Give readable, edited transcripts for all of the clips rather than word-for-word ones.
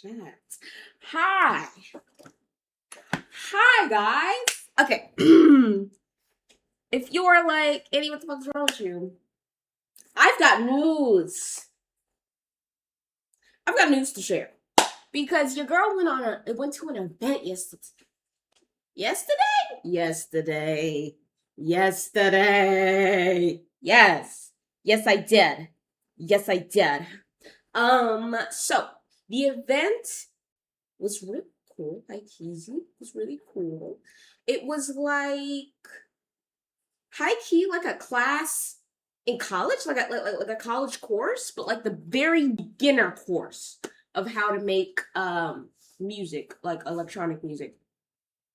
chat. Hi. Hi, guys. Okay. If you're like, Eddie, what the fuck's wrong with you? I've got news. I've got news to share. Because your girl went to an event yesterday. Yesterday. Yes. Yes, I did. So the event was really cool. Like easy. It was really cool. It was like high key like a class in college, like a college course, but like the very beginner course of how to make music, like electronic music.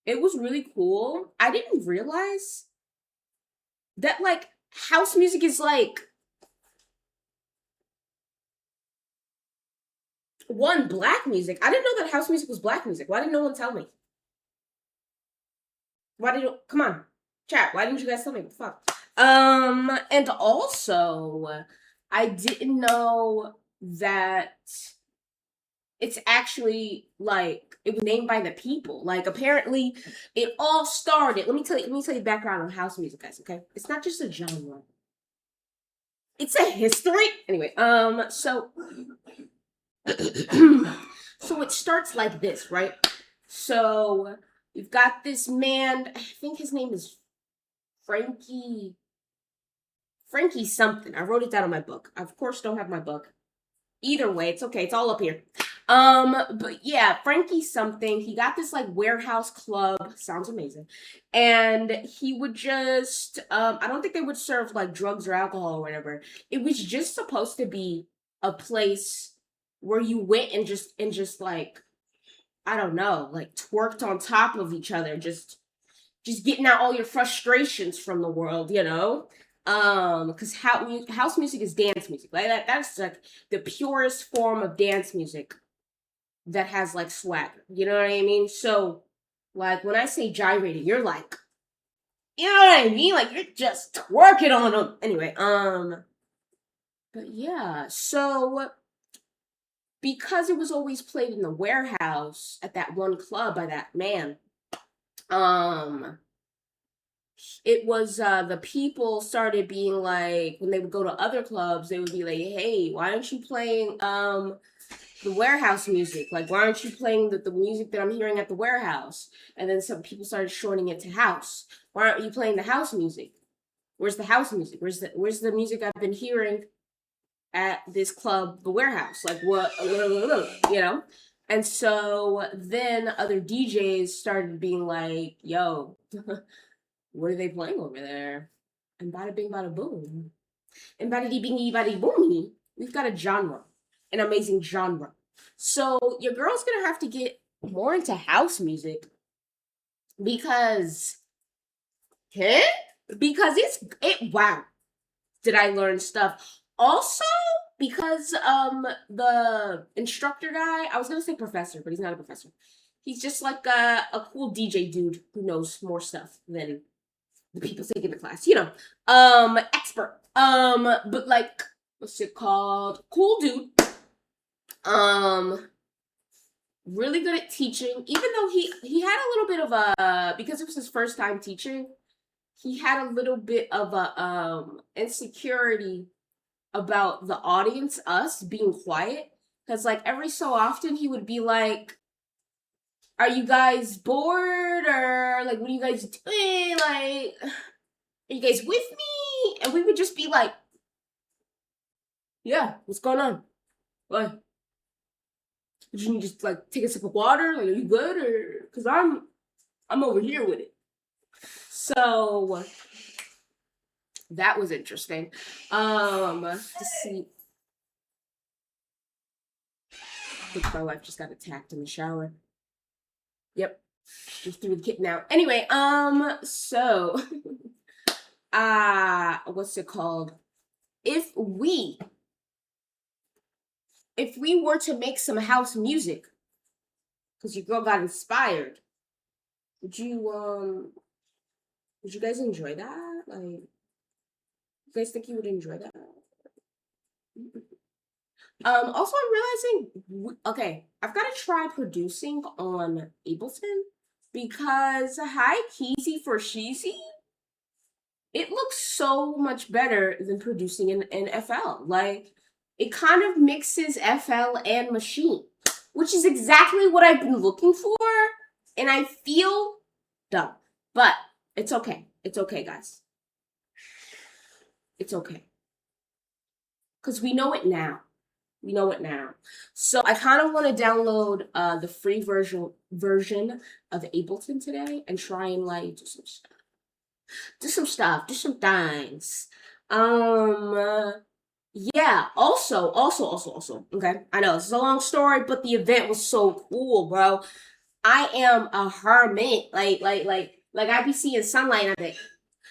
It was really cool. I didn't realize that like house music is like one black music. I didn't know that house music was black music. Why didn't no one tell me? Why did you come on? Chat, why didn't you guys tell me? What the fuck? And also I didn't know that it's actually like it was named by the people. Like apparently it all started. Let me tell you background on house music, guys, okay? It's not just a genre. It's a history. Anyway, so it starts like this, right? So you've got this man, I think his name is Frankie something. I wrote it down in my book. I, of course, don't have my book. Either way, it's okay. It's all up here. But yeah, Frankie something. He got this like warehouse club. Sounds amazing. And he would just I don't think they would serve like drugs or alcohol or whatever. It was just supposed to be a place where you went and just like I don't know, like twerked on top of each other, just getting out all your frustrations from the world, you know? Because house music is dance music. Like that's like the purest form of dance music that has like swagger. You know what I mean? So like when I say gyrating, you're like, you know what I mean? Like you're just twerking on them. Anyway, but yeah, so because it was always played in the warehouse at that one club by that man, um it was the people started being like when they would go to other clubs they would be like, hey, why aren't you playing the warehouse music, like why aren't you playing the music that I'm hearing at the warehouse? And then some people started shorting it to house. Why aren't you playing the house music? Where's the house music? Where's the music I've been hearing at this club, the warehouse? Like what, you know? And so then other DJs started being like, yo, what are they playing over there? And bada bing, bada boom. And bada dee bingy, bada boomy. We've got a genre, an amazing genre. So your girl's gonna have to get more into house music because, huh? Because wow. Did I learn stuff? Also, because the instructor guy, I was gonna say professor, but he's not a professor. He's just like a cool DJ dude who knows more stuff than the people taking the class, you know, expert. But like, what's it called? Cool dude. Um, really good at teaching. Even though he had a little bit of a because it was his first time teaching, he had a little bit of a insecurity about the audience, us being quiet. Because like every so often he would be like, "Are you guys bored or like what are you guys doing? Like, are you guys with me?" And we would just be like, yeah, what's going on? What? Did you need to just like take a sip of water? Like, are you good? Or because I'm over here with it. So that was interesting. Let's see. I think my wife just got attacked in the shower. Yep. Just threw the kitten out. Anyway, so what's it called? If we if we were to make some house music, because your girl got inspired, would you guys enjoy that? Like, you guys think you would enjoy that? Also, I'm realizing, okay, I've got to try producing on Ableton because hi, Keezy for Sheezy, it looks so much better than producing in FL. Like, it kind of mixes FL and machine, which is exactly what I've been looking for, and I feel dumb. But it's okay. It's okay, guys. It's okay. Because we know it now. We know it now. So I kind of want to download the free version of Ableton today and try and like do some things. Yeah. Also. Okay, I know this is a long story, but the event was so cool, bro. I am a hermit. Like I be seeing sunlight on it.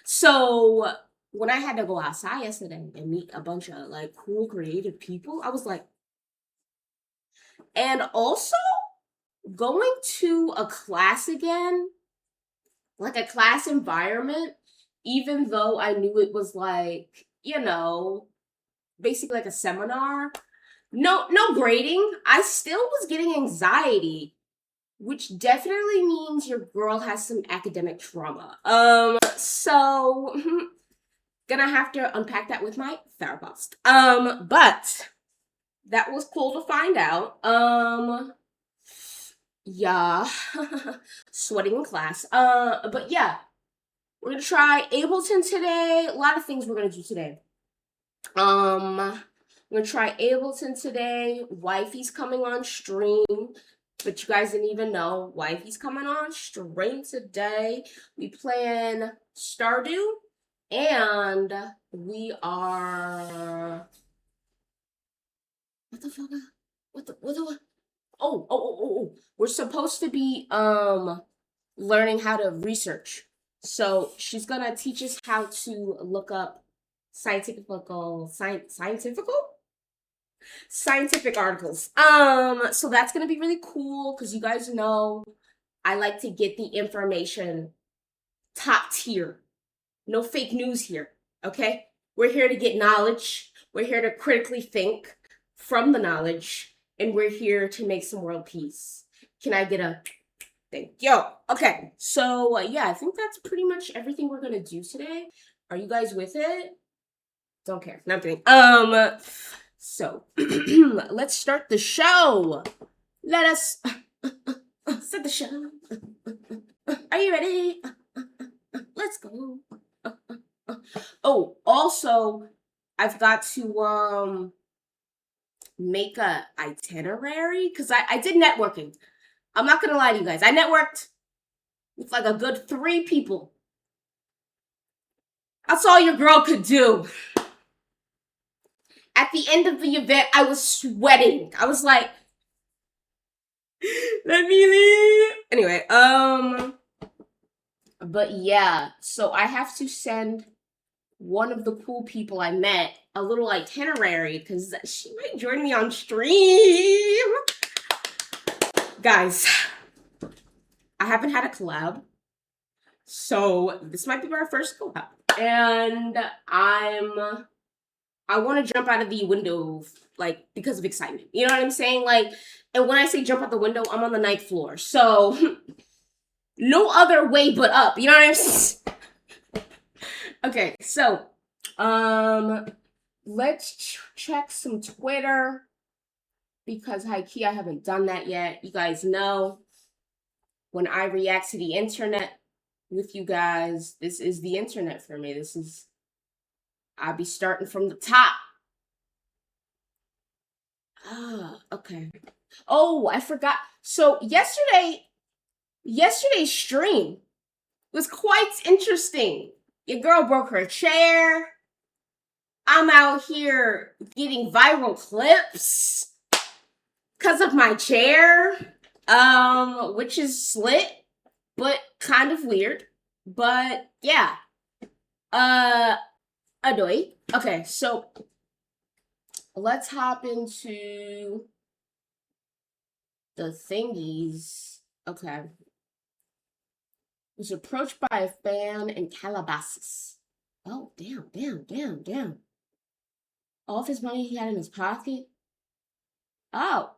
So when I had to go outside yesterday and meet a bunch of like cool creative people, I was like, and also going to a class again, like a class environment, even though I knew it was like, basically like a seminar. No grading. I still was getting anxiety, which definitely means your girl has some academic trauma. So gonna have to unpack that with my therapist. But that was cool to find out. Yeah. Sweating in class. But yeah, we're gonna try Ableton today. A lot of things we're gonna do today. We're gonna try Ableton today. Wifey's coming on stream, but you guys didn't even know. Wifey's coming on stream today. We playing Stardew, and we are what the fuck? What the? Oh. We're supposed to be learning how to research. So she's gonna teach us how to look up scientific articles. So that's gonna be really cool because you guys know I like to get the information top tier. No fake news here. Okay? We're here to get knowledge. We're here to critically think from the knowledge, and we're here to make some world peace. Can I get a thank you? Okay, so yeah, I think that's pretty much everything we're gonna do today. Are you guys with it? Don't care. Not kidding. So let's start the show. Let us start the show. Are you ready? Let's go. Oh, also, I've got to make a itinerary because I did networking. I'm not gonna lie to you guys. I networked with like a good 3 people. That's all your girl could do. At the end of the event, I was sweating. I was like, let me leave. Anyway, but yeah, so I have to send one of the cool people I met a little itinerary because she might join me on stream. Guys, I haven't had a collab, so this might be my first collab, and I want to jump out of the window, like, because of excitement. You know what I'm saying? Like, and when I say jump out the window, I'm on the 9th floor, so no other way but up. You know what I'm saying? Okay, so, let's check some Twitter, because high-key, I haven't done that yet. You guys know, when I react to the internet with you guys, this is the internet for me. I'll be starting from the top. Okay. Oh, I forgot. So yesterday's stream was quite interesting. Your girl broke her chair. I'm out here getting viral clips because of my chair, which is slit, but kind of weird. But yeah, annoying. Okay, so let's hop into the thingies. Okay. Was approached by a fan in Calabasas. Oh, damn. All of his money he had in his pocket Oh,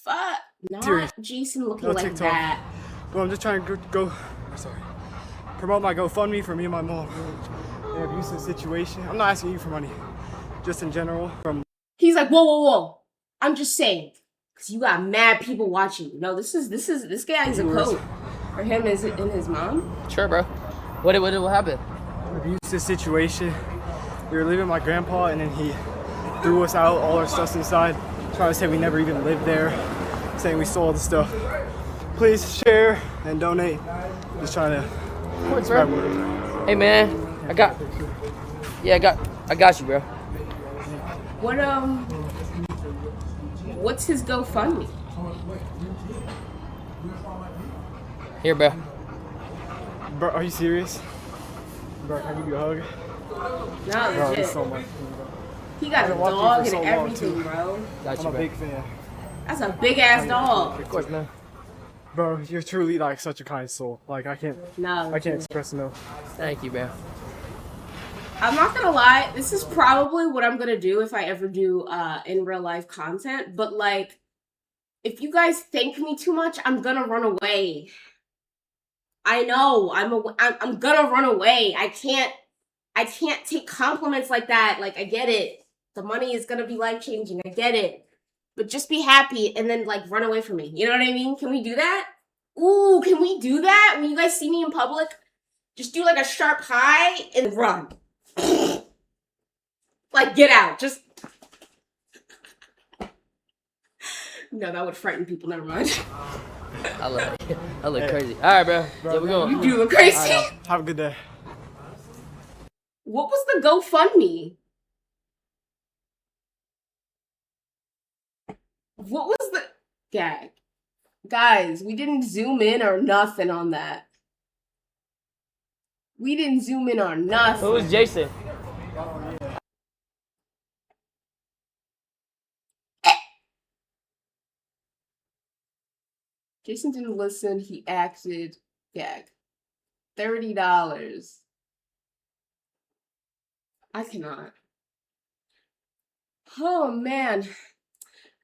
fuck. Serious. Not Jason looking No like TikTok. that. Well, I'm just trying to promote my GoFundMe for me and my mom. In an abusive situation. I'm not asking you for money. Just in general. He's like, whoa. I'm just saying. Because you got mad people watching. No, this guy is a code. For him and his mom? Sure, bro. What happened? Abusive situation. We were living with my grandpa and then he threw us out, all our stuff inside, trying to say we never even lived there, saying we stole the stuff. Please share and donate. Just trying to spread word. Hey man, I got you, bro. What's his GoFundMe? Here, bro. Bro, are you serious? Bro, can I give you a hug? No, Bro, legit. it's so much. He got a I've been watching dog you for and so long, everything, too. bro. Got I'm you, a bro. big fan. That's a big ass dog. Of course, man. Bro, you're truly like such a kind soul. Like I can't express enough. Thank you, bro. I'm not gonna lie, this is probably what I'm gonna do if I ever do in real life content, but like, if you guys thank me too much, I'm gonna run away. I know, I'm gonna run away. I can't take compliments like that. Like, I get it. The money is gonna be life-changing, I get it. But just be happy and then like run away from me. You know what I mean? Can we do that? Ooh, can we do that? When you guys see me in public, just do like a sharp hi and run. Like, get out. Just... No, that would frighten people. Never mind. I look crazy. All right, bro. Yeah, we're going. You do look crazy. Have a good day. What was the GoFundMe? What was the... Gag. Guys, we didn't zoom in or nothing on that. We didn't zoom in on nothing. Who was Jason? Jason didn't listen. He acted. Gag. $30. I cannot. Oh, man.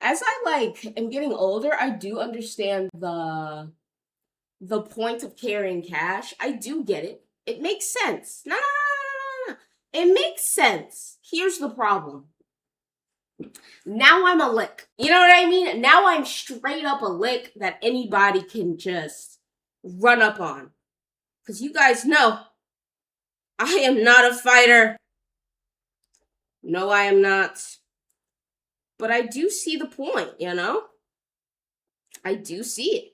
As I am getting older, I do understand the point of carrying cash. I do get it. It makes sense. No. It makes sense. Here's the problem. Now I'm a lick. You know what I mean? Now I'm straight up a lick that anybody can just run up on. Because you guys know, I am not a fighter. No, I am not. But I do see the point, you know? I do see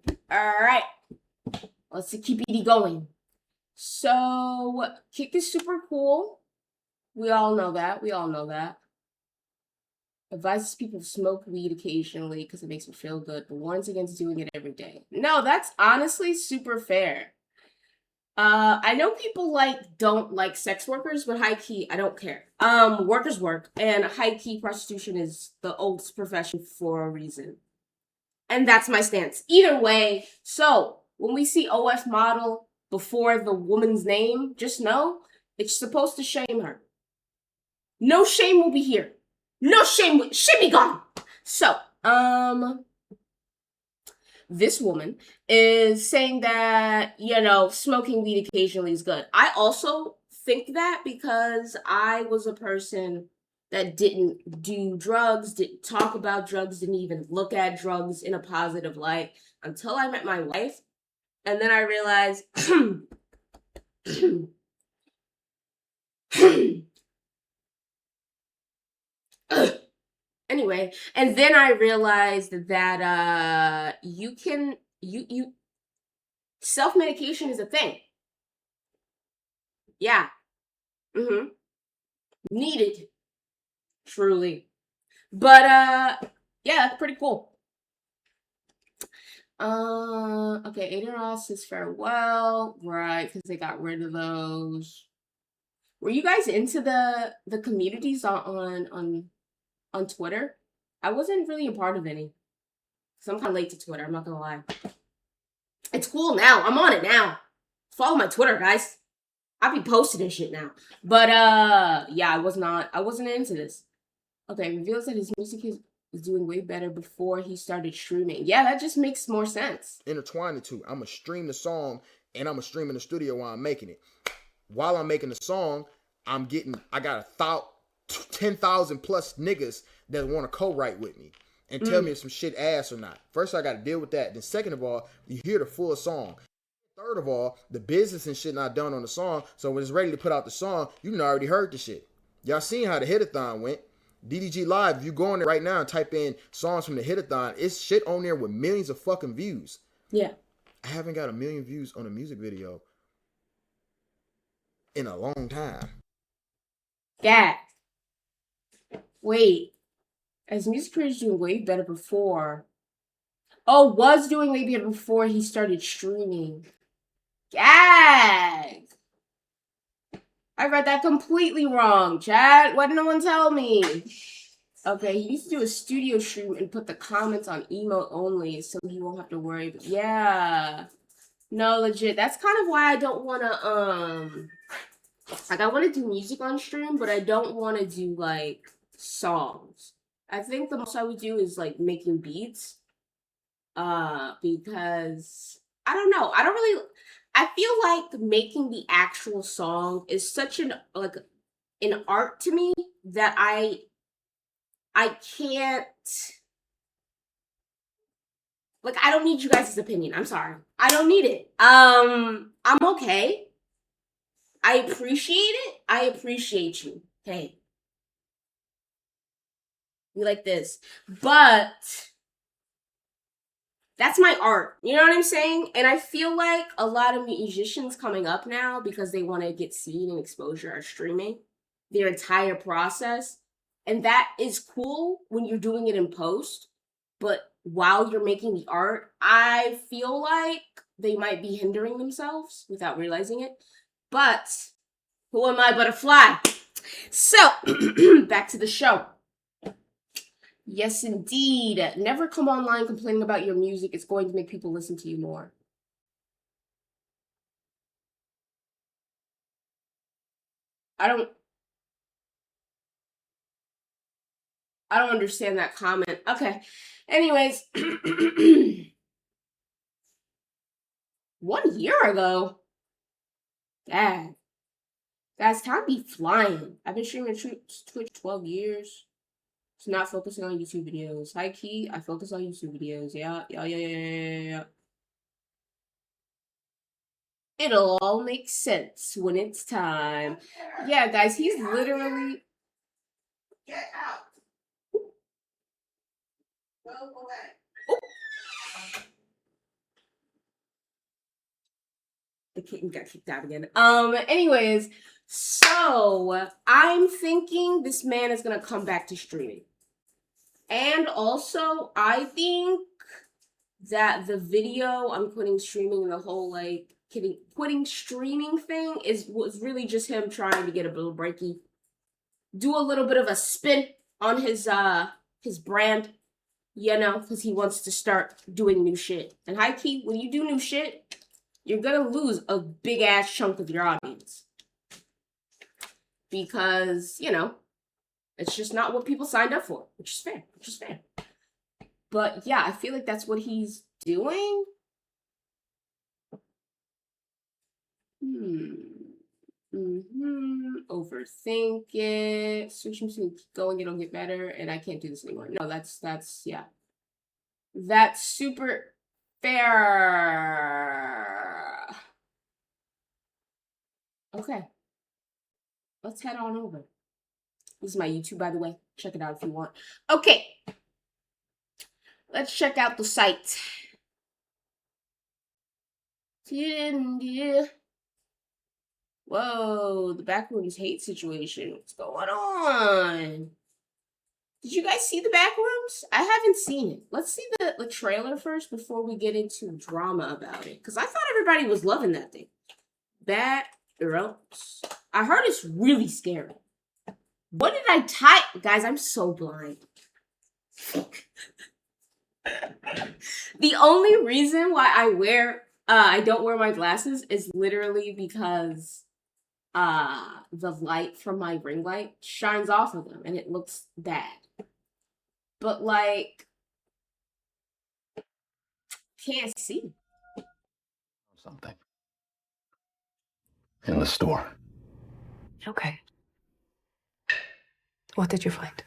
it. Alright. Let's keep it going. So, Kick is super cool. We all know that. Advises people to smoke weed occasionally because it makes them feel good, but warns against doing it every day. No, that's honestly super fair. I know people don't like sex workers, but high key, I don't care. Workers work, and high key prostitution is the oldest profession for a reason. And that's my stance. Either way, so when we see OF model before the woman's name, just know it's supposed to shame her. No shame will be here. No shame, should be gone. So, this woman is saying that, smoking weed occasionally is good. I also think that because I was a person that didn't do drugs, didn't talk about drugs, didn't even look at drugs in a positive light until I met my wife. And then I realized, anyway, and then I realized that you self-medication is a thing. Yeah. Needed. Truly. But yeah, that's pretty cool. Okay, Aiden Ross says farewell, right? Because they got rid of those. Were you guys into the communities on Twitter? I wasn't really a part of any. So I'm kind of late to Twitter, I'm not gonna lie. It's cool now. I'm on it now. Follow my Twitter, guys. I'll be posting this shit now. But yeah, I wasn't into this. Okay, reveals that his music is was doing way better before he started streaming. Yeah, that just makes more sense. Intertwine the two. I'm going to stream the song and I'm going to stream in the studio while I'm making it. While I'm making the song, I got 10,000 plus niggas that want to co-write with me and tell me if some shit ass or not. First, I got to deal with that. Then second of all, you hear the full song. Third of all, the business and shit not done on the song. So when it's ready to put out the song, you done already heard the shit. Y'all seen how the hit-a-thon went. DDG Live, if you go on there right now and type in songs from the hit-a-thon, it's shit on there with millions of fucking views. Yeah. I haven't got 1 million views on a music video in a long time. Yeah. Wait. As music career is doing way better before. Oh, was doing way better before he started streaming. Gag. I read that completely wrong, chat. Why did no one tell me? Okay, he needs to do a studio stream and put the comments on emote only so he won't have to worry. Yeah. No, legit. That's kind of why I don't want to, like, I want to do music on stream, but I don't want to do, like, songs. I think the most I would do is, like, making beats. Because, I don't know. I feel like making the actual song is such an art to me that I can't, like, I don't need you guys' opinion. I'm sorry. I don't need it. I'm okay. I appreciate it. I appreciate you. Hey. You like this. But that's my art. You know what I'm saying? And I feel like a lot of musicians coming up now, because they want to get seen and exposure, are streaming their entire process. And that is cool when you're doing it in post. But while you're making the art, I feel like they might be hindering themselves without realizing it. But who am I but a fly? So, back to the show. Yes, indeed. Never come online complaining about your music. It's going to make people listen to you more. I don't understand that comment. Okay. Anyways. 1 year ago? Dang. Guys, time be flying. I've been streaming Twitch 12 years. It's not focusing on YouTube videos. High key, I focus on YouTube videos. Yeah. It'll all make sense when it's time. Yeah, guys, he's literally... Get out! Go away. The kitten got kicked out again. Anyways, so I'm thinking this man is gonna come back to streaming. And also, I think that the video I'm quitting streaming and the whole, like, quitting streaming thing was really just him trying to get a little breaky. Do a little bit of a spin on his brand, you know, because he wants to start doing new shit. And high key, when you do new shit, you're gonna lose a big ass chunk of your audience. Because, you know, it's just not what people signed up for, which is fair. But yeah, I feel like that's what he's doing. Overthink it. Switch between keep going, it'll get better, and I can't do this anymore. No, that's yeah. That's super fair. Okay. Let's head on over. This is my YouTube, by the way. Check it out if you want. Okay. Let's check out the site. Whoa, the Backrooms hate situation. What's going on? Did you guys see the Backrooms? I haven't seen it. Let's see the trailer first before we get into drama about it. Because I thought everybody was loving that thing. Backrooms. I heard it's really scary. What did I type? Guys, I'm so blind. The only reason why I don't wear my glasses is literally because the light from my ring light shines off of them and it looks bad. but like can't see. Something. In the store. Okay. What did you find?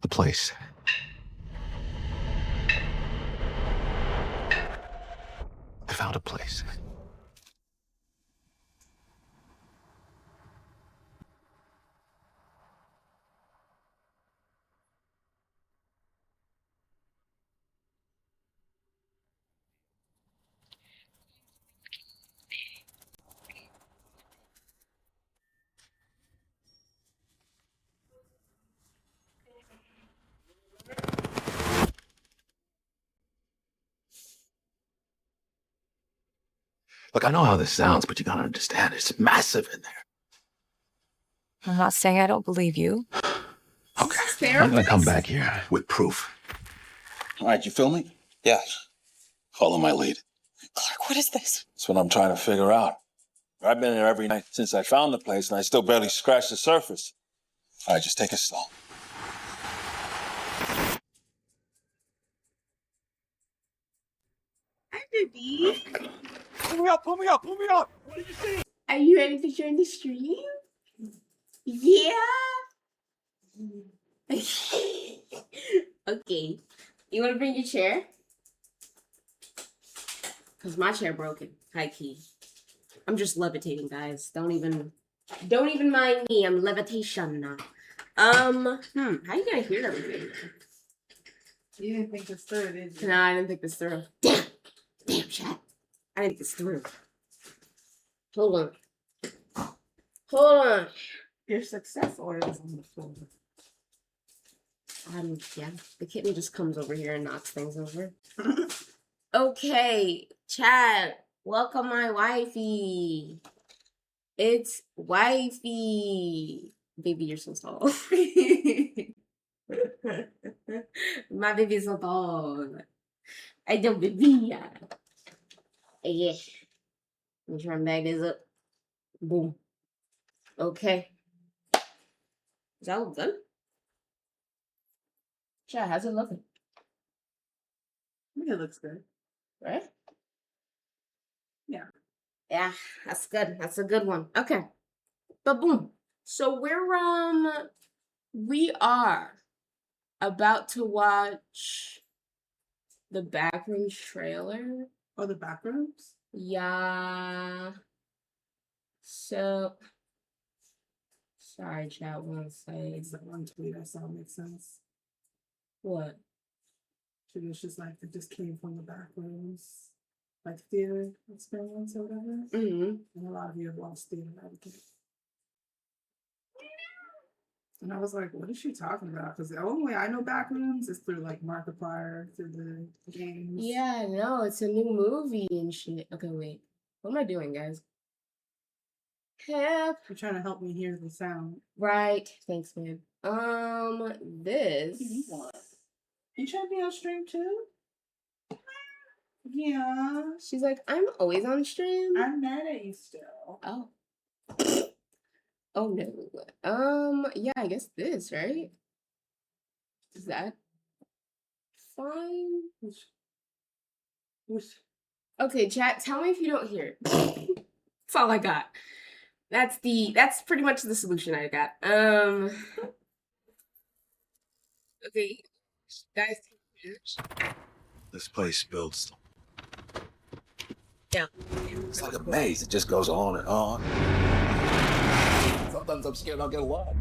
The place. I found a place. Look, I know how this sounds, but you gotta understand, it's massive in there. I'm not saying I don't believe you. Okay, I'm gonna come back here with proof. All right, you feel me? Yeah. Follow my lead. Clark, what is this? That's what I'm trying to figure out. I've been there every night since I found the place, and I still barely scratched the surface. All right, just take it slow. Hi, baby. Pull me up, pull me up, pull me up! What did you see? Are you ready to join the stream? Yeah. Okay. You want to bring your chair? Cause my chair broken. High key. I'm just levitating, guys. Don't even mind me. I'm levitation. How you gonna hear everything? You didn't think this through, did you? No, I didn't think this through. Damn, chat. I didn't think this through. Hold on. Your success order is on the floor. Yeah, the kitten just comes over here and knocks things over. Okay, Chad, welcome my wifey. It's wifey. Baby, you're so tall. My baby's so tall. I don't baby. Yeah. Let me try and bag this up. Boom. Okay. Is that all good? Chad, how's it looking? I think it looks good. Right? Yeah. Yeah, that's good. That's a good one. Okay. But boom. So we are about to watch the Backrooms trailer. Oh, the back rooms? Yeah. So sorry, chat, one second. It's that one tweet I saw makes sense. What? She was just like, it just came from the back rooms, like theater experience or whatever. Mm-hmm. And a lot of you have lost theater etiquette. And I was like, what is she talking about? Because the only way I know back rooms is through like Markiplier, through the games. Yeah, no, it's a new movie and shit. Okay, wait. What am I doing, guys? Help. You're trying to help me hear the sound. Right. Thanks, man. This. What do you want? You trying to be on stream too? Yeah. She's like, I'm always on stream. I'm mad at you still. Oh. Oh no. Yeah, I guess this, right? Is that fine? Which Okay, chat, tell me if you don't hear it. That's all I got. That's pretty much the solution I got. Okay. Guys, This place builds. Yeah. It's like a maze. It just goes on and on. Sometimes I'm scared I'll get lost.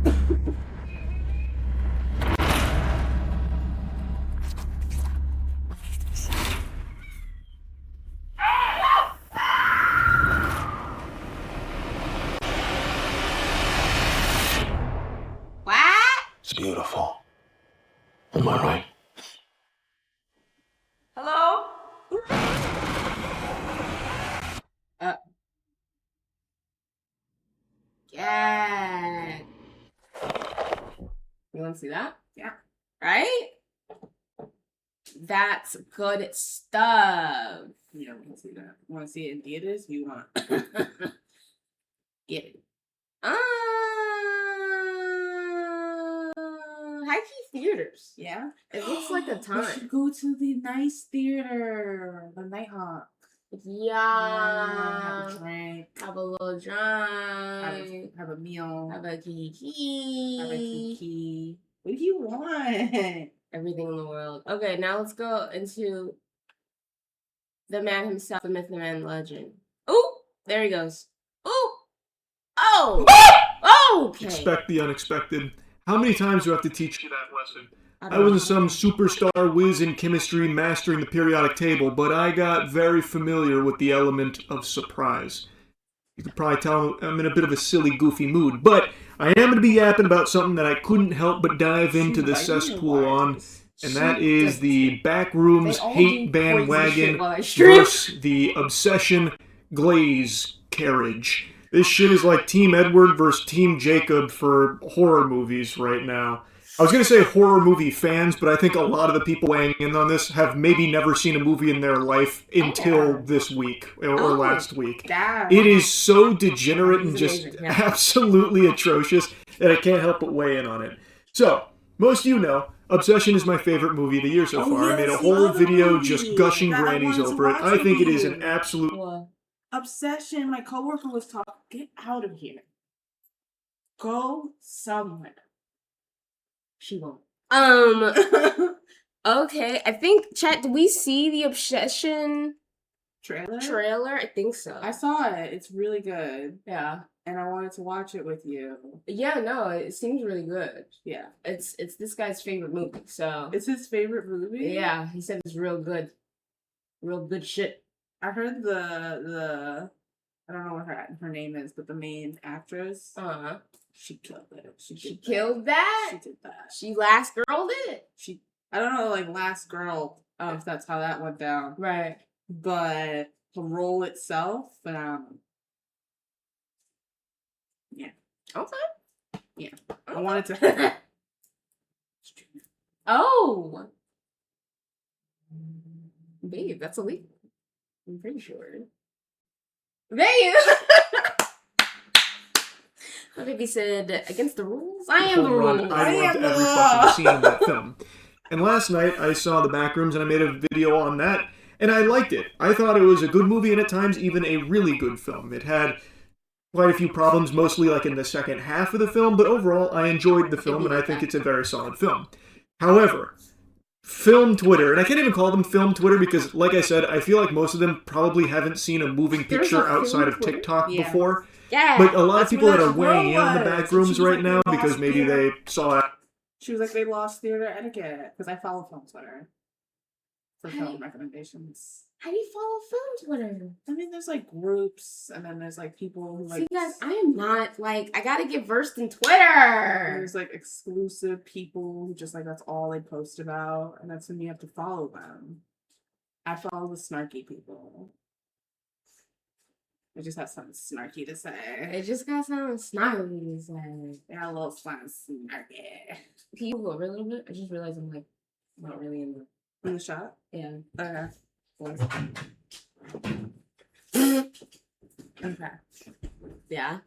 what? It's beautiful. Am I right? Hello? Yeah. You want to see that? Yeah. Right? That's good stuff. Yeah, we can see that. Want to see it in theaters? You want? Get it. key theaters. Yeah. It looks like a We time. should go to the nice theater, the Nighthawk. Yeah. Have a drink. Have a little Have drink. have a meal. Have a kiki. Have a kiki. What do you want? Everything in the world. Okay, now let's go into the man himself, the myth, the man, legend. Oh, there he goes. Oh, oh, okay. Expect the unexpected. How many times do I have to teach you that lesson? I don't wasn't some superstar whiz in chemistry mastering the periodic table, but I got very familiar with the element of surprise. You could probably tell I'm in a bit of a silly, goofy mood, but I am going to be yapping about something that I couldn't help but dive into the cesspool on, and that is the Backrooms hate bandwagon versus the Obsession Glaze carriage. This shit is like Team Edward versus Team Jacob for horror movies right now. I was going to say horror movie fans, but I think a lot of the people weighing in on this have maybe never seen a movie in their life until this week or last week. It is so degenerate and just absolutely atrocious that I can't help but weigh in on it. So, most of you know, Obsession is my favorite movie of the year so far. I made a whole video just gushing grannies over it. I think it is an absolute... Obsession. My coworker was talking. Get out of here. Go somewhere. She won't. Okay. I think, chat, did we see the Obsession trailer? I think so. I saw it. It's really good. Yeah. And I wanted to watch it with you. Yeah, no, it seems really good. Yeah. It's this guy's favorite movie, so. It's his favorite movie? Yeah, he said it's real good. Real good shit. I heard the I don't know what her name is, but the main actress. She killed it. She killed that? She did that. She last girled it? I don't know, like Last Girl, if that's how that went down. Right. But the role itself, yeah. Okay. Yeah. I wanted to. Oh. Babe, that's illegal. I'm pretty sure. Babe! What if he said against the rules? I am the rules. I loved every fucking scene in that film. And last night I saw The Backrooms and I made a video on that, and I liked it. I thought it was a good movie and at times even a really good film. It had quite a few problems, mostly like in the second half of the film, but overall I enjoyed the film and I think it's a very solid film. However, Film Twitter, and I can't even call them Film Twitter because, like I said, I feel like most of them probably haven't seen a moving picture outside of TikTok before. Yeah. But a lot of people that are weighing in on The Backrooms right now because maybe they saw it. She was like, they lost theater etiquette because I follow Film Twitter for film recommendations. How do you follow Film Twitter? I mean, there's like groups, and then there's like people who like. See, guys, I am not like I gotta get versed in Twitter. There's like exclusive people who just like that's all they post about, and that's when you have to follow them. I follow the snarky people. They just have something snarky to say. It just got something snarky to say. They're a little snarky. Can you go over a little bit? I just realized I'm like not really in the shot. Yeah. Okay. Okay. Yeah.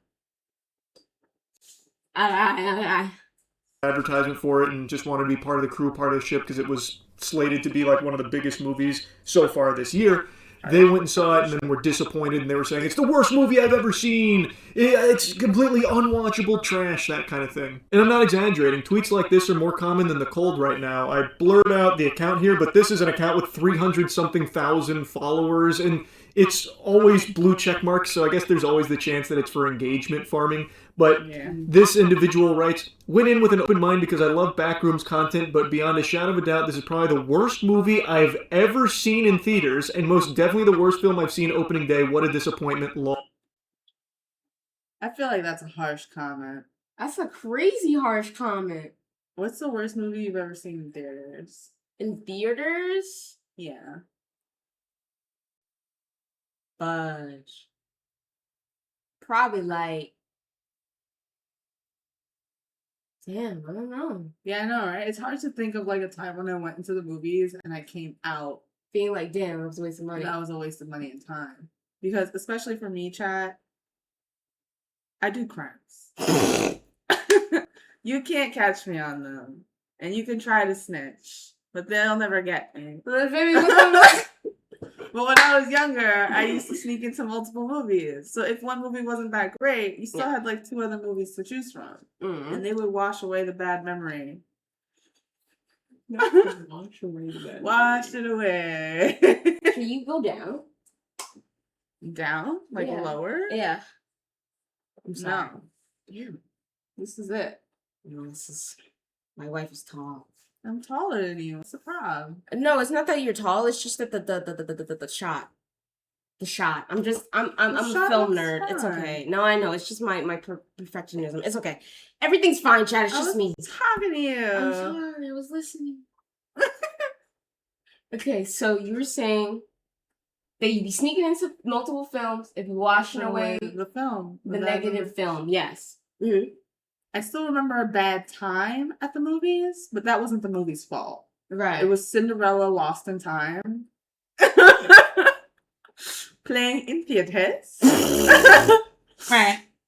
Advertisement for it and just wanted to be part of the crew, part of the ship because it was slated to be like one of the biggest movies so far this year. They went and saw it and then were disappointed and they were saying, it's the worst movie I've ever seen. It's completely unwatchable trash, that kind of thing. And I'm not exaggerating. Tweets like this are more common than the cold right now. I blurred out the account here, but this is an account with 300-something thousand followers and it's always blue check marks, so I guess there's always the chance that it's for engagement farming. But this individual writes, went in with an open mind because I love Backrooms content, but beyond a shadow of a doubt, this is probably the worst movie I've ever seen in theaters, and most definitely the worst film I've seen opening day. What a disappointment. I feel like that's a harsh comment. That's a crazy harsh comment. What's the worst movie you've ever seen in theaters? In theaters? Yeah. Fudge. Probably like. Damn, I don't know. Yeah, I know, right? It's hard to think of like a time when I went into the movies and I came out being like, damn, it was a waste of money. That was a waste of money and time. Because especially for me, chat, I do crimes. You can't catch me on them. and you can try to snitch, but they'll never get me. Baby, what's But when I was younger, I used to sneak into multiple movies. So if one movie wasn't that great, you still had like 2 other movies to choose from. And they would wash away the bad memory. Wash away the bad Wash it away. Can you go down? Down? Like Yeah. lower? Yeah. I'm sorry. No. Yeah. This is it. No, this is. My wife is tall. I'm taller than you. What's the problem? No, it's not that you're tall. It's just that the shot. The shot. I'm a shot film looks nerd. It's fine. okay. No, I know. It's just my perfectionism. It's okay. Everything's fine, Chad. It's I just was me. talking to you. I'm sorry. I was listening. Okay, so you were saying that you'd be sneaking into multiple films if you're washing away the film. the negative film. Yes. Mm-hmm. I still remember a bad time at the movies, but that wasn't the movie's fault. Right. It was Cinderella Lost in Time. Playing in theaters.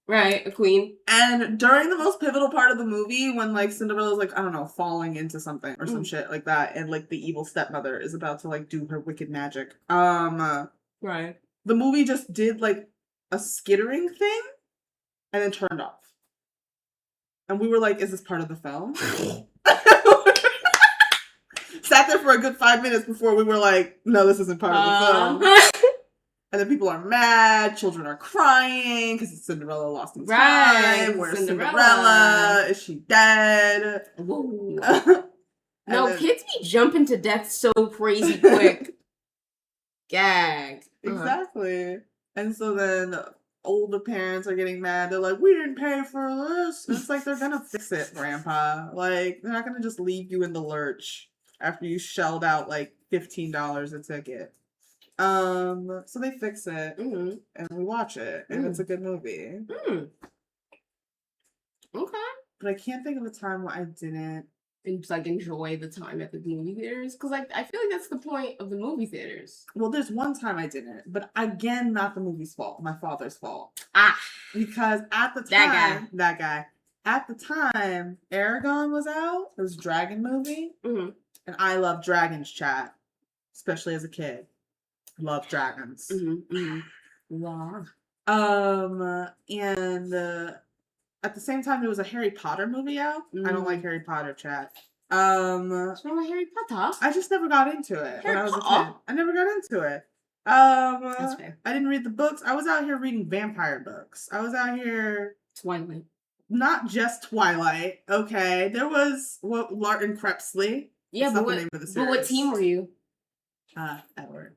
Right, a queen. And during the most pivotal part of the movie, when like Cinderella's like, I don't know, falling into something or some shit like that, and like the evil stepmother is about to like do her wicked magic. Right. The movie just did like a skittering thing and then turned off. And we were like, is this part of the film? Sat there for a good 5 minutes before we were like, no, this isn't part of the film. And then people are mad, children are crying because it's Cinderella lost in time. Where's Cinderella? Is she dead? No, then- kids be jumping to death so crazy quick. Gag. Exactly. And so then older parents are getting mad. They're like, we didn't pay for this. And it's like, they're gonna fix it, Grandpa. Like, they're not gonna just leave you in the lurch after you shelled out like $15 a ticket. So they fix it, and we watch it, and it's a good movie. Okay. But I can't think of a time where I didn't. And just like enjoy the time at the movie theaters, because like I feel like that's the point of the movie theaters. Well, there's one time I didn't, but again, not the movie's fault. My father's fault. Because at the time, that guy. At the time, Aragon was out. It was a dragon movie, and I love dragons, chat, especially as a kid. Love dragons. Wow. And at the same time, there was a Harry Potter movie out. I don't like Harry Potter, chat. What's wrong with Harry Potter? I just never got into it when I was a Potter? kid. I never got into it. That's fair. I didn't read the books. I was out here reading vampire books. I was out here. Twilight. Not just Twilight. Okay, there was Larton Crepsley. Yeah, That's but not the name of the what series. team were you? Edward.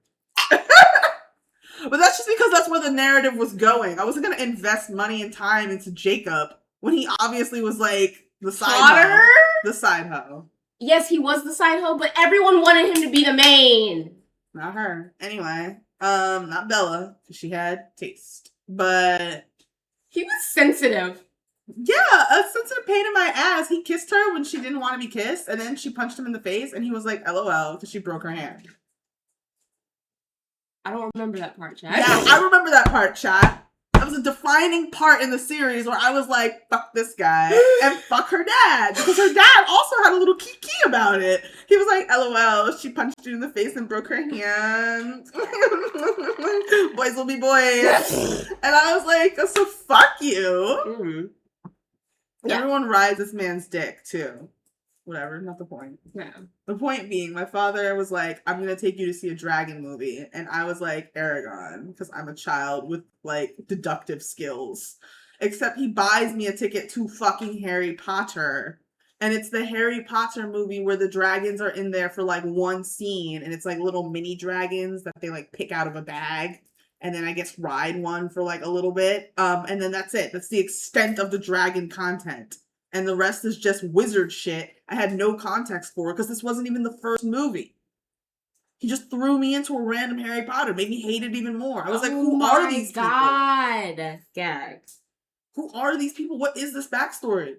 But that's just because that's where the narrative was going. I wasn't gonna invest money and time into Jacob when he obviously was like the side hoe. The side hoe. Yes, he was the side hoe, but everyone wanted him to be the main. Not her. Anyway, not Bella, because she had taste. But he was sensitive. Yeah, a sensitive pain in my ass. He kissed her when she didn't want to be kissed, and then she punched him in the face, and he was like, LOL, because she broke her hand. I don't remember that part, chat. Yeah, I remember that part, chat. That was a defining part in the series where I was like, fuck this guy, and fuck her dad, because her dad also had a little kiki about it. He was like, LOL, she punched you in the face and broke her hand. Boys will be boys. And I was like, so fuck you. Yeah. Everyone rides this man's dick, too. Whatever, not the point. Yeah. The point being, my father was like, I'm going to take you to see a dragon movie. And I was like, Aragon, because I'm a child with, like, deductive skills. Except he buys me a ticket to fucking Harry Potter. And it's the Harry Potter movie where the dragons are in there for, like, one scene. And it's, like, little mini dragons that they, like, pick out of a bag. And then I guess ride one for, like, a little bit. And then that's it. That's the extent of the dragon content. And the rest is just wizard shit I had no context for because this wasn't even the first movie. He just threw me into a random Harry Potter, made me hate it even more. I was like, who are these people? God. Gag. Who are these people? What is this backstory?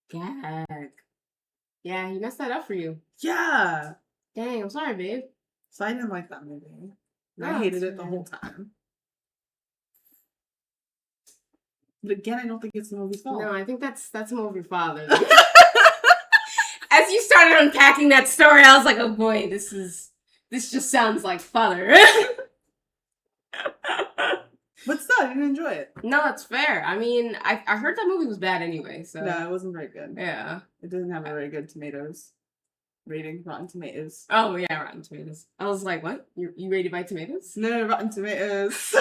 Gag. Yeah, he messed that up for you. Yeah. Dang, I'm sorry, babe. So I didn't like that movie. No, I hated it's it the fine. whole time. But again, I don't think it's the movie's fault. No, I think that's more of your father. As you started unpacking that story, I was like, oh boy, this just sounds like father. But still, I didn't enjoy it. No, that's fair. I mean, I heard that movie was bad anyway, so. No, it wasn't very good. Yeah. It doesn't have a very good tomatoes rating, Rotten Tomatoes. Oh, yeah, Rotten Tomatoes. I was like, what? You rated by Tomatoes? No, Rotten Tomatoes.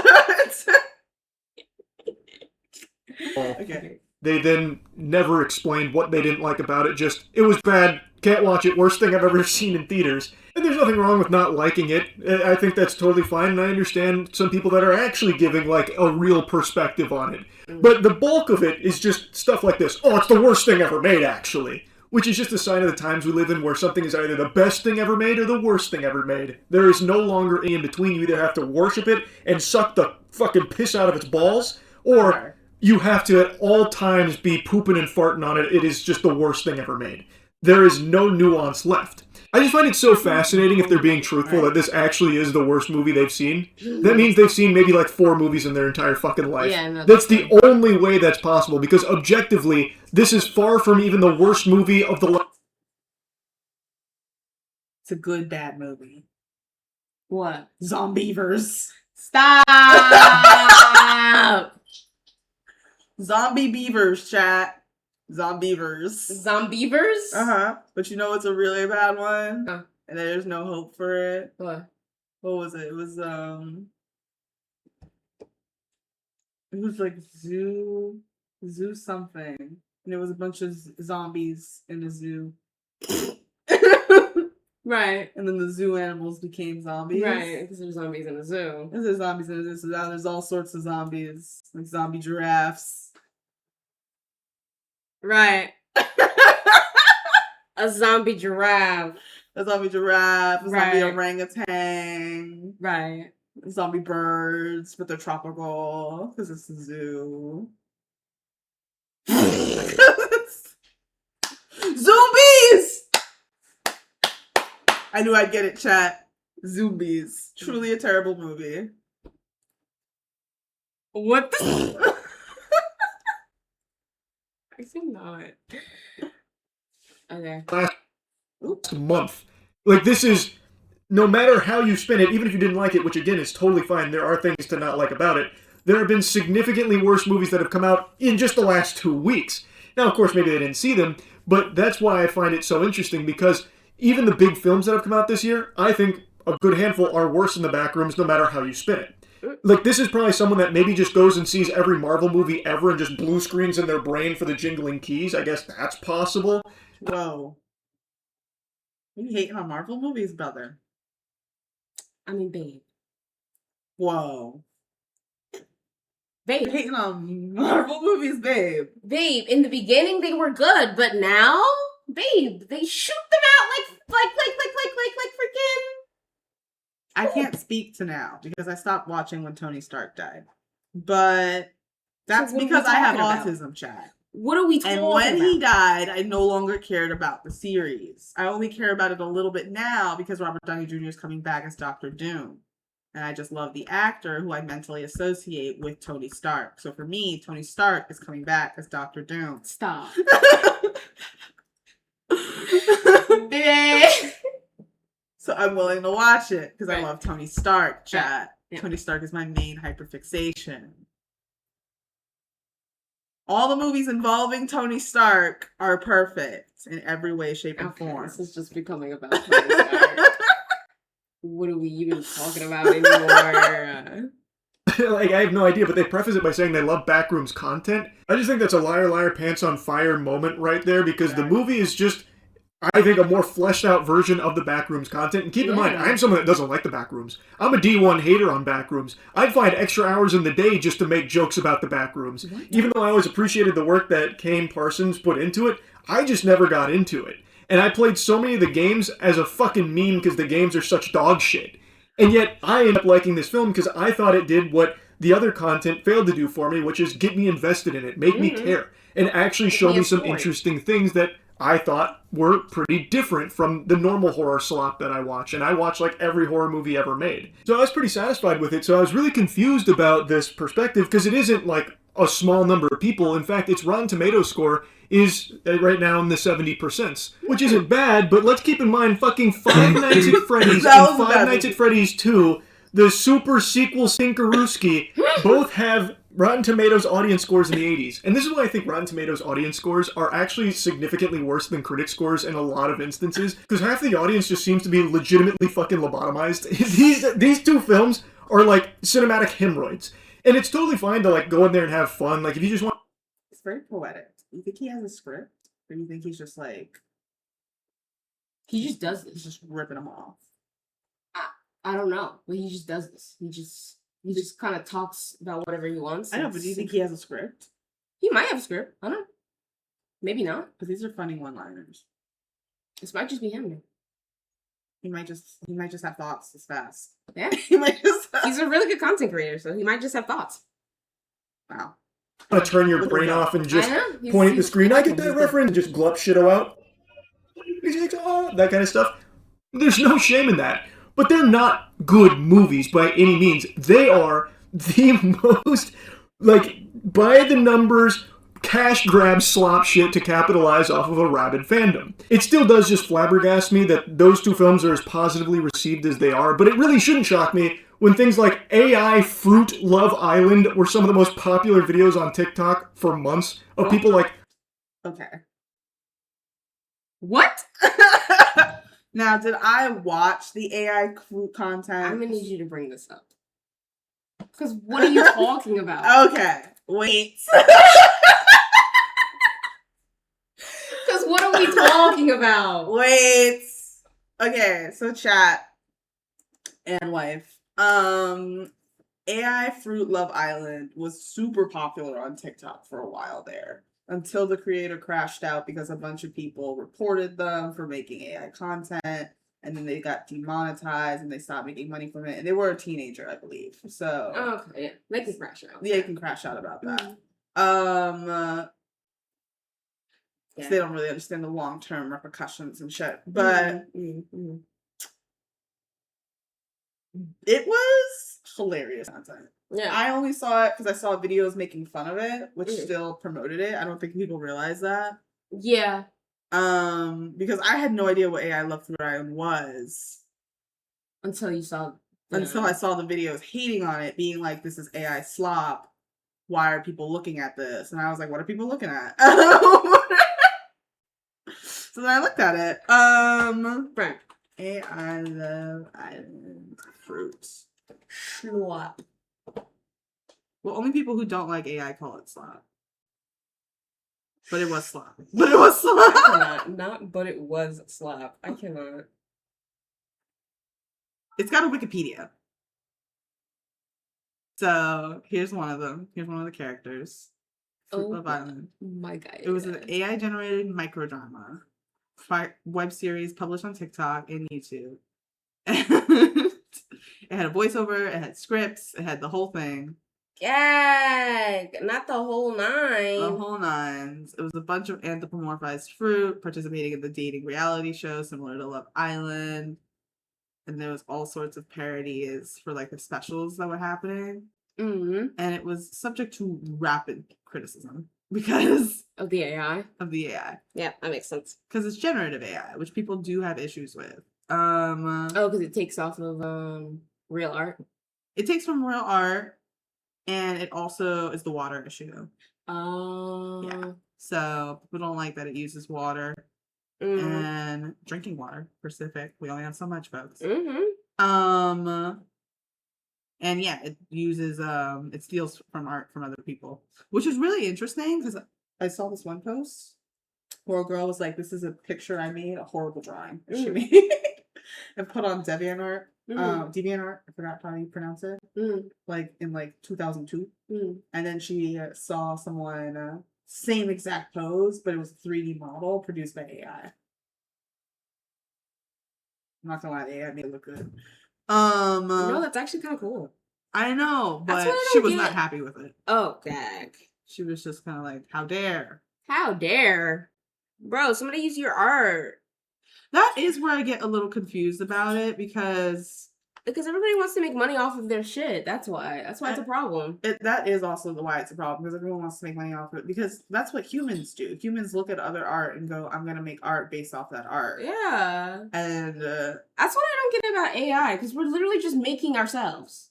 Okay. They then never explained what they didn't like about it, just, it was bad, can't watch it, worst thing I've ever seen in theaters. And there's nothing wrong with not liking it. I think that's totally fine, and I understand some people that are actually giving, like, a real perspective on it. But the bulk of it is just stuff like this. Oh, it's the worst thing ever made, actually. Which is just a sign of the times we live in, where something is either the best thing ever made or the worst thing ever made. There is no longer any in between. You either have to worship it and suck the fucking piss out of its balls, or you have to at all times be pooping and farting on it. It is just the worst thing ever made. There is no nuance left. I just find it so fascinating, if they're being truthful, that this actually is the worst movie they've seen. That means they've seen maybe like 4 movies in their entire fucking life. Yeah, no, that's the only way that's possible, because objectively, this is far from even the worst movie of the last. It's a good bad movie. What? Zombievers. Stop! Zombie beavers, chat. Zombievers. Zombievers? Uh-huh. But you know what's a really bad one? Huh. And there's no hope for it. What? What was it? It was like zoo something. And it was a bunch of zombies in a zoo. Right. And then the zoo animals became zombies. Right, because there's zombies in the zoo. There's zombies in the zoo, so now there's all sorts of zombies. Like zombie giraffes. Right. A zombie giraffe. A zombie giraffe, a zombie Right. orangutan. Right. Zombie birds, but they're tropical, because it's a zoo. Zombies! I knew I'd get it, chat. Zombies. Truly a terrible movie. What the? I see not. Okay. Last month. Like, this is, no matter how you spin it, even if you didn't like it, which again is totally fine, there are things to not like about it, there have been significantly worse movies that have come out in just the last 2 weeks. Now, of course, maybe they didn't see them, but that's why I find it so interesting, because even the big films that have come out this year, I think a good handful are worse in the back rooms, no matter how you spin it. Like, this is probably someone that maybe just goes and sees every Marvel movie ever and just blue screens in their brain for the jingling keys. I guess that's possible. Whoa. What are you hating on Marvel movies, brother? I mean, babe. Whoa. Babe. You're hating on Marvel movies, babe. Babe, in the beginning they were good, but now, babe, they shoot them out like freaking. I can't speak to now because I stopped watching when Tony Stark died. But that's So what are we because I have talking autism, chat. What are we talking And about? when he died, I no longer cared about the series. I only care about it a little bit now because Robert Downey Jr. is coming back as Dr. Doom. And I just love the actor who I mentally associate with Tony Stark. So for me, Tony Stark is coming back as Dr. Doom. Stop. So I'm willing to watch it because Right. I love Tony Stark, chat. Yeah. Tony Stark is my main hyperfixation. All the movies involving Tony Stark are perfect in every way, shape, and Okay, form. this is just becoming about Tony Stark. What are we even talking about anymore? Like, I have no idea, but they preface it by saying they love Backrooms content. I just think that's a liar, liar, pants on fire moment right there, because the movie is just, I think, a more fleshed out version of the Backrooms content. And keep in mind, I'm someone that doesn't like the Backrooms. I'm a D1 hater on Backrooms. I'd find extra hours in the day just to make jokes about the Backrooms. Even though I always appreciated the work that Kane Parsons put into it, I just never got into it. And I played so many of the games as a fucking meme because the games are such dog shit. And yet, I ended up liking this film because I thought it did what the other content failed to do for me, which is get me invested in it, make me care, and actually show me some interesting things that I thought were pretty different from the normal horror slop that I watch. And I watch like every horror movie ever made. So I was pretty satisfied with it. So I was really confused about this perspective because it isn't like a small number of people. In fact, its Rotten Tomatoes score is right now in the 70%, which isn't bad, but let's keep in mind fucking Five Nights at Freddy's and Five Nights at Freddy's 2, the super sequel Sinkarooski, both have Rotten Tomatoes audience scores in the 80s. And this is why I think Rotten Tomatoes audience scores are actually significantly worse than critic scores in a lot of instances, because half the audience just seems to be legitimately fucking lobotomized. These two films are like cinematic hemorrhoids. And it's totally fine to like go in there and have fun. Like if you just want... It's very poetic. You think he has a script? Or you think he's just like... He just does He's this. just ripping them off? I don't know, but he just does this. He just kind of talks about whatever he wants. I know, but do you think he has a script? He might have a script. I don't know. Maybe not. Because these are funny one-liners. This might just be him. He might just have thoughts this fast. Yeah. He might just He's a really good content creator, so he might just have thoughts. Wow. Turn your brain off and just I know. He's- point at the he's- screen. I get that reference. Just glup shito out. That kind of stuff. There's no shame in that. But they're not good movies by any means. They are the most, like, by the numbers, cash grab slop shit to capitalize off of a rabid fandom. It still does just flabbergast me that those two films are as positively received as they are, but it really shouldn't shock me when things like AI Fruit Love Island were some of the most popular videos on TikTok for months of people like... Okay. What? Now, did I watch the AI fruit content? I'm gonna need you to bring this up. Because what are you talking about? Okay, wait. Because what are we talking about? Wait. Okay, so chat and wife. AI Fruit Love Island was super popular on TikTok for a while there. Until the creator crashed out because a bunch of people reported them for making AI content, and then they got demonetized and they stopped making money from it. And they were a teenager, I believe. So Okay, yeah. They can crash out. yeah, you can crash out about that. Yeah. So they don't really understand the long-term repercussions and shit. But it was hilarious content. Yeah. I only saw it because I saw videos making fun of it, which still promoted it. I don't think people realize that. Yeah. Because I had no idea what AI Love Fruit Island was Until you saw. until I saw the videos hating on it, being like, "This is AI slop. Why are people looking at this?" And I was like, "What are people looking at?" So then I looked at it. Right. AI Love Island fruits. Slop. Well, only people who don't like AI call it slop. But it was slop. But it was slop. I cannot. Not, but it was slap. I cannot. It's got a Wikipedia. So here's one of them. Here's one of the characters. Fruit Love Island. My guy. It was an AI generated microdrama web series published on TikTok and YouTube. It had a voiceover, it had scripts, it had the whole thing. Gag! Not the whole nine. The whole nines. It was a bunch of anthropomorphized fruit participating in the dating reality show similar to Love Island. And there was all sorts of parodies for like the specials that were happening. Mm-hmm. And it was subject to rapid criticism because Of the AI. of the AI. Yeah, that makes sense. Because it's generative AI, which people do have issues with. Oh, because it takes off of real art. It takes from real art, and it also is the water issue. Yeah. So people don't like that it uses water and drinking water, specific. We only have so much, folks. Mm-hmm. And yeah, it uses it steals from art from other people, which is really interesting because I saw this one post where a girl was like, "This is a picture I made, a horrible drawing she made, and put on DeviantArt." DeviantArt, I forgot how you pronounce it. Like in like 2002, and then she saw someone same exact pose, but it was a 3D model produced by AI. I'm not gonna lie, the AI made it look good. No, that's actually kind of cool. I know, That's but what I she don't was get. not happy with it. Oh, gag. She was just kind of like, "How dare!" How dare, bro? Somebody use your art. That is where I get a little confused about it because Because everybody wants to make money off of their shit. That's why. That's why it's a problem. That is also why it's a problem, because everyone wants to make money off of it. Because that's what humans do. Humans look at other art and go, I'm going to make art based off that art. Yeah. And that's what I don't get about AI, because we're literally just making ourselves.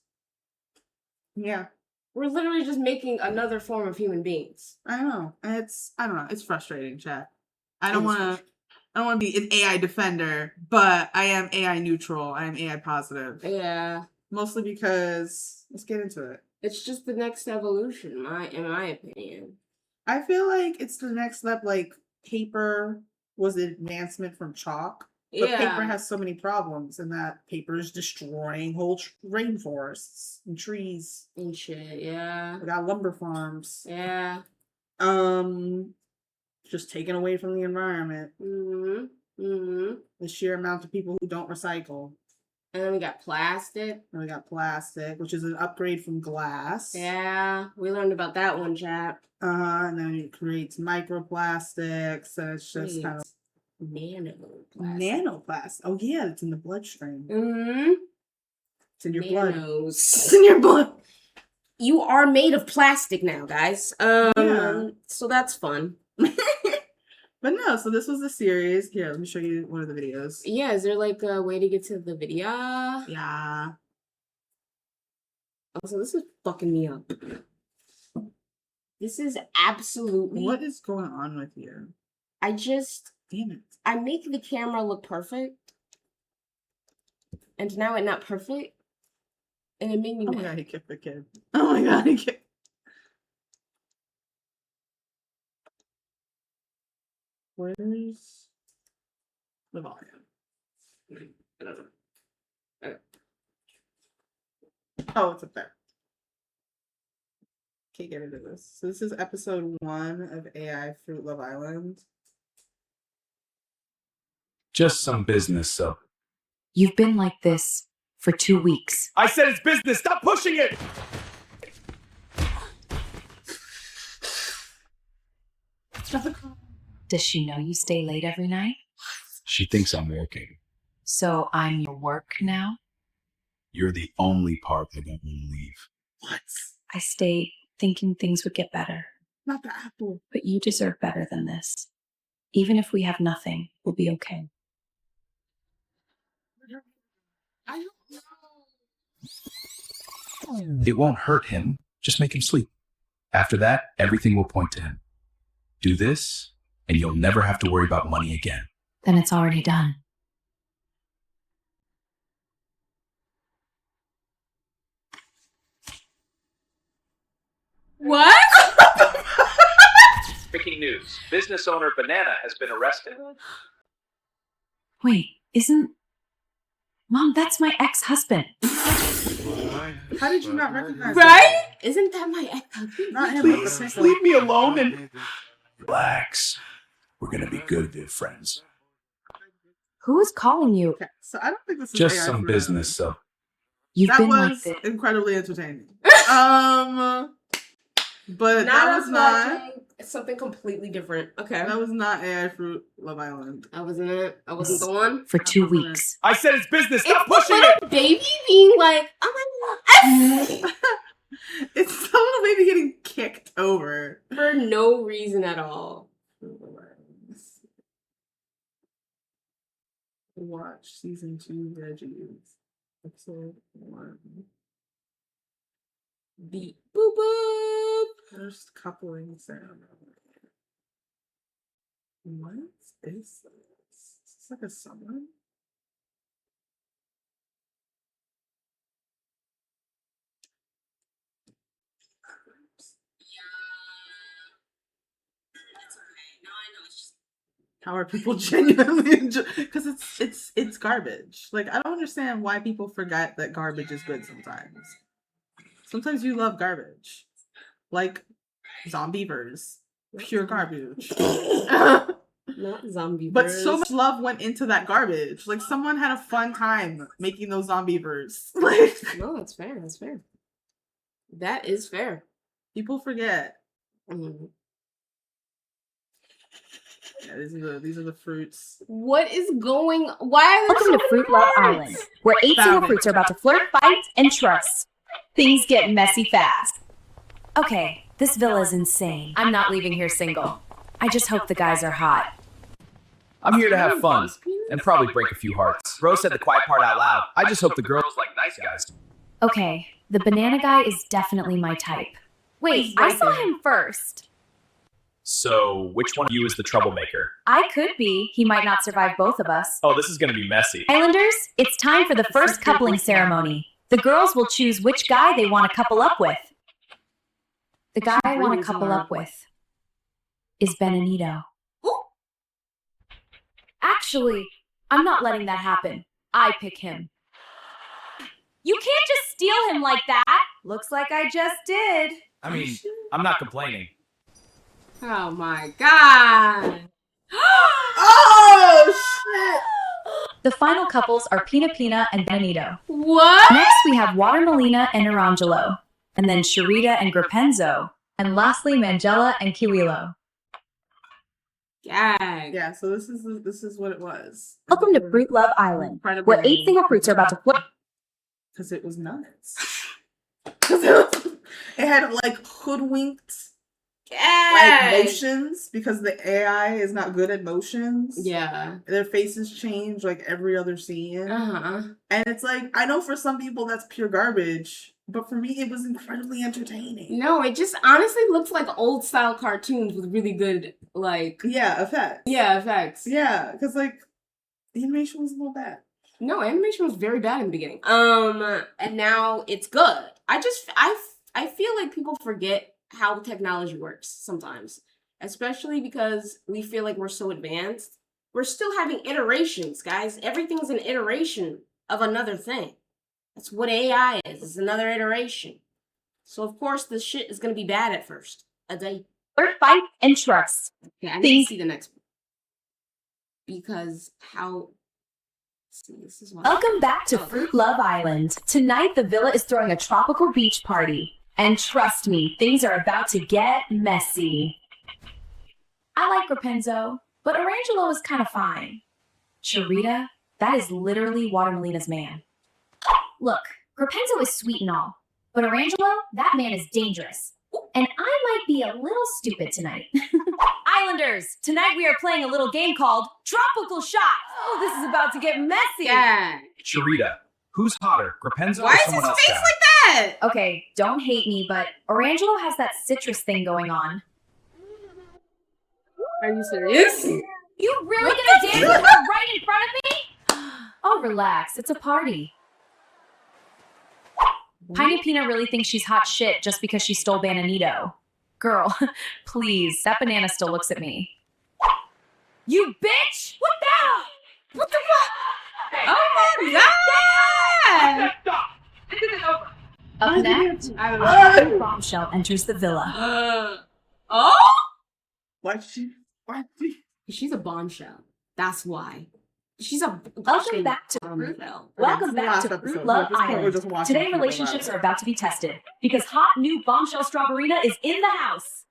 Yeah. We're literally just making another form of human beings. I know. I don't know. It's frustrating, chat. I don't want to be an AI defender, but I am AI neutral. I am AI positive. Yeah. Mostly because, let's get into it. It's just the next evolution, in my opinion. I feel like it's the next step. Like, paper was an advancement from chalk. But paper has so many problems, and that paper is destroying whole rainforests and trees and shit. Yeah, we got lumber farms. Yeah, just taken away from the environment. The sheer amount of people who don't recycle. And then we got plastic. Which is an upgrade from glass. Yeah, we learned about that one, chat. And then it creates microplastics, and it's just kind of nanoplastic. Oh yeah, it's in the bloodstream. It's in your blood. It's in your blood. You are made of plastic now, guys. So that's fun. But no, so this was the series. Here, let me show you one of the videos. Yeah, is there like a way to get to the video? Yeah. Also, this is fucking me up. This is absolutely... What is going on with you? Damn it. I make the camera look perfect. And now it's not perfect. And it made me mad. Oh my god, he kicked the kid. Oh my god, he kicked... Where's the volume? Oh, it's up there. Can't get into this. So this is episode 1 of AI Fruit Love Island. Just some business, so. You've been like this for 2 weeks. I said it's business! Stop pushing it! Does she know you stay late every night? She thinks I'm working. So I'm your work now? You're the only part I don't want to leave. What? I stayed thinking things would get better. Not the apple. But you deserve better than this. Even if we have nothing, we'll be okay. I don't know. It won't hurt him. Just make him sleep. After that, everything will point to him. Do this, and you'll never have to worry about money again. Then it's already done. What? Breaking news. Business owner Banana has been arrested. Wait, isn't... Mom, that's my ex-husband. How did you not recognize Right? Isn't that my ex-husband? Not him. Please, leave me alone and... Relax. We're gonna be good friends. Who is calling you? Okay, so I don't think this is Just AI some Fruit business, so. You've that been was like this. incredibly entertaining. But that was not something completely different. Okay. that was not AI Fruit Love Island. I wasn't it. I wasn't the one. For 2 weeks. I said it's business! It's Stop the pushing little it! baby being like, oh my god. It's the little baby getting kicked over. For no reason at all. Watch season 2 Veggies. Episode 1. Beep boop boop. First coupling ceremony. What is this? Is this like a summer? How are people genuinely enjoy? Because it's garbage. Like, I don't understand why people forget that garbage is good sometimes. Sometimes you love garbage, like Zombievers, pure garbage. Not zombie. But so much love went into that garbage. Like, someone had a fun time making those Zombievers. Like, no, that's fair. That's fair. That is fair. People forget. Yeah, these are the fruits. What is going? Why? Welcome to Fruit Love Island, where 8 single fruits are about to flirt, fight, and trust. Things get messy fast. Okay, this villa is insane. I'm not leaving here single. I just hope the guys are hot. I'm here to have fun and probably break a few hearts. Rose said the quiet part out loud. I just hope the girls like nice guys. Okay, the banana guy is definitely my type. Wait, I saw him first. So, which one of you is the troublemaker? I could be. He might not survive both of us. Oh, this is gonna be messy. Islanders, it's time for the first coupling ceremony. The girls will choose which guy they want to couple up with. The guy I want to couple up with is Benanito. Actually, I'm not letting that happen. I pick him. You can't just steal him like that. Looks like I just did. I mean, I'm not complaining. Oh my god. Oh shit! The final couples are Pina Pina and Benanito. What? Next, we have Water Melina and Orangelo. And then Sharita and Grapenzo. And lastly, Mangella and Kiwilo. Gag. Yeah, so this is what it was. Welcome to Fruit Love Island, where 8 single fruits are about to flip. Because it was nuts. It had like hoodwinked like motions because the AI is not good at motions. Yeah. Their faces change like every other scene. And it's like, I know for some people that's pure garbage, but for me it was incredibly entertaining. No, it just honestly looks like old style cartoons with really good like effects. Yeah, effects. Yeah, because like the animation was a little bad. No, animation was very bad in the beginning. And now it's good. I feel like people forget how technology works sometimes, especially because we feel like we're so advanced. We're still having iterations, guys. Everything's an iteration of another thing. That's what AI is. It's another iteration. So of course this shit is gonna be bad at first. Flirt, fight, and trust. Okay, I need to see the next one. Because how... See, this is why... Welcome back to Fruit Love Island. Tonight, the villa is throwing a tropical beach party. And trust me, things are about to get messy. I like Grapenzo, but Orangelo is kind of fine. Sharita, that is literally Water Melina's man. Look, Grapenzo is sweet and all, but Orangelo, that man is dangerous. And I might be a little stupid tonight. Islanders, tonight we are playing a little game called Tropical Shot. Oh, this is about to get messy. Yeah. Sharita, who's hotter, Grapenzo Why or is someone his else? face like that? Okay, don't hate me, but Orangelo has that citrus thing going on. Are you serious? You really gonna dance with her right in front of me? Oh, relax. It's a party. Pina Pina really thinks she's hot shit just because she stole Bananito. Girl, please, that banana still looks at me. You bitch! What the hell? What the fuck? Oh my god! This isn't over. Up next, Bombshell enters the villa. Oh? Why she? She's a bombshell. That's why. She's a Welcome back to Fruit Love Island. Today relationships are about to be tested because hot new Bombshell Strawberina is in the house.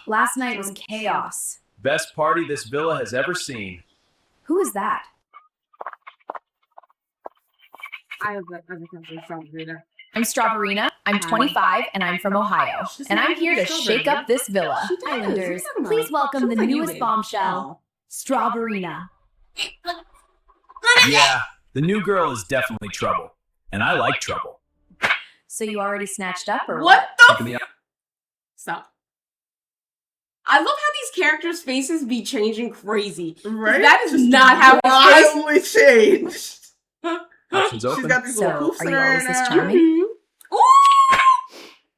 Last night was chaos. Best party this villa has ever seen. Who is that? I have a country from Rita. I'm Strawberina. I'm 25 and I'm from Ohio. And I'm here to shake up this villa. Islanders, please welcome the newest bombshell, Strawberina. Yeah, the new girl is definitely trouble. And I like trouble. So you already snatched up or what? The Stop. I love how these characters' faces be changing crazy. Right? That is not how wildly changed. Options open. She's got these little poofs are in you her always this now. charming?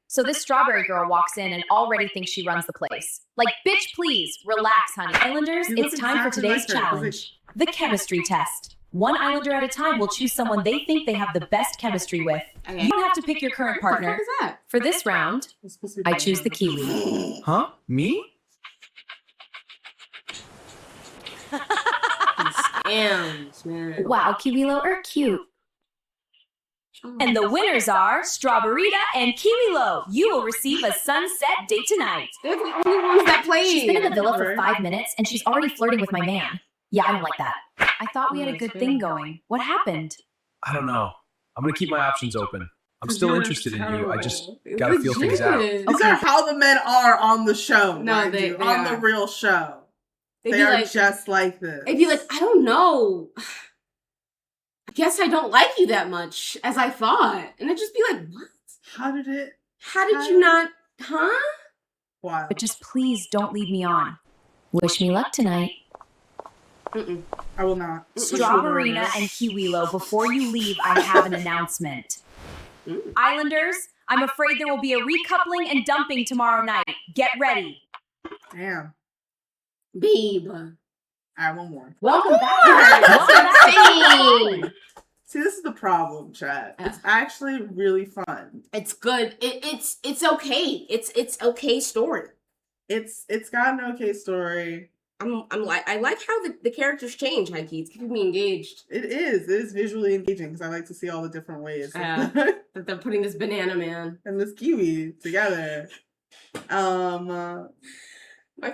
So this strawberry girl walks in and already thinks she runs the place. Like, bitch, please, relax, honey. Islanders, it's time for today's challenge. The chemistry test. One Islander at a time will choose someone they think they have the best chemistry with. You don't have to pick your current partner. What the fuck is that? For this round, I choose the Kiwi. Huh? Me? Scams, man. Wow, Kiwilo are cute. And the winners are Strawberita and Kiwilo. You will receive a sunset date tonight. They're the only ones that played. She's been in the villa for 5 minutes and she's already flirting with my man. Yeah, I don't like that. I thought we had a good thing going. What happened? I don't know. I'm gonna keep my options open. I'm still interested in you. I just gotta feel things out. These are how the men are on the show. No, mind they you, on the are. real show. They'd They be are like- just like this. They'd be like, I don't know. I guess I don't like you that much as I thought. And I'd just be like, what? How did it? How did you not? Huh? Wow. But just please don't lead me on. Wish me luck tonight. Mm-mm. I will not. Strawberina and Kiwilo, before you leave, I have an announcement. Islanders, I'm afraid there will be a recoupling and dumping tomorrow night. Get ready. Damn. Babe. All right, one more. Welcome back. Welcome back. See, this is the problem, chat. It's actually really fun. It's good. It's okay. It's okay story. It's got an okay story. I like how the characters change, Heike. It's keeping me engaged. It is visually engaging because I like to see all the different ways That they're putting this banana man and this kiwi together. My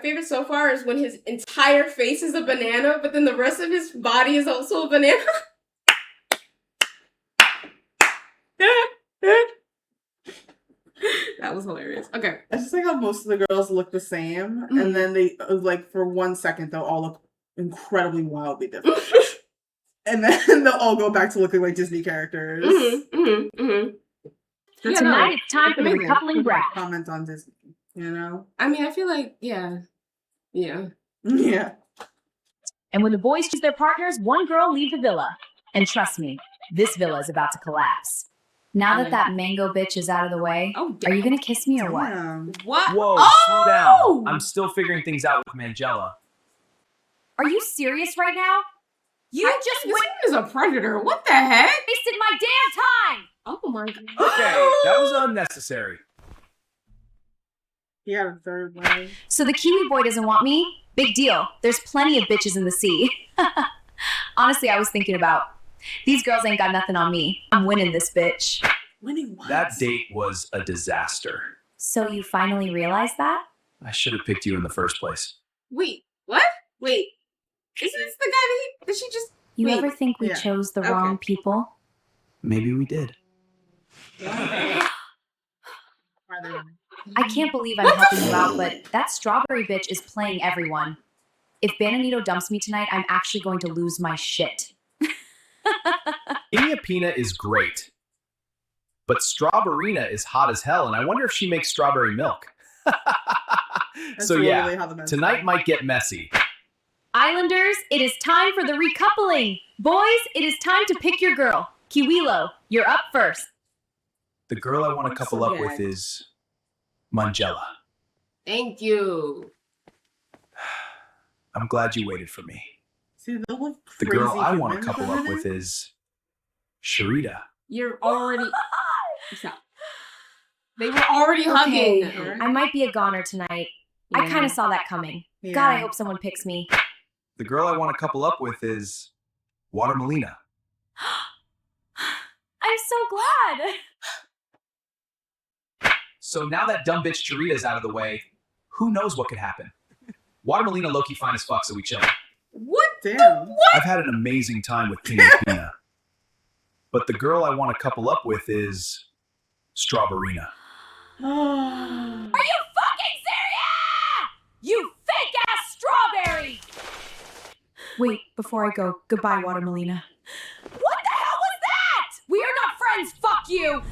favorite so far is when his entire face is a banana, but then the rest of his body is also a banana. That was hilarious. Okay. I just like how most of the girls look the same, and then they like for 1 second they'll all look incredibly wildly different, and then they'll all go back to looking like Disney characters. Tonight it's time for the Amazing. recoupling brat. Comment on Disney, you know? I mean, I feel like yeah. Yeah. And when the boys choose their partners, one girl leave the villa. And trust me, this villa is about to collapse. Now that mango bitch is out of the way, are you gonna kiss me or what? What? Whoa, slow down. I'm still figuring things out with Mangella. Are you serious right now? You just This woman is a predator. What the heck? wasted my damn time! Oh my god. Okay, that was unnecessary. He got a third leg. So the Kiwi boy doesn't want me? Big deal. There's plenty of bitches in the sea. Honestly, I was thinking about these girls ain't got nothing on me. I'm winning this bitch. Winning what? That date was a disaster. So you finally realized that? I should have picked you in the first place. Wait, what? Wait. Isn't this the guy that she just You Wait. ever think we Yeah. chose the Okay. wrong people? Maybe we did. I can't believe I'm helping you out, but that strawberry bitch is playing everyone. If Bananito dumps me tonight, I'm actually going to lose my shit. Inyapina is great. But Strawberina is hot as hell, and I wonder if she makes strawberry milk. That's So literally yeah, how the men tonight might get messy. Islanders, it is time for the recoupling. Boys, it is time to pick your girl. Kiwilo, you're up first. The girl I want to couple up with is Mangella. Thank you. I'm glad you waited for me. See, they look The crazy girl I want to human couple up feminine. with is Sharita. You're already Stop. They were already hugging. I might be a goner tonight. I Yeah. kind of saw that coming. Yeah. God, I hope someone picks me. The girl I want to couple up with is Watermelina. I'm so glad. So now that dumb bitch Charita's out of the way, who knows what could happen? Watermelina Loki fine as fuck, so we chill. What? Damn. I've had an amazing time with Pina Pina. But the girl I want to couple up with is Strawberina. Are you fucking serious? You fake ass strawberry! Wait, before I go, goodbye, Watermelina. What the hell was that? We are not friends, fuck you!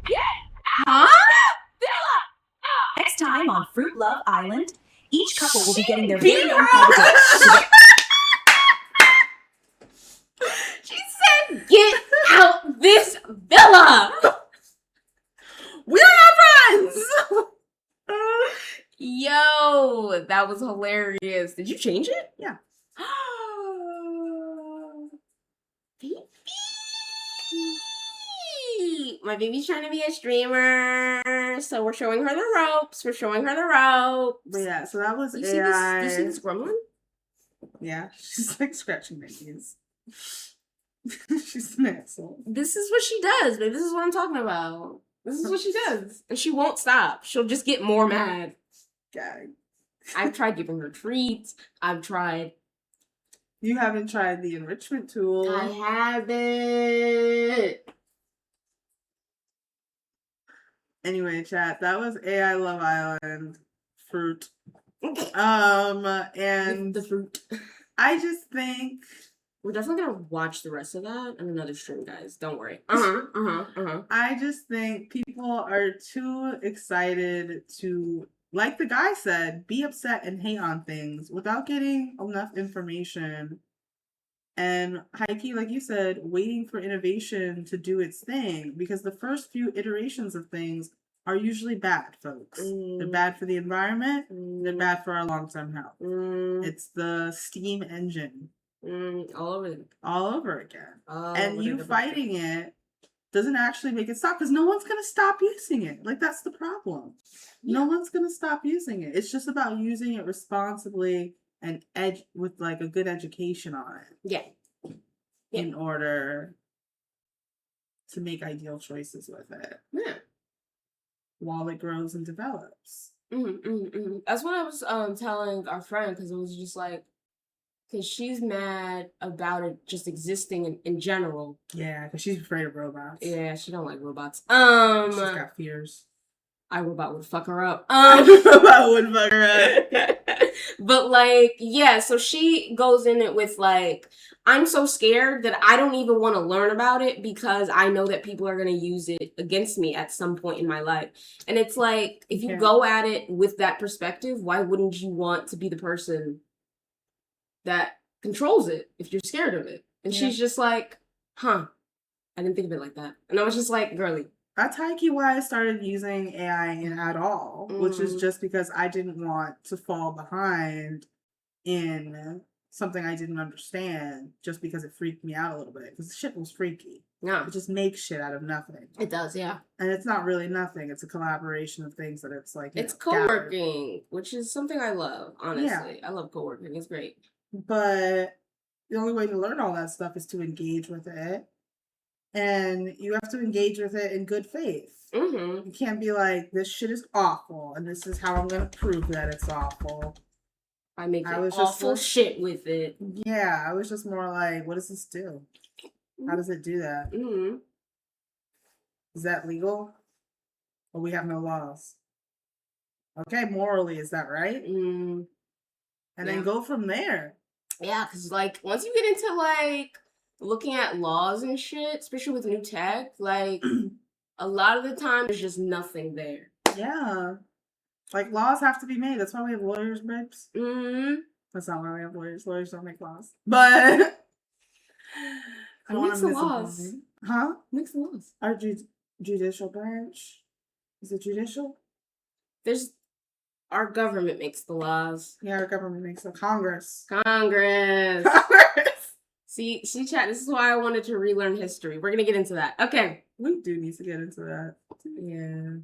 Yeah! Huh? Villa! Next time on Fruit Love Island, each couple will be getting their beat very her own up. private date. She said, "Get out this villa." We are not friends. Yo, that was hilarious. Did you change it? Yeah. Baby. My baby's trying to be a streamer, so we're showing her the ropes. We're showing her the ropes. But yeah, so that was You see AI. this? Do you see this gremlin? Yeah, she's like scratching my knees. She's an asshole. This is what she does, babe. This is what I'm talking about. This is what she does. And she won't stop. She'll just get more mad. Gag. I've tried giving her treats. I've tried. You haven't tried the enrichment tool. I haven't. Anyway, chat, that was AI Love Island fruit. And The fruit. I just think We're definitely gonna watch the rest of that on another stream, guys. Don't worry. I just think people are too excited to, like the guy said, be upset and hate on things without getting enough information. And Heike, like you said, waiting for innovation to do its thing, because the first few iterations of things are usually bad, folks. They're bad for the environment. They're bad for our long-term health. It's the steam engine. All over it. All over again. All And over you the fighting it doesn't actually make it stop, because no one's going to stop using it. Like, that's the problem. No one's going to stop using it. It's just about using it responsibly and with like a good education on it. Yeah. In order to make ideal choices with it. Yeah. While it grows and develops. That's what I was telling our friend, because it was just like, because she's mad about it just existing in general. Yeah, because she's afraid of robots. Yeah, she don't like robots. She's got fears. iRobot would fuck her up. iRobot would fuck her up. But like, yeah, so she goes in it with like, I'm so scared that I don't even want to learn about it because I know that people are going to use it against me at some point in my life. And it's like, if you go at it with that perspective, why wouldn't you want to be the person that controls it if you're scared of it? And she's just like, I didn't think of it like that. And I was just like, girly. That's why I started using AI in at all, which is just because I didn't want to fall behind in something I didn't understand just because it freaked me out a little bit. Because the shit was freaky. Yeah. It just makes shit out of nothing. It does, yeah. And it's not really nothing. It's a collaboration of things that it's like, it's co-working, which is something I love, honestly. Yeah. I love co-working. It's great. But the only way to learn all that stuff is to engage with it. And you have to engage with it in good faith. You can't be like, this shit is awful, and this is how I'm going to prove that it's awful. I make awful shit with it. Yeah, I was just more like, what does this do? How does it do that? Is that legal? Or we have no laws? Okay, morally, is that right? And then go from there. Yeah, because like, once you get into like, looking at laws and shit, especially with new tech, like a lot of the time there's just nothing there. Yeah. Like laws have to be made. That's why we have lawyers, babes. That's not why we have lawyers. Lawyers don't make laws. But who makes the laws? Huh? Who makes the laws? Our judicial branch. Is it judicial? Our government makes the laws. Yeah, our government makes the Congress. Congress. See, chat, this is why I wanted to relearn history. We're gonna get into that. Okay. We do need to get into that. Yeah.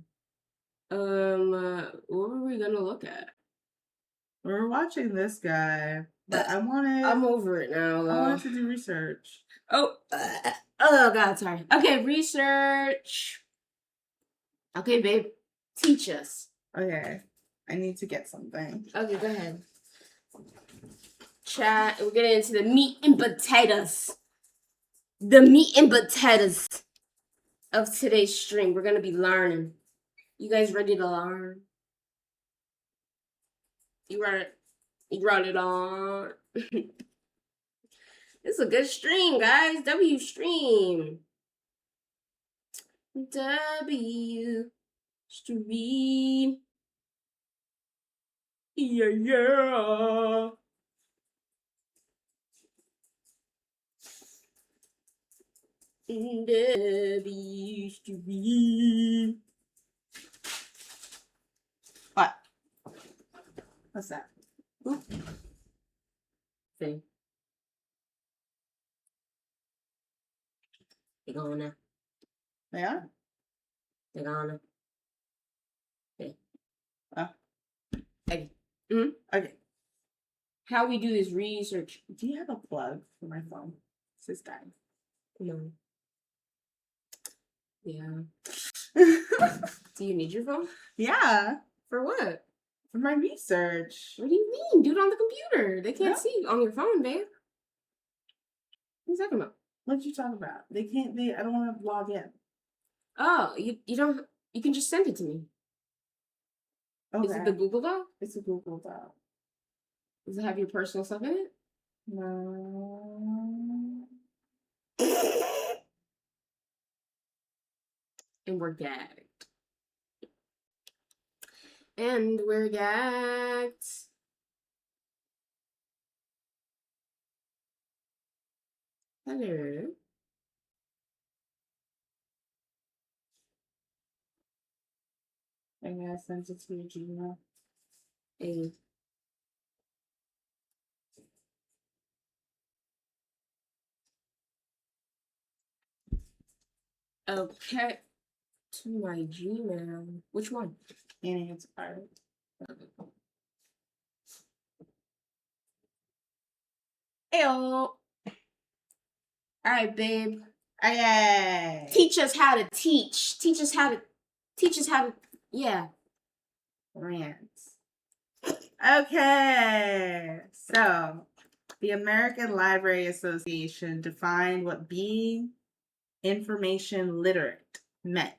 What were we gonna look at? We're watching this guy, but I'm over it now, though. I wanted to do research. Oh God, sorry. Okay, research. Okay, babe. Teach us. Okay. I need to get something. Okay, go ahead. Chat, we're getting into the meat and potatoes. The meat and potatoes of today's stream. We're gonna be learning. You guys ready to learn? You run it on. It's a good stream, guys. W stream. W stream. Yeah. W stream. What? What's that? Thing. They going now. They are? They're gonna. Okay. Okay. Okay. How we do this research. Do you have a plug for my phone? This is dying. No. Yeah. Do you need your phone? Yeah. For what? For my research. What do you mean? Do it on the computer. They can't No. see on your phone, babe. What are you talking about? What you talking about? They can't. I don't want to log in. Oh, you don't. You can just send it to me. Okay. Is it the Google Doc? It's a Google Doc. Does it have your personal stuff in it? No. And we're gagged. And we're gagged. Hello. I gotta send it to your Gmail. Hey. Okay. To my Gmail. Which one? And it's part. Ew. Alright, babe. Okay. Teach us how to teach. Teach us how to. Yeah. Rants. Okay. So, the American Library Association defined what being information literate meant.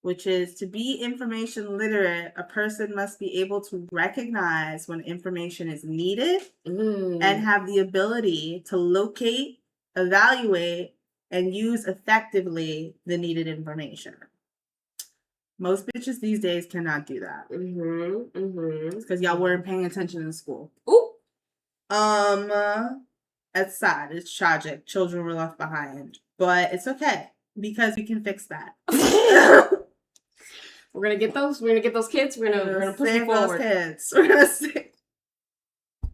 Which is to be information literate, a person must be able to recognize when information is needed and have the ability to locate, evaluate, and use effectively the needed information. Most bitches these days cannot do that. It's because y'all weren't paying attention in school. Ooh. It's sad. It's tragic. Children were left behind. But it's okay because we can fix that. We're gonna get those. We're gonna get those kids. We're gonna push save them forward. those kids. We're gonna save.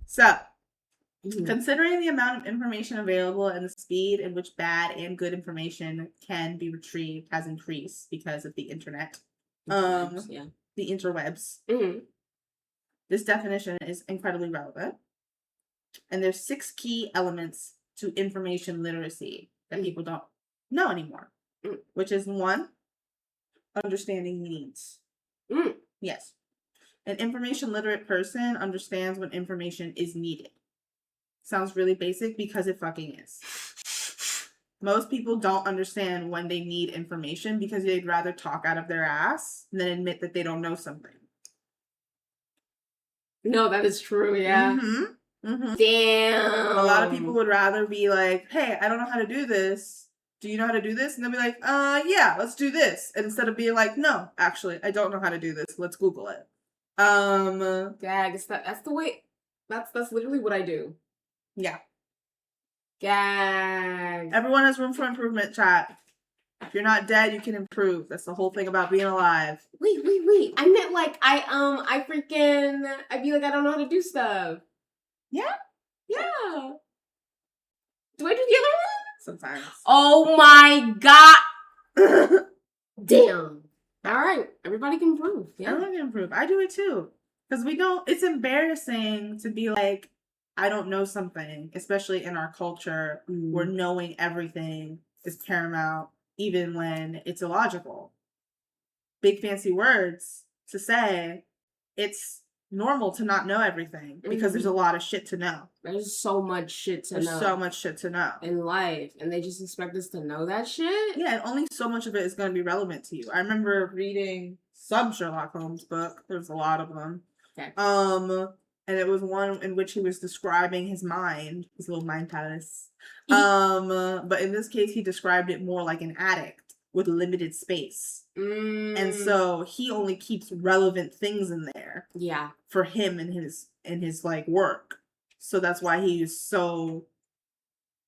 So, considering the amount of information available and the speed in which bad and good information can be retrieved has increased because of the internet. The interwebs. This definition is incredibly relevant. And there's 6 key elements to information literacy that people don't know anymore. Which is 1, understanding needs. Yes. An information literate person understands when information is needed. Sounds really basic because it fucking is. Most people don't understand when they need information because they'd rather talk out of their ass than admit that they don't know something. No, that is true, yeah. Damn. A lot of people would rather be like, hey, I don't know how to do this. Do you know how to do this? And they'll be like, yeah, let's do this. And instead of being like, no, actually, I don't know how to do this. Let's Google it. Gag, that's the way, that's literally what I do. Yeah. Gag. Everyone has room for improvement, chat. If you're not dead, you can improve. That's the whole thing about being alive. Wait. I meant like, I'd be like, I don't know how to do stuff. Yeah? Yeah. Do I do the other one? Sometimes. Oh my god. Damn. All right. Everybody can improve. Yeah. Everyone can improve. I do it too. Because it's embarrassing to be like, I don't know something, especially in our culture where knowing everything is paramount, even when it's illogical. Big fancy words to say it's normal to not know everything because there's a lot of shit to know. There's so much shit to know. There's so much shit to know. In life. And they just expect us to know that shit? Yeah, and only so much of it is going to be relevant to you. I remember reading some Sherlock Holmes book. There's a lot of them. Okay. And it was one in which he was describing his mind, his little mind palace. But in this case, he described it more like an addict with limited space. And so he only keeps relevant things in there. Yeah. For him and his like work. So that's why he's so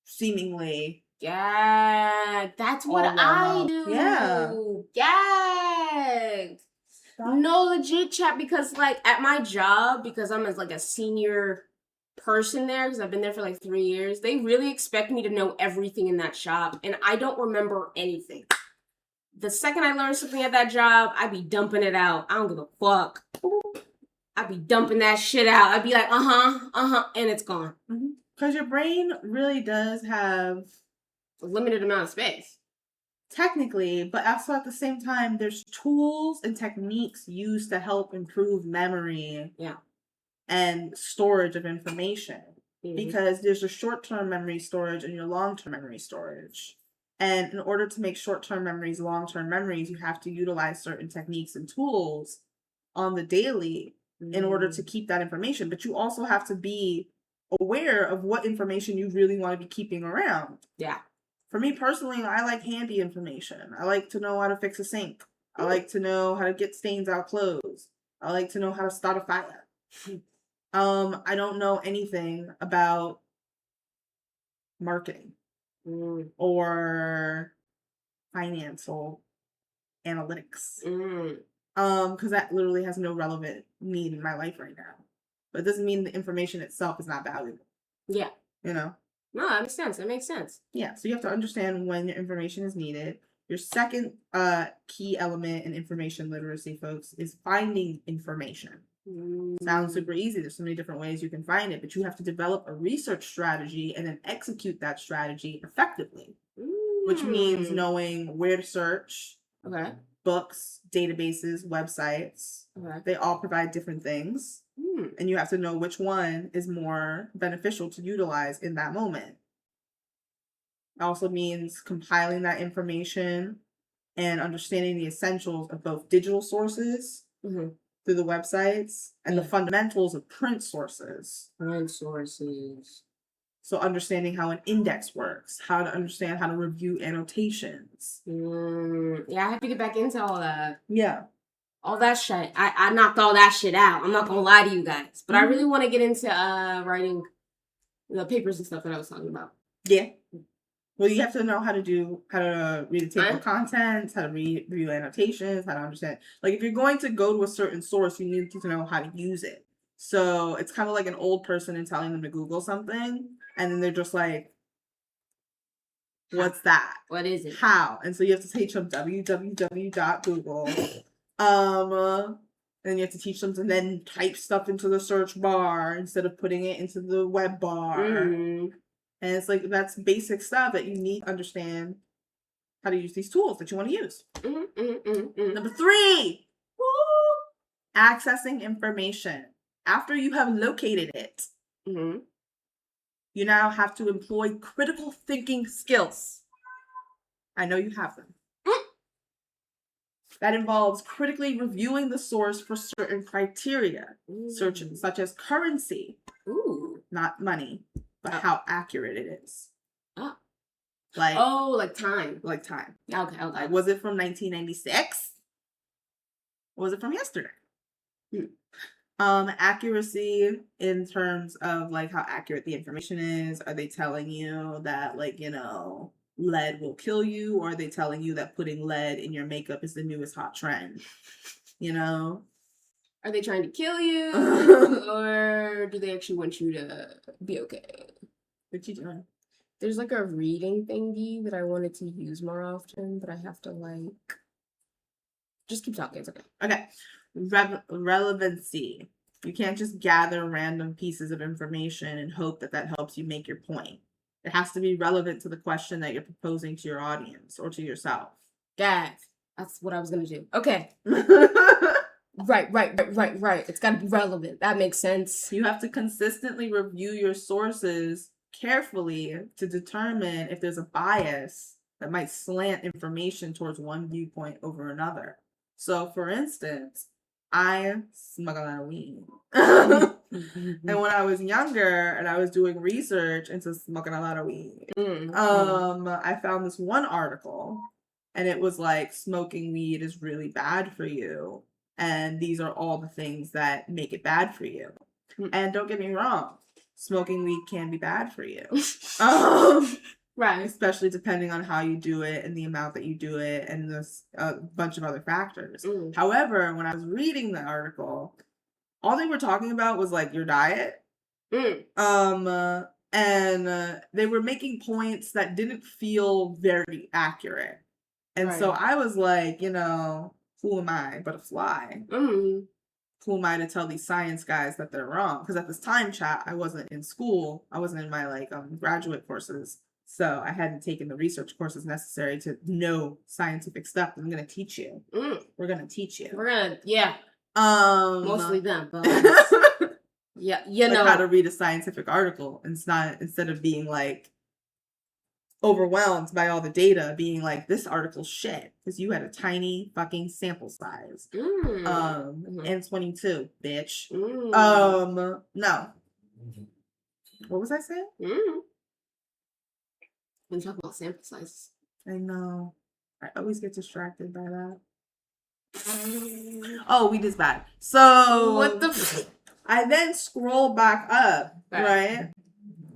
seemingly. Yeah. That's what I do. Yeah. Gag. No, legit, chat, because like at my job, because I'm as like a senior person there, because I've been there for like 3 years, they really expect me to know everything in that shop, and I don't remember anything. The second I learn something at that job, I be dumping it out. I don't give a fuck. I be dumping that shit out. I'd be like, and it's gone. Because your brain really does have A limited amount of space. Technically, but also at the same time, there's tools and techniques used to help improve memory and storage of information. Because there's your short-term memory storage and your long-term memory storage. And in order to make short-term memories long-term memories, you have to utilize certain techniques and tools on the daily in order to keep that information. But you also have to be aware of what information you really want to be keeping around. Yeah. For me personally, I like handy information. I like to know how to fix a sink. I like to know how to get stains out clothes. I like to know how to start a fire. I don't know anything about marketing or financial analytics. Because that literally has no relevant need in my life right now. But it doesn't mean the information itself is not valuable. Yeah. You know? No, that makes sense. That makes sense. Yeah, so you have to understand when your information is needed. Your second key element in information literacy, folks, is finding information. Sounds super easy. There's so many different ways you can find it, but you have to develop a research strategy and then execute that strategy effectively, which means knowing where to search. Okay. Books, databases, websites. Okay. They all provide different things. And you have to know which one is more beneficial to utilize in that moment. It also means compiling that information and understanding the essentials of both digital sources through the websites and the fundamentals of print sources. Print sources. So understanding how an index works, how to understand how to review annotations. Yeah, I have to get back into all that. Yeah. All that shit. I knocked all that shit out. I'm not gonna lie to you guys. But I really want to get into writing the papers and stuff that I was talking about. Yeah. Well, you have to know how to read the table of contents, how to review annotations, how to understand. Like, if you're going to go to a certain source, you need to know how to use it. So it's kind of like an old person and telling them to Google something, and then they're just like, what's that? What is it? How? And so you have to teach them www.google. And you have to teach them to then type stuff into the search bar instead of putting it into the web bar. And it's like, that's basic stuff that you need to understand how to use these tools that you want to use. Number 3, accessing information. After you have located it, you now have to employ critical thinking skills. I know you have them. That involves critically reviewing the source for certain criteria, such as currency, not money, but how accurate it is. Like time. Like time. Okay. Like, was it from 1996? Or was it from yesterday? Accuracy in terms of like how accurate the information is. Are they telling you that, like, you know, lead will kill you, or are they telling you that putting lead in your makeup is the newest hot trend? You know? Are they trying to kill you? Or do they actually want you to be okay? What you doing? There's like a reading thingy that I wanted to use more often, but I have to like... Just keep talking, it's okay. Okay. Relevancy. You can't just gather random pieces of information and hope that that helps you make your point. It has to be relevant to the question that you're proposing to your audience or to yourself. Guys, that's what I was gonna do. Okay. Right. It's gotta be relevant. That makes sense. You have to consistently review your sources carefully to determine if there's a bias that might slant information towards one viewpoint over another. So, for instance, I smoke a lot of weed. And when I was younger and I was doing research into smoking a lot of weed, I found this one article, and it was like, smoking weed is really bad for you, and these are all the things that make it bad for you. And don't get me wrong, smoking weed can be bad for you. Right. Especially depending on how you do it and the amount that you do it and this bunch of other factors. However, when I was reading the article, all they were talking about was like your diet. And they were making points that didn't feel very accurate. And so I was like, you know, who am I but a fly? Who am I to tell these science guys that they're wrong? Because at this time, chat, I wasn't in school. I wasn't in my like graduate courses. So I hadn't taken the research courses necessary to know scientific stuff. I'm gonna teach you. We're gonna teach you. We're gonna, yeah. Mostly them, but yeah, you know how to read a scientific article. And it's not, instead of being like overwhelmed by all the data, being like, this article's shit because you had a tiny fucking sample size. N22, bitch. No. What was I saying? When you talk about sample sizes. I know. I always get distracted by that. Oh, weed is bad. So what the I then scroll back up, right?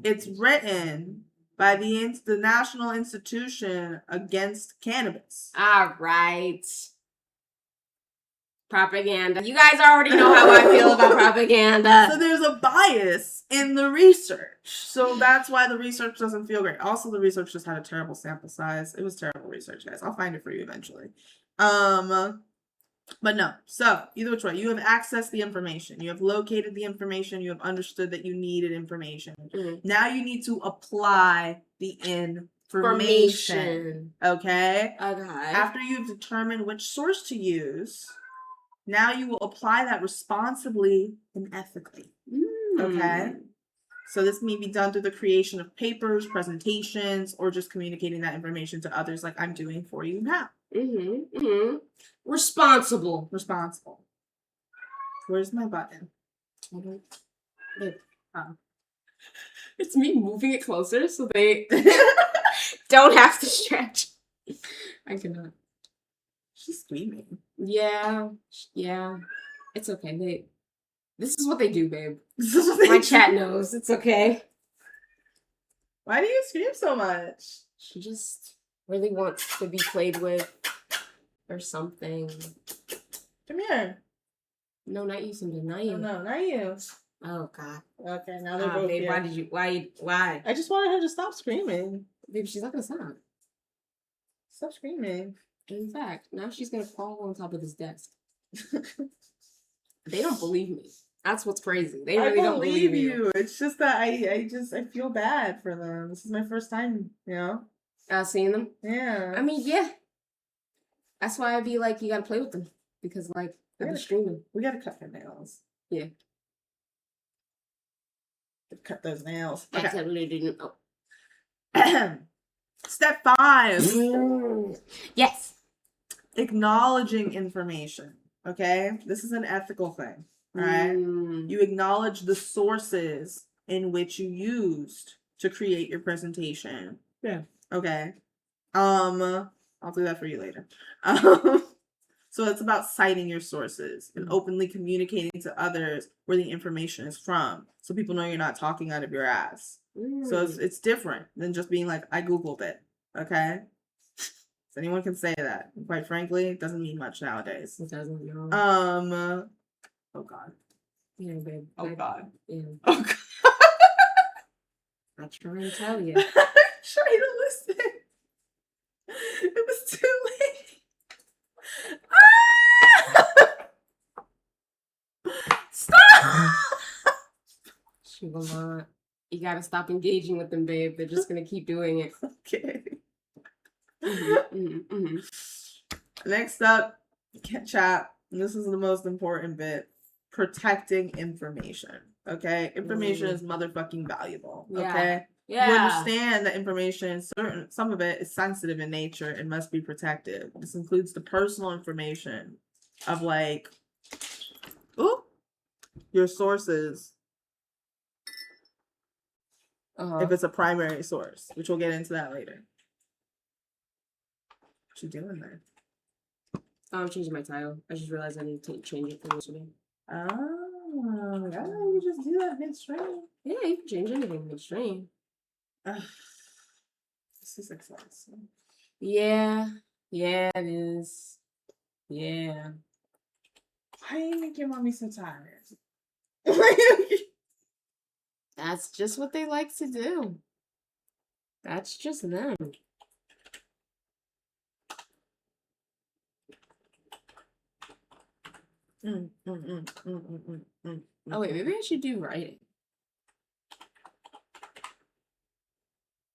It's written by the National Institution Against Cannabis. All right. Propaganda. You guys already know how I feel about propaganda. So there's a bias in the research. So that's why the research doesn't feel great. Also, the research just had a terrible sample size. It was terrible research, guys. I'll find it for you eventually. But no. So either which way, you have accessed the information. You have located the information. You have understood that you needed information. Now you need to apply the information. Okay? After you've determined which source to use, now you will apply that responsibly and ethically. Okay? So this may be done through the creation of papers, presentations, or just communicating that information to others like I'm doing for you now. Responsible. Where's my button? It's me moving it closer so they don't have to stretch. I cannot. She's screaming. Yeah. It's okay, this is what they do, babe. My chat knows. It's okay. Why do you scream so much? She just really wants to be played with or something. Come here. No, not you, Simba. Not you. No, not you. Oh, God. Okay, now they're both babe, here. Why? I just wanted her to stop screaming. Babe, she's not gonna stop. Stop screaming. In fact, now she's gonna crawl on top of this desk. They don't believe me. That's what's crazy. They really don't believe you. It's just that I feel bad for them. This is my first time, Seeing them? Yeah. I mean, yeah. That's why I'd be like, you gotta play with them. Because, like, they're streaming. We gotta cut their nails. Yeah. Cut those nails. I totally didn't. Step 5. Yes. Acknowledging information. Okay? This is an ethical thing. Right? You acknowledge the sources in which you used to create your presentation. Yeah. Okay. I'll do that for you later. So it's about citing your sources and openly communicating to others where the information is from, so people know you're not talking out of your ass. So it's different than just being like, I Googled it. Okay? So anyone can say that. And quite frankly, it doesn't mean much nowadays. It doesn't, no. Oh God. Yeah, babe. Oh God. Yeah. Oh God. I try and tell you. Try to listen. It was too late. Stop! She will not. You gotta stop engaging with them, babe. They're just gonna keep doing it. Okay. Next up, chat. This is the most important bit. Protecting information. Okay? Information is motherfucking valuable. Okay? Yeah. You understand that information, some of it is sensitive in nature and must be protected. This includes the personal information of your sources. If it's a primary source, which we'll get into that later. What you doing there? I'm changing my title. I just realized I need to change it from yesterday. Oh, I know you just do that midstream. Yeah, you can change anything midstream. This is exhausting. Yeah, it is. Yeah. Why do you make your mommy so tired? That's just what they like to do. That's just them. Oh wait, maybe I should do writing.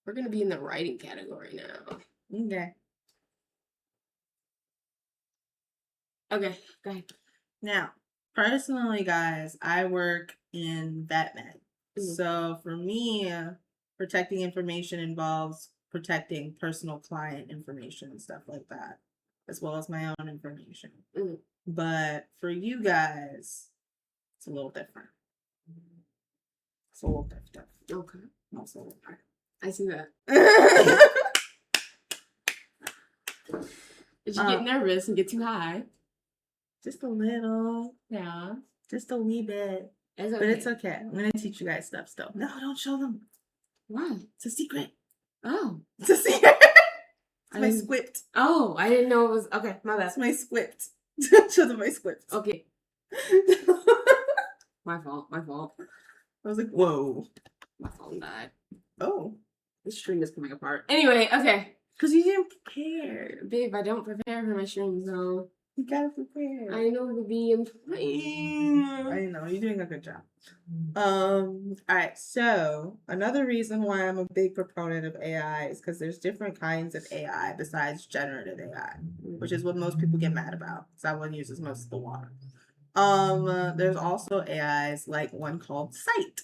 We're gonna be in the writing category now. Okay. Okay, go ahead. Now, personally, guys, I work in vet med. Mhm. So for me, protecting information involves protecting personal client information and stuff like that, as well as my own information. Mhm. But for you guys, it's a little different. It's a little different. Okay. It's a little different. I see that. Did you get nervous and get too high? Just a little. Yeah. Just a wee bit. It's okay. But it's okay. I'm gonna teach you guys stuff still. No, don't show them. Why? It's a secret. Oh. It's a secret. It's my didn't- script. Oh, I didn't know it was okay. My bad. That's my script. Show them my script. Okay. My fault. My fault. I was like, whoa. My phone died. Oh. The stream is coming apart. Anyway, okay. Because you didn't prepare. Babe, I don't prepare for my streams though. You gotta prepare. I know to be in. I know, you're doing a good job. Alright, so another reason why I'm a big proponent of AI is because there's different kinds of AI besides generative AI, which is what most people get mad about, because that one uses most of the water. There's also AIs like one called Scite,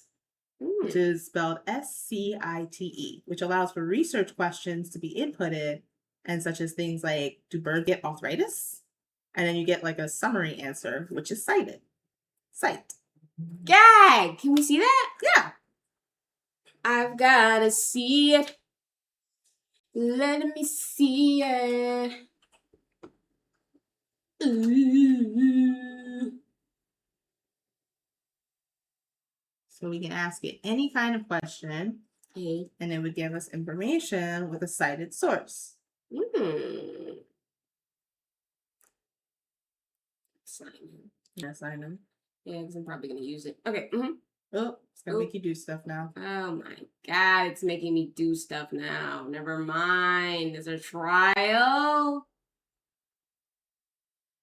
which is spelled SCITE, which allows for research questions to be inputted, and such as things like, do birds get arthritis? And then you get like a summary answer, which is cited. Cite. Gag! Can we see that? Yeah. I've gotta see it. Let me see it. Ooh. So we can ask it any kind of question, Okay. and it would give us information with a cited source. Simon. Yes, I know. Yeah, because I'm probably gonna use it. Okay. Oh, it's gonna Oh. make you do stuff now. Oh my god, it's making me do stuff now. Never mind. There's a trial.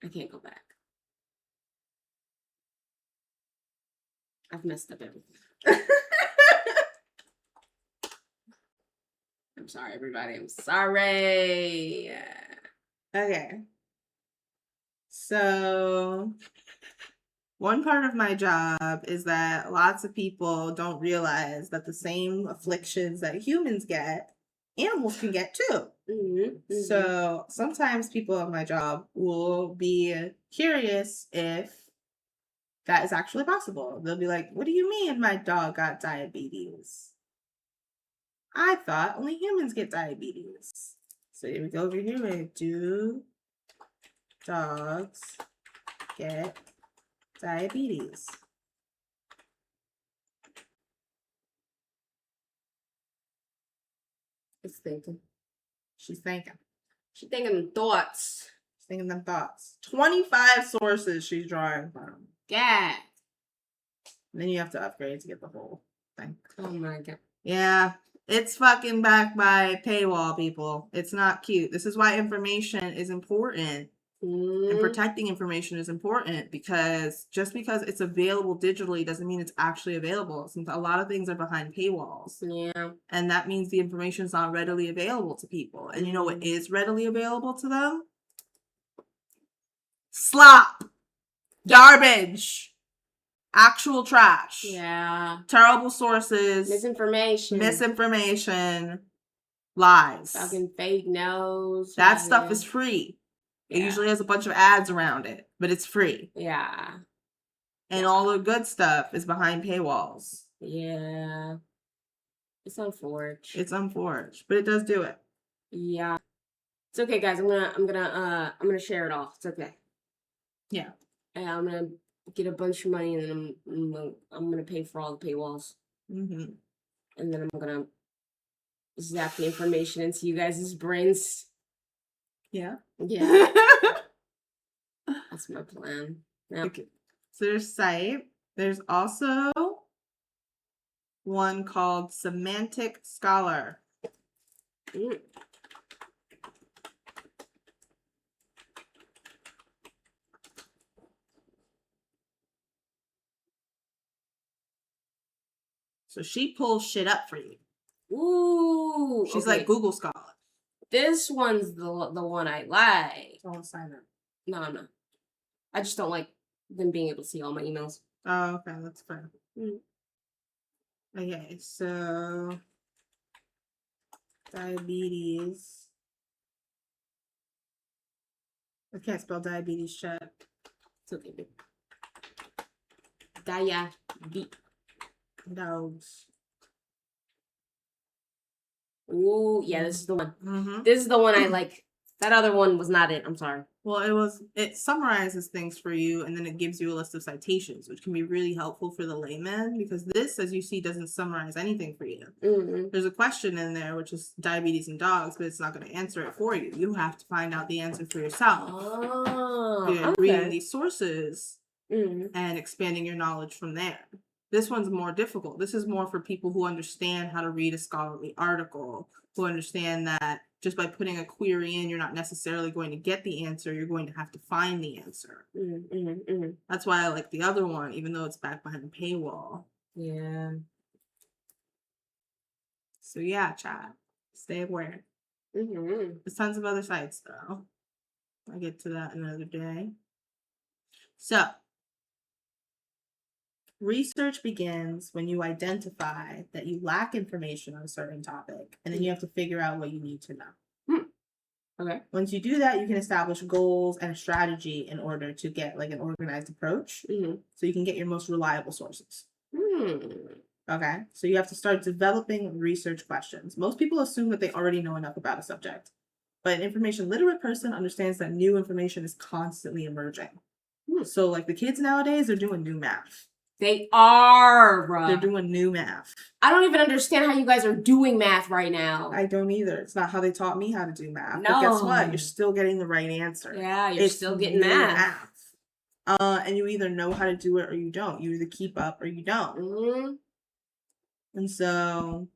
I can't go back. I've messed up everything. I'm sorry, everybody. I'm sorry. Okay. So, one part of my job is that lots of people don't realize that the same afflictions that humans get, animals can get too. So, sometimes people at my job will be curious if that is actually possible. They'll be like, what do you mean my dog got diabetes? I thought only humans get diabetes. So here we go over here. We do dogs get diabetes? It's thinking. She's thinking. She's thinking thoughts. She's thinking them thoughts. 25 sources she's drawing from. Yeah. And then you have to upgrade to get the whole thing. Oh my god. Yeah. It's fucking backed by paywall, people. It's not cute. This is why information is important. And protecting information is important, because just because it's available digitally doesn't mean it's actually available. Since a lot of things are behind paywalls. Yeah. And that means the information is not readily available to people. And you know what is readily available to them? Slop. Garbage. Actual trash. Yeah. Terrible sources. Misinformation. Lies. Fucking fake news. That stuff is free. It usually has a bunch of ads around it, but it's free. Yeah. And all the good stuff is behind paywalls. Yeah. It's unforged. It's unforged, but it does do it. Yeah. It's okay, guys. I'm gonna share it all. It's okay. Yeah. And I'm gonna get a bunch of money, and then I'm gonna pay for all the paywalls. Mm-hmm. And then I'm gonna zap the information into you guys' brains. Yeah. Yeah. That's my plan. Yeah. Okay. So there's Scite. There's also one called Semantic Scholar. So she pulls shit up for you. Ooh. Ooh, She's okay. like Google Scholar. This one's the one I like. Don't sign up. No. I just don't like them being able to see all my emails. Oh, okay, that's fine. Okay, so diabetes. I can't spell diabetes, chat. It's okay, babe. Diabetes. Dogs. Ooh, yeah, this is the one. Mm-hmm. This is the one I like. That other one was not it. I'm sorry. Well, it summarizes things for you, and then it gives you a list of citations, which can be really helpful for the layman, because this, as you see, doesn't summarize anything for you. Mm-hmm. There's a question in there, which is diabetes in dogs, but it's not going to answer it for you. You have to find out the answer for yourself. Oh, You're okay. reading these sources Mm-hmm. and expanding your knowledge from there. This one's more difficult. This is more for people who understand how to read a scholarly article, who understand that just by putting a query in, you're not necessarily going to get the answer. You're going to have to find the answer. Mm-hmm. That's why I like the other one, even though it's back behind the paywall. Yeah. So yeah, chat. Stay aware. Mm-hmm. There's tons of other sites though. I'll get to that another day. So, research begins when you identify that you lack information on a certain topic, and then you have to figure out what you need to know. Okay. Once you do that, you can establish goals and a strategy in order to get like an organized approach, so you can get your most reliable sources. Okay, so you have to start developing research questions. Most people assume that they already know enough about a subject, but an information literate person understands that new information is constantly emerging. So like the kids nowadays are doing new math. They are, bruh. They're doing new math. I don't even understand how you guys are doing math right now. I don't either. It's not how they taught me how to do math. No. But guess what? You're still getting the right answer. Yeah, you're It's still getting new math. And you either know how to do it or you don't. You either keep up or you don't. Mm-hmm. And so...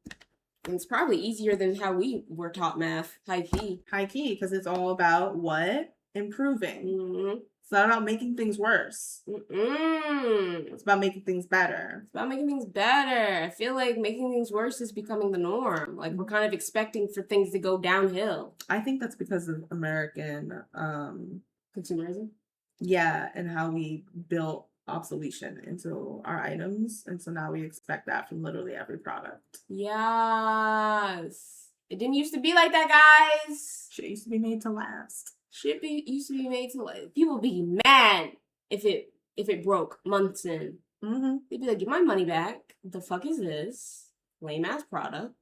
And it's probably easier than how we were taught math. High key. High key, because it's all about what? Improving. Mm-hmm. It's not about making things worse. It's about making things better. It's about making things better. I feel like making things worse is becoming the norm. Like we're kind of expecting for things to go downhill. I think that's because of American consumerism. Yeah, and how we built obsolescence into our items, and so now we expect that from literally every product. Yes. It didn't used to be like that, guys. Shit used to be made to last. Used to be made to like people be mad if it broke months in. Mm-hmm. They'd be like, "Get my money back. What the fuck is this lame ass product?"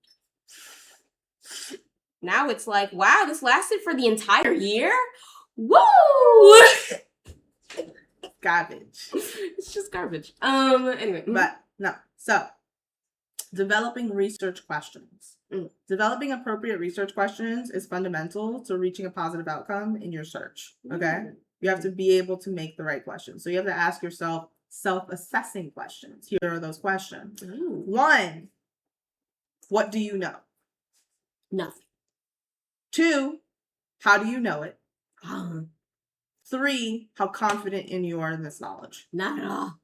Now it's like, wow, this lasted for the entire year. Woo! Garbage. It's just garbage. Anyway, but no. So, developing research questions. Developing appropriate research questions is fundamental to reaching a positive outcome in your search. Okay? You have to be able to make the right questions. So you have to ask yourself self-assessing questions. Here are those questions. 1, what do you know? Nothing. 2, how do you know it? 3, how confident in you are in this knowledge? Not at all.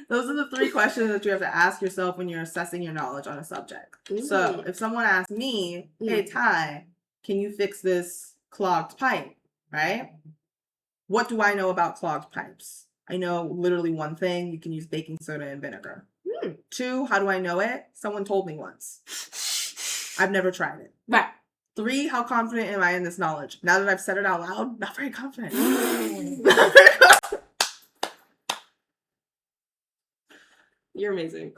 Those are the 3 questions that you have to ask yourself when you're assessing your knowledge on a subject. So if someone asks me, hey, Ty, can you fix this clogged pipe, right? What do I know about clogged pipes? I know literally one thing. You can use baking soda and vinegar. 2, how do I know it? Someone told me once. I've never tried it. Right. 3, how confident am I in this knowledge? Now that I've said it out loud, not very confident. You're amazing.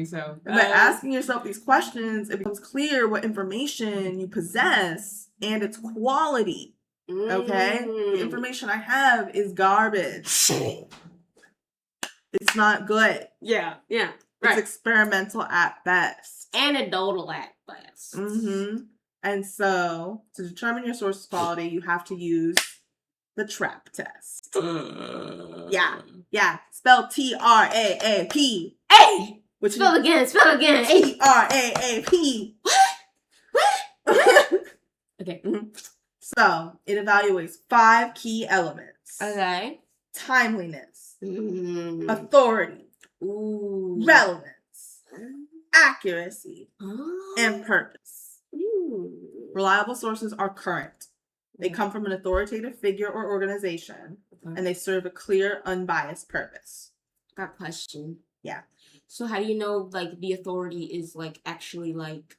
So, by asking yourself these questions, it becomes clear what information you possess and its quality. Okay? The information I have is garbage. It's not good. Yeah. Right. It's experimental at best. Anecdotal at best. And so, to determine your source's quality, you have to use the TRAP test. Yeah. Spell TRAAP. Hey! Which spell again. TRAAP. Okay. So, it evaluates 5 key elements. Okay. Timeliness. authority, Ooh. relevance, accuracy, Oh. and purpose. Ooh. Reliable sources are current. They come from an authoritative figure or organization, and they serve a clear, unbiased purpose. Got a question. Yeah. So how do you know like the authority is like actually like,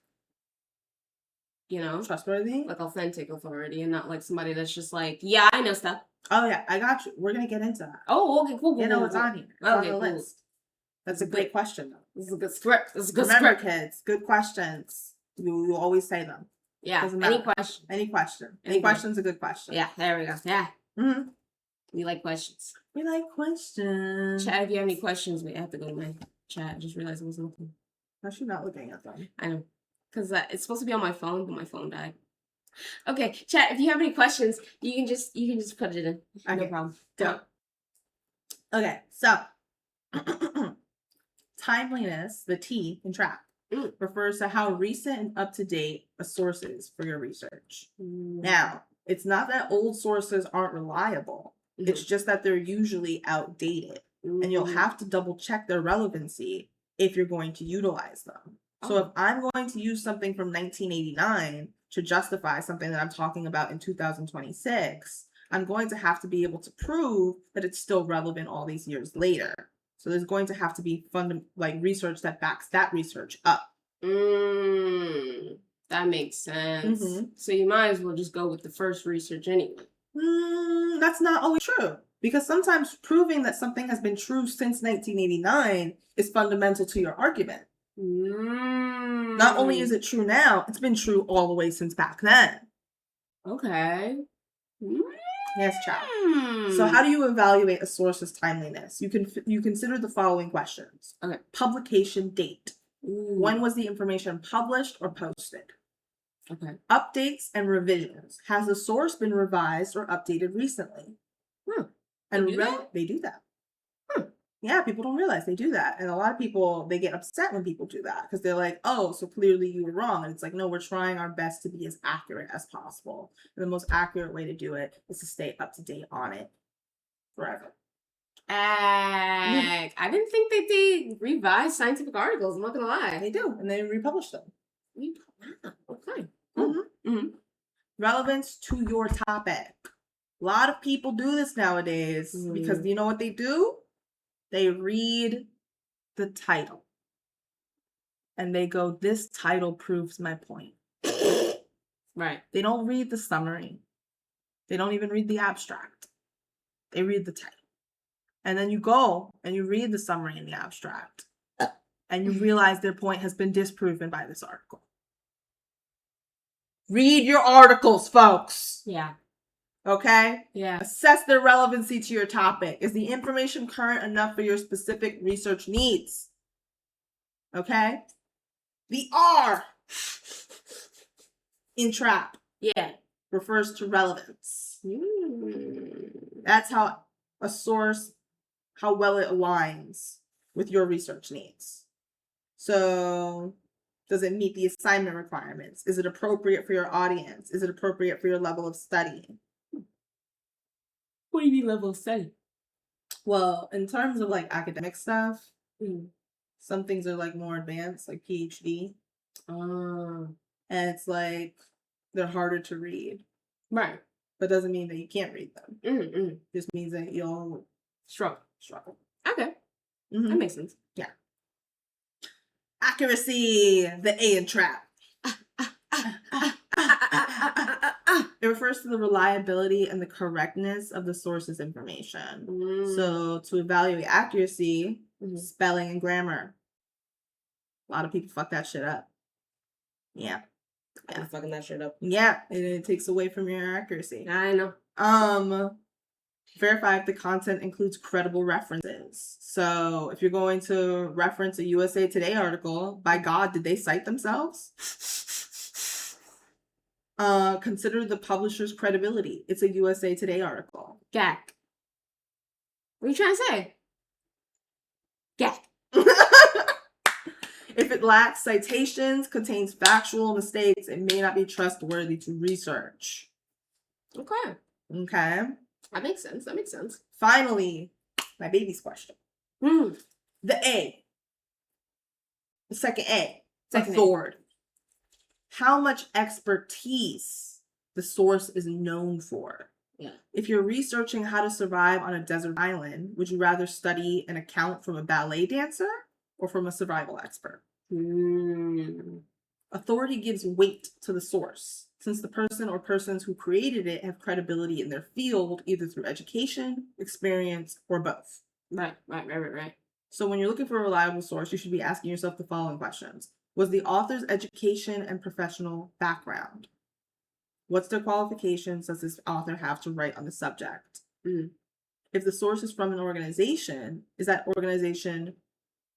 you know, Trustworthy? like authentic authority and not like somebody that's just like, yeah, I know stuff. Oh yeah, I got you. We're gonna get into that. Oh, okay, cool. You know what's on here. It's Okay, on the cool. list. That's a great question though. This is a good script. This is a good Remember, script. kids, good questions. You always say them. Yeah. Doesn't Any matter. question. Any question. Any Any question's a good question. Yeah, there we go. Yeah. Mm-hmm. We like questions. We like questions. Chat, if you have any questions, we have to go to my chat. I just realized I wasn't looking. How's she not looking at them? I know. Because it's supposed to be on my phone, but my phone died. Okay, chat, if you have any questions, you can just put it in. No Okay. problem. Go. Okay, so timeliness, the T in trap, refers to how recent and up to date a source is for your research. Now, it's not that old sources aren't reliable. It's just that they're usually outdated, and you'll have to double check their relevancy if you're going to utilize them. So if I'm going to use something from 1989 to justify something that I'm talking about in 2026, I'm going to have to be able to prove that it's still relevant all these years later. So there's going to have to be research that backs that research up. That makes sense. So you might as well just go with the first research anyway. That's not always true. Because sometimes proving that something has been true since 1989 is fundamental to your argument. Not only is it true now, it's been true all the way since back then. Okay. Yes, child. So how do you evaluate a source's timeliness? You consider the following questions. Okay. Publication date. When was the information published or posted? Okay. Updates and revisions. Has the source been revised or updated recently? And they do that. Yeah, people don't realize they do that. And a lot of people, they get upset when people do that because they're like, oh, so clearly you were wrong. And it's like, no, we're trying our best to be as accurate as possible. And the most accurate way to do it is to stay up to date on it forever. I didn't think that they revise scientific articles. I'm not going to lie. They do. And they republish them. Okay. Relevance to your topic. A lot of people do this nowadays because you know what they do? They read the title and they go, this title proves my point. Right. They don't read the summary. They don't even read the abstract. They read the title. And then you go and you read the summary and the abstract and you realize their point has been disproven by this article. Read your articles, folks. Yeah. Okay? Yeah. Assess their relevancy to your topic. Is the information current enough for your specific research needs? Okay? The R in trap refers to relevance. That's how a source, how well it aligns with your research needs. So, does it meet the assignment requirements? Is it appropriate for your audience? Is it appropriate for your level of study? What do you mean level of study? Well, in terms of like academic stuff, some things are like more advanced, like PhD. And it's like they're harder to read. Right. But doesn't mean that you can't read them. Just means that you'll struggle. Okay. That makes sense. Yeah. Accuracy, the A in trap. It refers to the reliability and the correctness of the source's information. So to evaluate accuracy, spelling and grammar. A lot of people fuck that shit up. Yeah. I'm fucking that shit up. Yeah, it takes away from your accuracy. I know. Verify if the content includes credible references. So if you're going to reference a USA Today article, by God, did they cite themselves? Consider the publisher's credibility. It's a USA Today article. Gak. What are you trying to say? Gak. If it lacks citations, contains factual mistakes, it may not be trustworthy to research. Okay. Okay. That makes sense. That makes sense. Finally, My baby's question. Mm. The A. The second A. Second A. Authority. How much expertise the source is known for. Yeah. If you're researching how to survive on a desert island, would you rather study an account from a ballet dancer or from a survival expert? Authority gives weight to the source, since the person or persons who created it have credibility in their field, either through education, experience, or both. Right. So when you're looking for a reliable source, you should be asking yourself the following questions. Was the author's education and professional background? What's their qualifications does this author have to write on the subject? If the source is from an organization, is that organization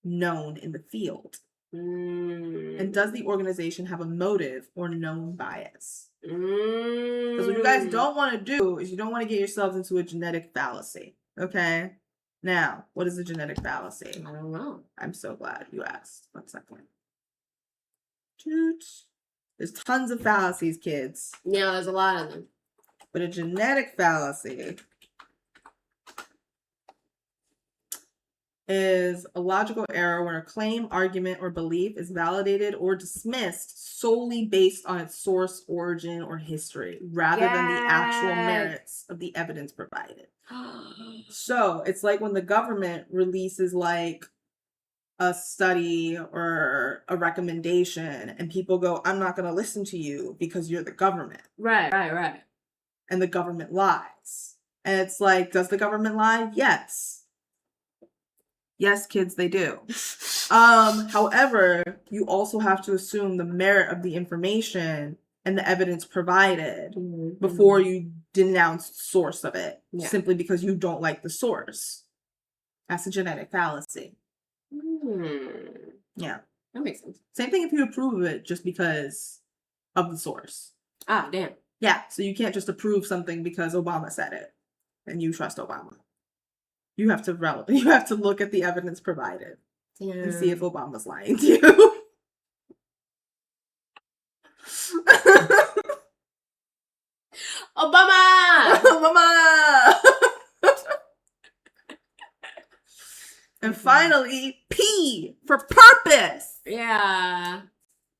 known in the field? And does the organization have a motive or known bias? Because what you guys don't want to do is you don't want to get yourselves into a genetic fallacy. Okay? Now, what is a genetic fallacy? I don't know. I'm so glad you asked. 1 second. Toot. There's tons of fallacies, kids. Yeah, there's a lot of them. But a genetic fallacy is a logical error where a claim, argument, or belief is validated or dismissed solely based on its source, origin, or history, rather than the actual merits of the evidence provided. So it's like when the government releases like a study or a recommendation and people go, I'm not going to listen to you because you're the government. Right. And the government lies. And it's like, does the government lie? Yes. Yes, kids, they do. However, you also have to assume the merit of the information and the evidence provided before you denounce the source of it, simply because you don't like the source. That's a genetic fallacy. Yeah. That makes sense. Same thing if you approve of it just because of the source. Ah, damn. Yeah, so you can't just approve something because Obama said it and you trust Obama. You have to look at the evidence provided and see if Obama's lying to you. Obama! And finally, P for purpose. Yeah.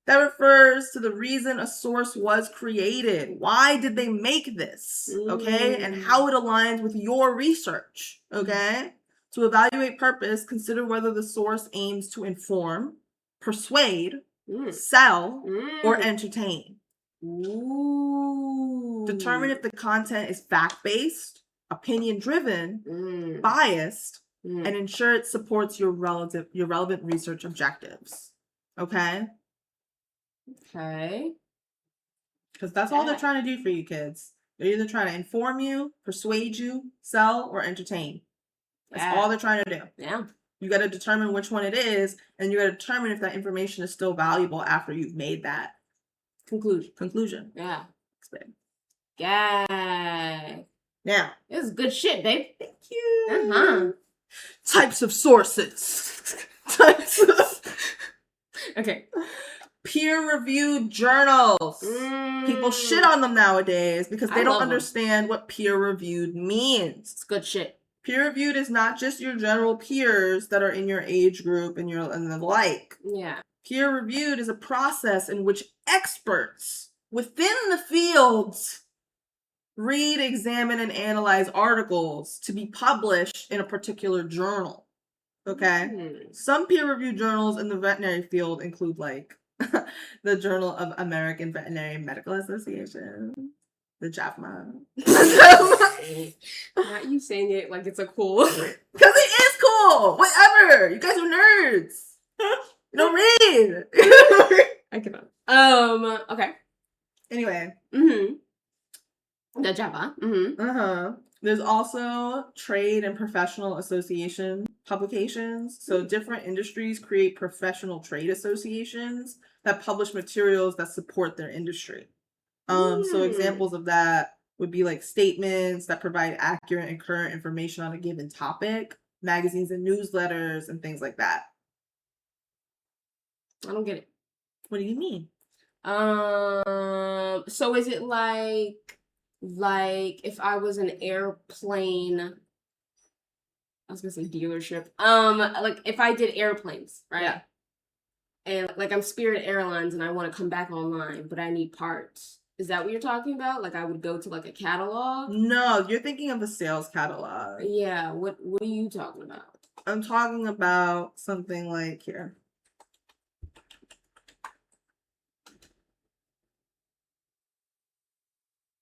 That refers to the reason a source was created. Why did they make this? Okay? And how it aligns with your research. Okay? To evaluate purpose, consider whether the source aims to inform, persuade, sell, or entertain. Determine if the content is fact-based, opinion-driven, biased, and ensure it supports your relevant research objectives. Okay? Okay. Because that's all they're trying to do for you kids. They're either trying to inform you, persuade you, sell, or entertain. That's all they're trying to do. Yeah. You got to determine which one it is, and you got to determine if that information is still valuable after you've made that conclusion. Yeah. Yeah. Now, this is good shit, babe. Thank you. Types of sources. Okay. Peer-reviewed journals. People shit on them nowadays because they don't understand what peer-reviewed means. It's good shit. Peer-reviewed is not just your general peers that are in your age group and the like. Yeah. Peer-reviewed is a process in which experts within the fields read, examine, and analyze articles to be published in a particular journal. Okay? Some peer-reviewed journals in the veterinary field include like the Journal of American Veterinary Medical Association, the JAVMA. Not you saying it like it's a cool. Because it is cool. Whatever. You guys are nerds. You don't read. I cannot. Okay. Anyway. The Java. There's also trade and professional association publications. So different industries create professional trade associations that publish materials that support their industry. So examples of that would be like statements that provide accurate and current information on a given topic, magazines and newsletters, and things like that. I don't get it. What do you mean? So is it like if I was an airplane I was gonna say dealership. Like if I did airplanes, right? Yeah. And like I'm Spirit Airlines and I want to come back online, but I need parts. Is that what you're talking about? Like I would go to like a catalog? No, you're thinking of a sales catalog. Yeah, what are you talking about? I'm talking about something like here.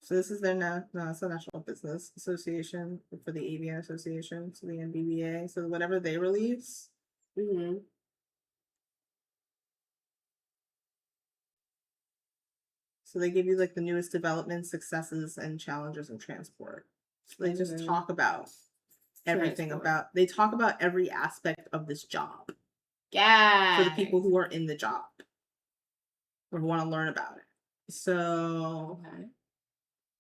So this is their no, it's the National Business Association for the Aviation Association, so the NBBA. So whatever they release. Mm-hmm. So they give you like the newest developments, successes, and challenges in transport. So they just talk about everything about. They talk about every aspect of this job. Yeah. For the people who are in the job or who want to learn about it. So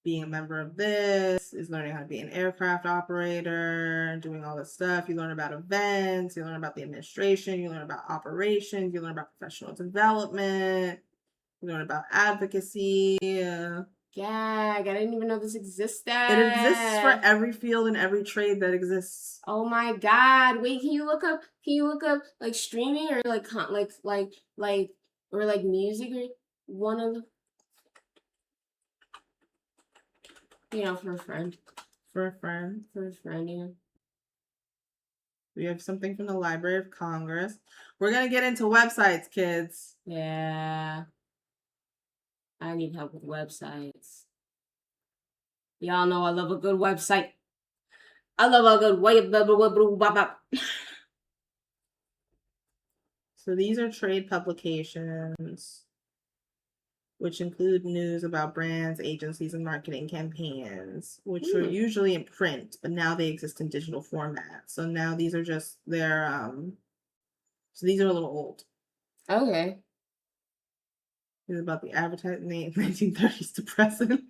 being a member of this is learning how to be an aircraft operator, doing all this stuff. You learn about events, you learn about the administration, you learn about operations, you learn about professional development, you learn about advocacy. Yeah, I didn't even know this existed. It exists for every field and every trade that exists. Oh my god! Wait, can you look up? Like streaming or like or like music or one of the, for a friend. For a friend. Yeah. We have something from the Library of Congress. We're gonna get into websites, kids. Yeah. I need help with websites. Y'all know I love a good website. I love a good web. So these are trade publications, which include news about brands, agencies, and marketing campaigns, which were usually in print, but now they exist in digital format. So now these are just so these are a little old. Okay. It's about the advertising 1930s to present.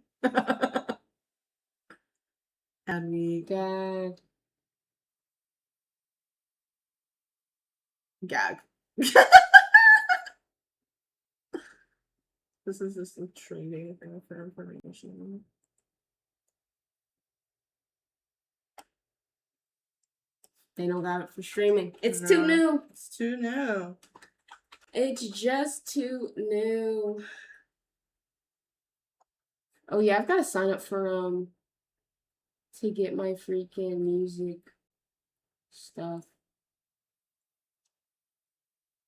And we gag. This is just a trading thing for information. They don't got it for streaming. It's too new. It's too new. It's just too new. Oh yeah, I've got to sign up for to get my freaking music stuff.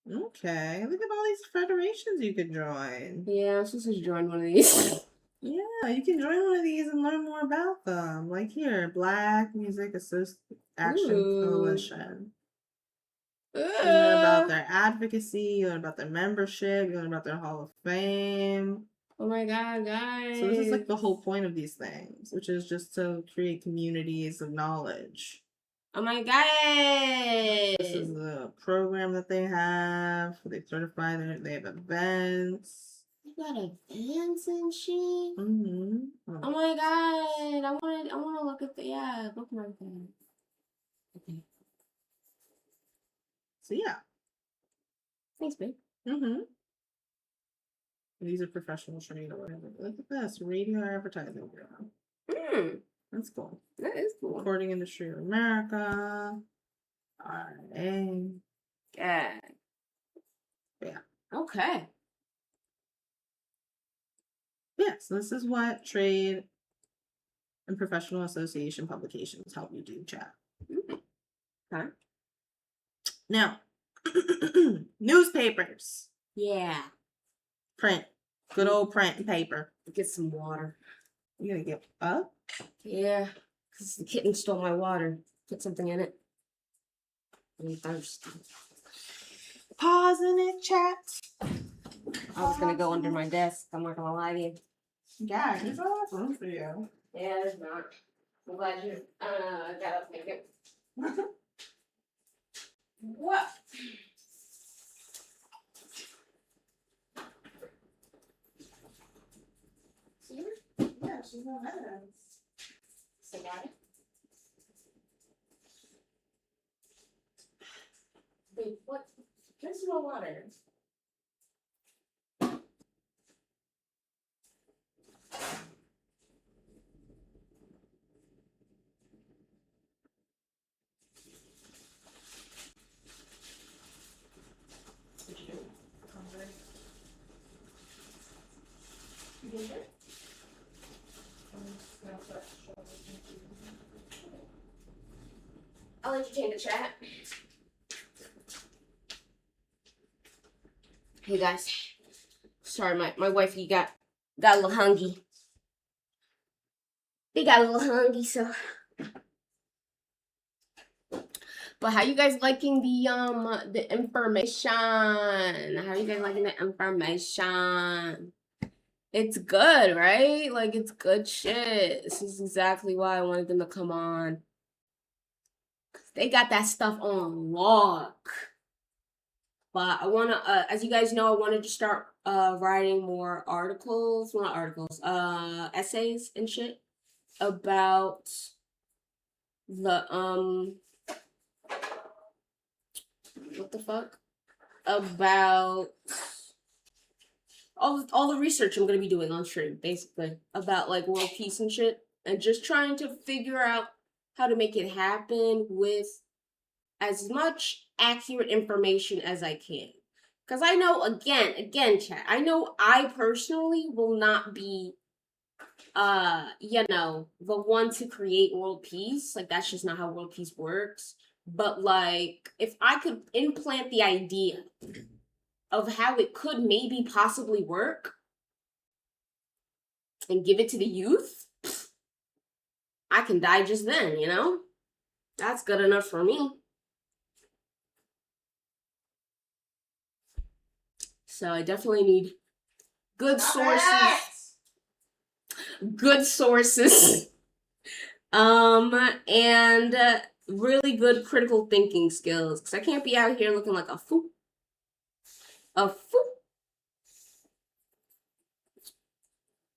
Okay, look at all these federations you could join. Yeah, I'm supposed to join one of these. Yeah, you can join one of these and learn more about them. Like here, Black Music Action Coalition. You learn about their advocacy, you learn about their membership, you learn about their Hall of Fame. Oh my god, guys. So this is like the whole point of these things, which is just to create communities of knowledge. Oh my god. This is the program that they have. They certify they have events. They got events and shit. Mm-hmm. Oh my god. I wanna look at the bookmark thing. Okay. So yeah. Thanks, babe. Mm-hmm. These are professional training or whatever. Look at this. Radio advertising bureau. That's cool. That is cool. Recording Industry of America. RNA. Yeah. Yeah. Okay. Yeah, so this is what trade and professional association publications help you do, chat. Okay. Now, newspapers. Yeah. Print. Good old print and paper. Get some water. You gonna get up? Yeah, because the kitten stole my water. Put something in it. I'm thirsty. Pausing it, chat. I was gonna go under my desk. I'm not gonna lie to you. Yeah, there's not enough room for you. Yeah, there's not. I'm glad you got up and it. What? See her? Yeah, she's on evidence. So got it. Wait, what? There's no water. the chat. Hey guys. Sorry, my wifey got a little hungry. They got a little hungry, so. But how you guys liking the information? How you guys liking the information? It's good, right? Like, it's good shit. This is exactly why I wanted them to come on. They got that stuff on lock. But I want to, as you guys know, I wanted to start writing more articles. Well, not articles, essays and shit about the, what the fuck? About all the research I'm gonna be doing on stream, basically, about like world peace and shit, and just trying to figure out how to make it happen with as much accurate information as I can. Because I know, again, chat, I know I personally will not be, you know, the one to create world peace. Like, that's just not how world peace works. But, like, if I could implant the idea of how it could maybe possibly work and give it to the youth, I can die just then, you know? That's good enough for me. So I definitely need good sources. Good sources. And really good critical thinking skills. Because I can't be out here looking like a fool. A fool.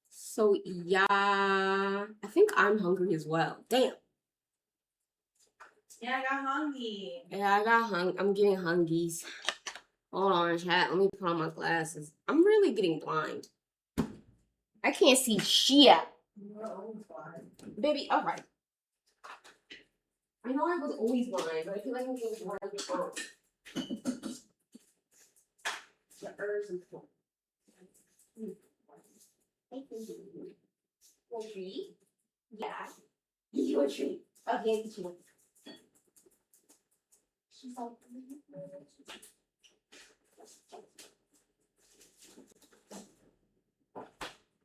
So, yeah. I think I'm hungry as well. Damn. Yeah, I got hungry. Yeah, I'm getting hungies. Hold on, chat. Let me put on my glasses. I'm really getting blind. I can't see shit. Baby, alright. I know I was always blind, but I feel like I'm getting blind before. The herbs and stuff. Want a treat? Yeah. Give you a treat. Okay, get you one. She's like,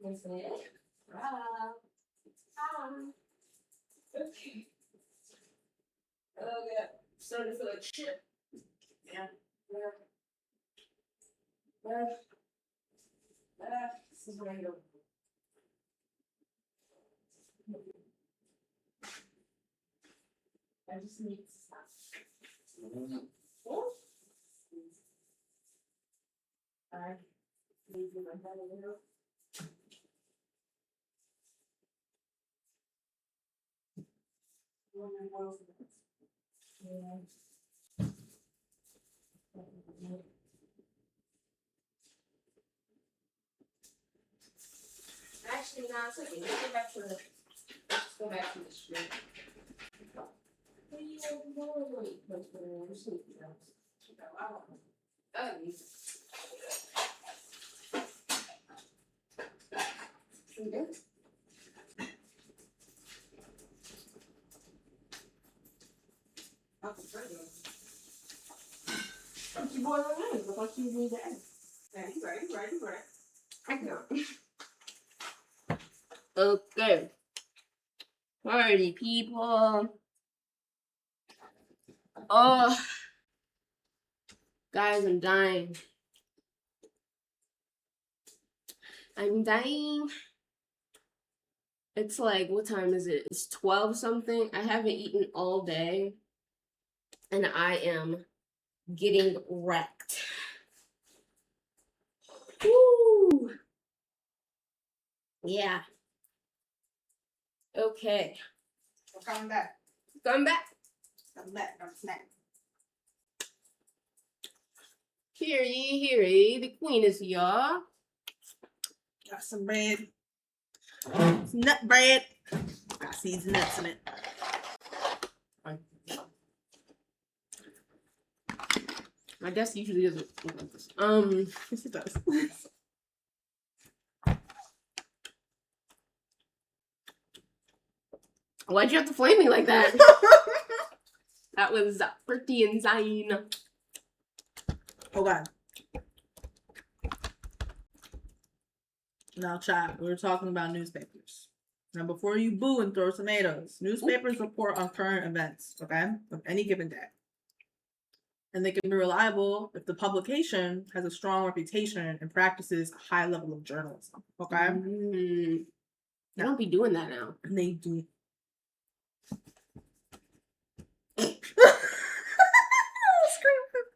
that's it. Okay. Oh, yeah. Starting to feel like shit. Yeah. This is where I go. I just need to stop. Alright. Leave my head a little. Actually, no, it's okay. Let's go back to the street. You boil the eggs. Look like you need the eggs. Yeah, you right. I know. Okay. Party people. Oh. Guys, I'm dying. I'm dying. It's like, what time is it? It's 12 something. I haven't eaten all day. And I am getting wrecked. Woo! Yeah. Okay. We're coming back. Come back. Come back. I'm snack. Hear ye, the queen is here. Got some bread. Some nut bread. Got seeds and nuts in it. My desk usually doesn't look like this. Yes, it does. Why'd you have to flame me like that? That was pretty insane. Okay. Now, chat, we were talking about newspapers. Now, before you boo and throw tomatoes, newspapers report on current events, okay, of any given day. And they can be reliable if the publication has a strong reputation and practices a high level of journalism, okay? They don't be doing that now. And they do.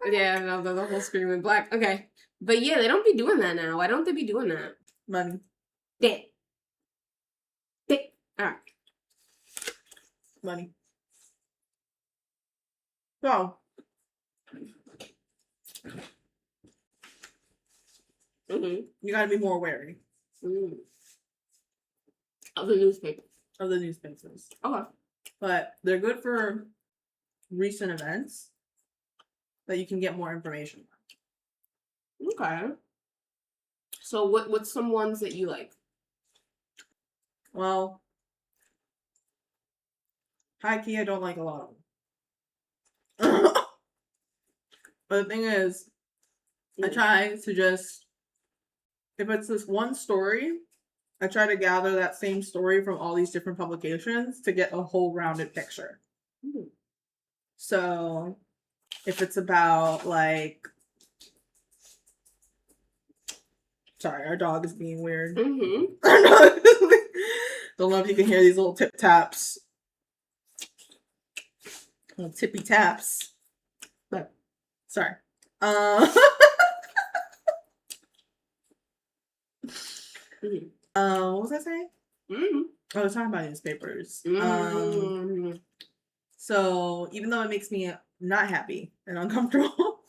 Yeah, no, the whole screaming black. Okay. But yeah, they don't be doing that now. Why don't they be doing that? Money. Dick. Alright. Money. So. You gotta be more wary. Of the newspaper. Of the newspapers. Okay. But they're good for recent events that you can get more information on. Okay. So what's some ones that you like? Well, high key, I don't like a lot of them. But the thing is, I try to just, if it's this one story, I try to gather that same story from all these different publications to get a whole rounded picture. So, if it's about like, sorry, our dog is being weird. Don't know if you can hear these little tip taps, little tippy taps. But sorry. What was I saying? I was talking about newspapers. So even though it makes me not happy and uncomfortable,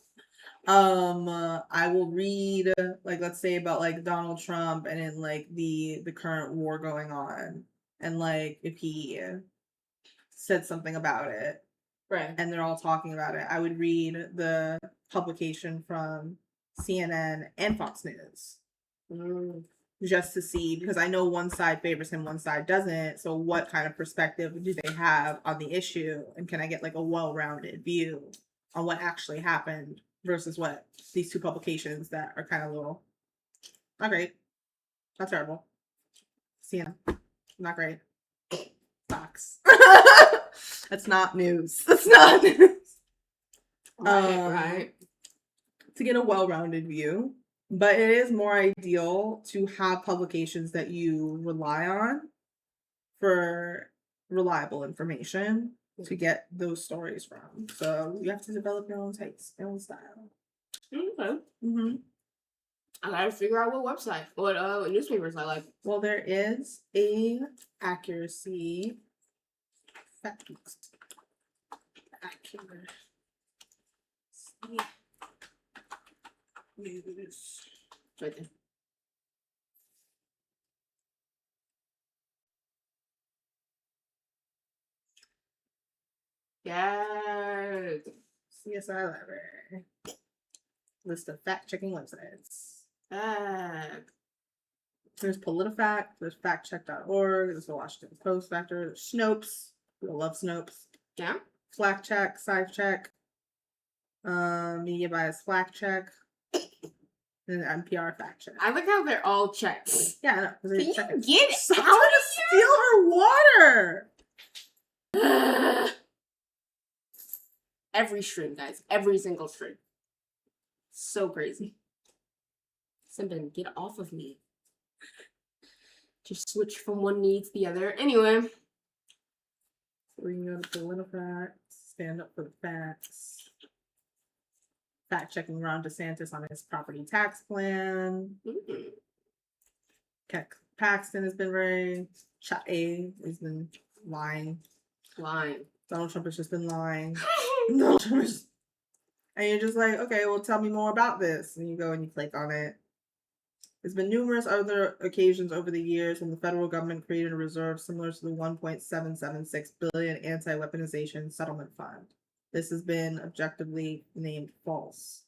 I will read like, let's say about like Donald Trump and in like the current war going on, and like if he said something about it, right, and they're all talking about it, I would read the publication from CNN and Fox News. Just to see, because I know one side favors him, one side doesn't. So what kind of perspective do they have on the issue? And can I get like a well-rounded view on what actually happened versus what these two publications that are kind of little, not great, not terrible. CNN, not great. Fox. That's not news. That's not news. Right. To get a well-rounded view. But it is more ideal to have publications that you rely on for reliable information to get those stories from. So you have to develop your own taste, your own style. Okay. I gotta figure out what website, what newspapers I like. Well, there is a accuracy fact. Accuracy. News. Right there. Yes. CSI Library. List of fact-checking websites. There's PolitiFact. There's factcheck.org. There's the Washington Post Factor. There's Snopes. People love Snopes. Yeah. Flack Check. SciCheck. Media Bias Flack Check. And NPR Fact Check. I like how they're all checks. Yeah, no, Can you get Stop out trying of to steal her water. Every string, guys. Every single string. So crazy. Somebody get off of me. Just switch from one knee to the other. Anyway. We can go to PolitiFact. Stand up for the facts. Fact checking Ron DeSantis on his property tax plan. Paxton has been very has been lying. Donald Trump has just been lying. Donald Trump is, and you're just like, okay, well, tell me more about this. And you go and you click on it. There's been numerous other occasions over the years when the federal government created a reserve similar to the $1.776 billion anti-weaponization settlement fund. This has been objectively named false.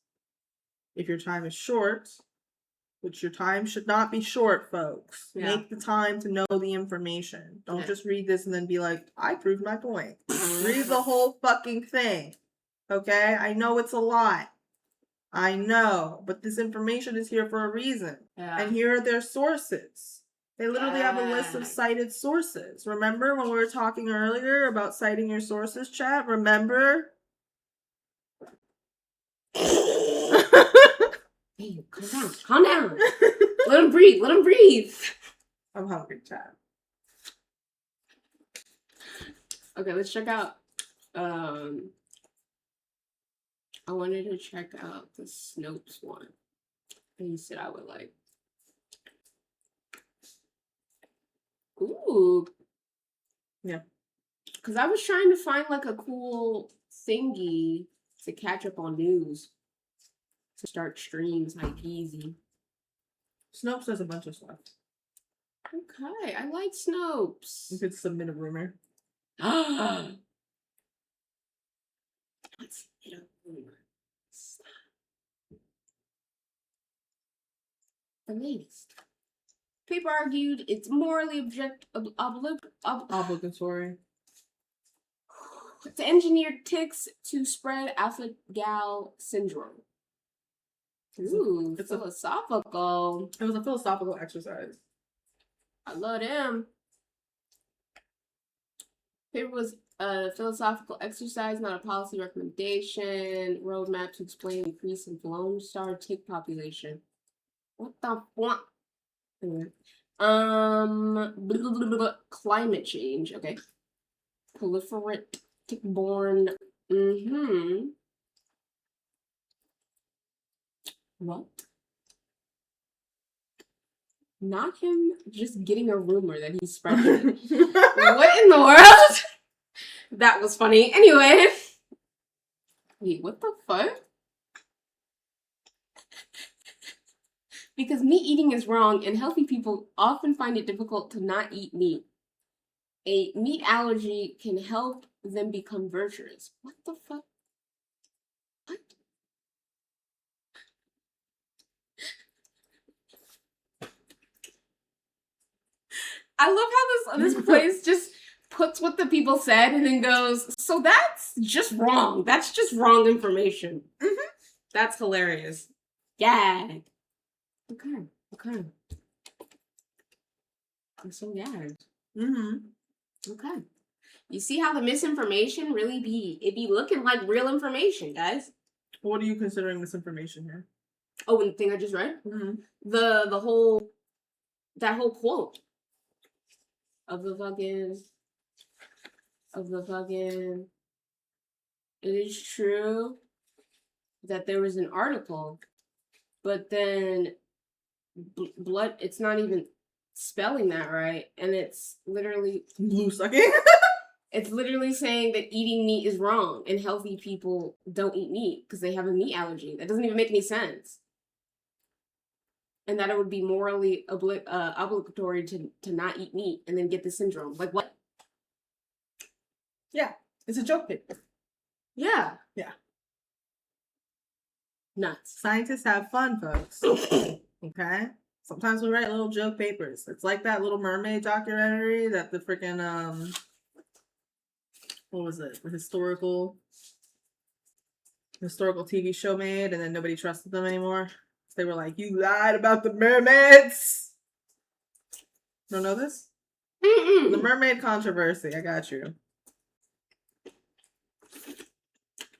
If your time is short, Which your time should not be short, folks. Yeah. Make the time to know the information. Don't Yeah. just read this and then be like, I proved my point. Read the whole fucking thing. Okay? I know it's a lot. I know. But this information is here for a reason. Yeah. And here are their sources. They literally have a list of cited sources. Remember when we were talking earlier about citing your sources, chat? Remember? Hey, calm down. Calm down. Let him breathe. Let him breathe. I'm hungry, chat. Okay, let's check out. I wanted to check out the Snopes one. And you said I would like. Ooh. Yeah. Because I was trying to find like a cool thingy to catch up on news. To start streams like easy. Snopes does a bunch of stuff. Okay, I like Snopes. You could submit a rumor. Let's hit a rumor. The latest. Paper argued it's morally Obligatory. to engineer ticks to spread alpha-gal syndrome. Ooh, It's philosophical. It was a philosophical exercise. I love them. Paper was a philosophical exercise, not a policy recommendation. Roadmap to explain increase in Lone Star tick population. What the fuck? Anyway. Climate change. Okay. Proliferate tick-borne. What? Not him just getting a rumor that he's spreading. What in the world? That was funny. Anyway. Wait, what the fuck? Because meat eating is wrong and healthy people often find it difficult to not eat meat. A meat allergy can help them become virtuous. What the fuck? What? I love how this place just puts what the people said and then goes, so that's just wrong. That's just wrong information. That's hilarious. Gag. Okay. I'm so gagged. Okay. You see how the misinformation really it be looking like real information, guys. What are you considering misinformation here? Oh, and the thing I just read? That whole quote of the fucking it is true that there was an article, but then blood, it's not even spelling that right, and it's literally blue sucking. It's literally saying that eating meat is wrong and healthy people don't eat meat because they have a meat allergy. That doesn't even make any sense. And that it would be morally obligatory to not eat meat and then get the syndrome. Like what? Yeah, it's a joke paper. Yeah. Nuts. Scientists have fun, folks. Okay? Sometimes we write little joke papers. It's like that Little Mermaid documentary that the freaking, what was it? The historical TV show made, and then nobody trusted them anymore. They were like, you lied about the mermaids. Don't know this? The mermaid controversy. I got you.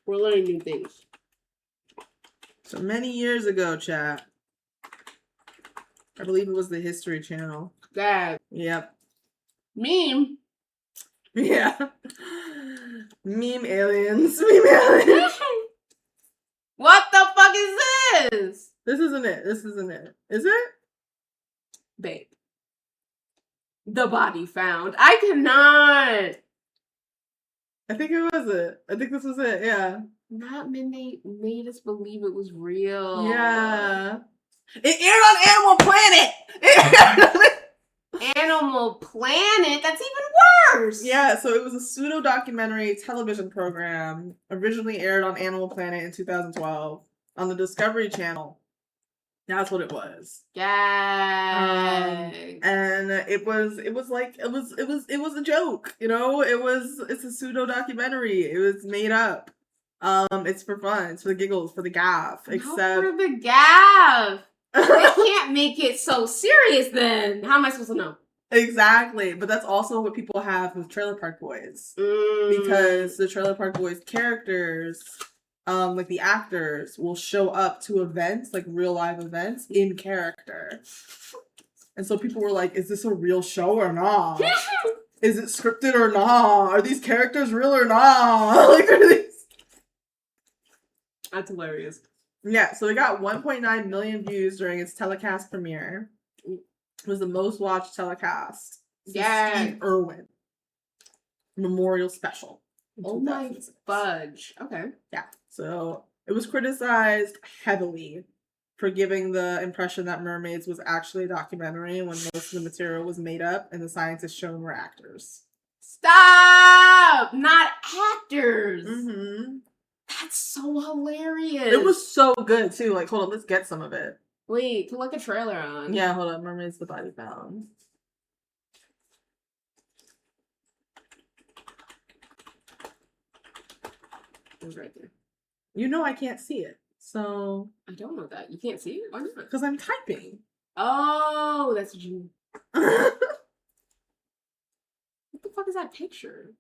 We're learning new things. So many years ago, chat. I believe it was the History Channel. Dad. Yep. Meme. Yeah. Meme aliens. Meme aliens. What the fuck is this? This isn't it. Is it? Babe. The body found. I cannot. I think it was it. I think this was it. Yeah. Not made us believe it was real. Yeah. It aired on Animal Planet. Animal Planet? That's even worse. Yeah, so it was a pseudo-documentary television program originally aired on Animal Planet in 2012 on the Discovery Channel. That's what it was. Yeah. And it was a joke, you know? It's a pseudo documentary. It was made up. It's for fun, it's for the giggles, for the gaff. Except for the gaff. They can't make it so serious then. How am I supposed to know? Exactly, but that's also what people have with Trailer Park Boys. Because the Trailer Park Boys characters, like the actors, will show up to events, like real live events, in character. And so people were like, is this a real show or not? Is it scripted or not? Are these characters real or not? Like, are these... That's hilarious. Yeah, so it got 1.9 million views during its telecast premiere. It was the most watched telecast. Yeah. Steve Irwin Memorial Special. Oh my fudge. Okay. Yeah. So it was criticized heavily for giving the impression that Mermaids was actually a documentary when most of the material was made up and the scientists shown were actors. Stop! Not actors. Mm-hmm. That's so hilarious. It was so good too. Like, hold on, let's get some of it. Wait, put like a trailer on. Yeah, hold on. Mermaids the Body Found. It was right there. You know I can't see it, so... I don't know that. You can't see it? Why not? Because I'm typing. Oh, that's what you... What the fuck is that picture?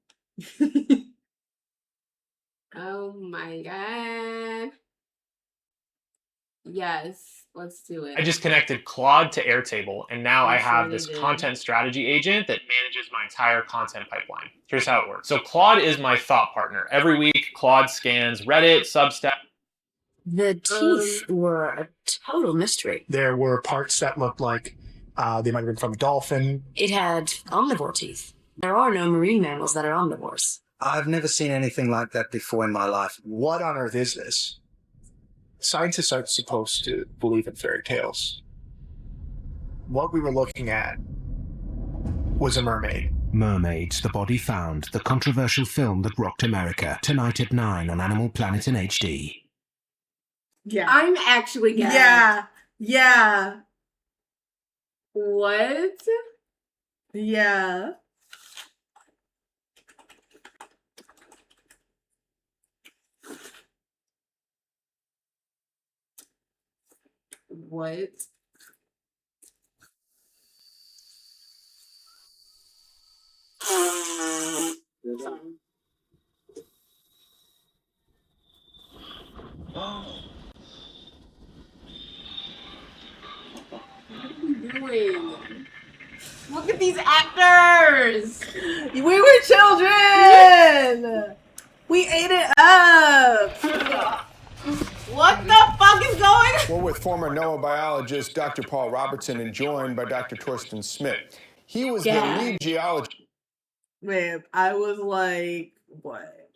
Oh my god. Yes, let's do it. I just connected Claude to Airtable, and now I have surely this did. content strategy agent that manages my entire content pipeline. Here's how it works. So Claude is my thought partner. Every week, Claude scans Reddit, Substack. The teeth were a total mystery. There were parts that looked like they might have been from a dolphin. It had omnivore teeth. There are no marine mammals that are omnivores. I've never seen anything like that before in my life. What on earth is this? Scientists aren't supposed to believe in fairy tales. What we were looking at was a mermaid. Mermaids, The Body Found, the controversial film that rocked America. Tonight at 9 on Animal Planet in HD. Yeah. I'm actually gagged. Yeah. Yeah. What? Yeah. What? What are you doing? Look at these actors! We were children! We ate it up! What the fuck is going on? We're with former NOAA biologist Dr. Paul Robertson and joined by Dr. Torsten Smith. He was the lead geologist. Man, I was like, what?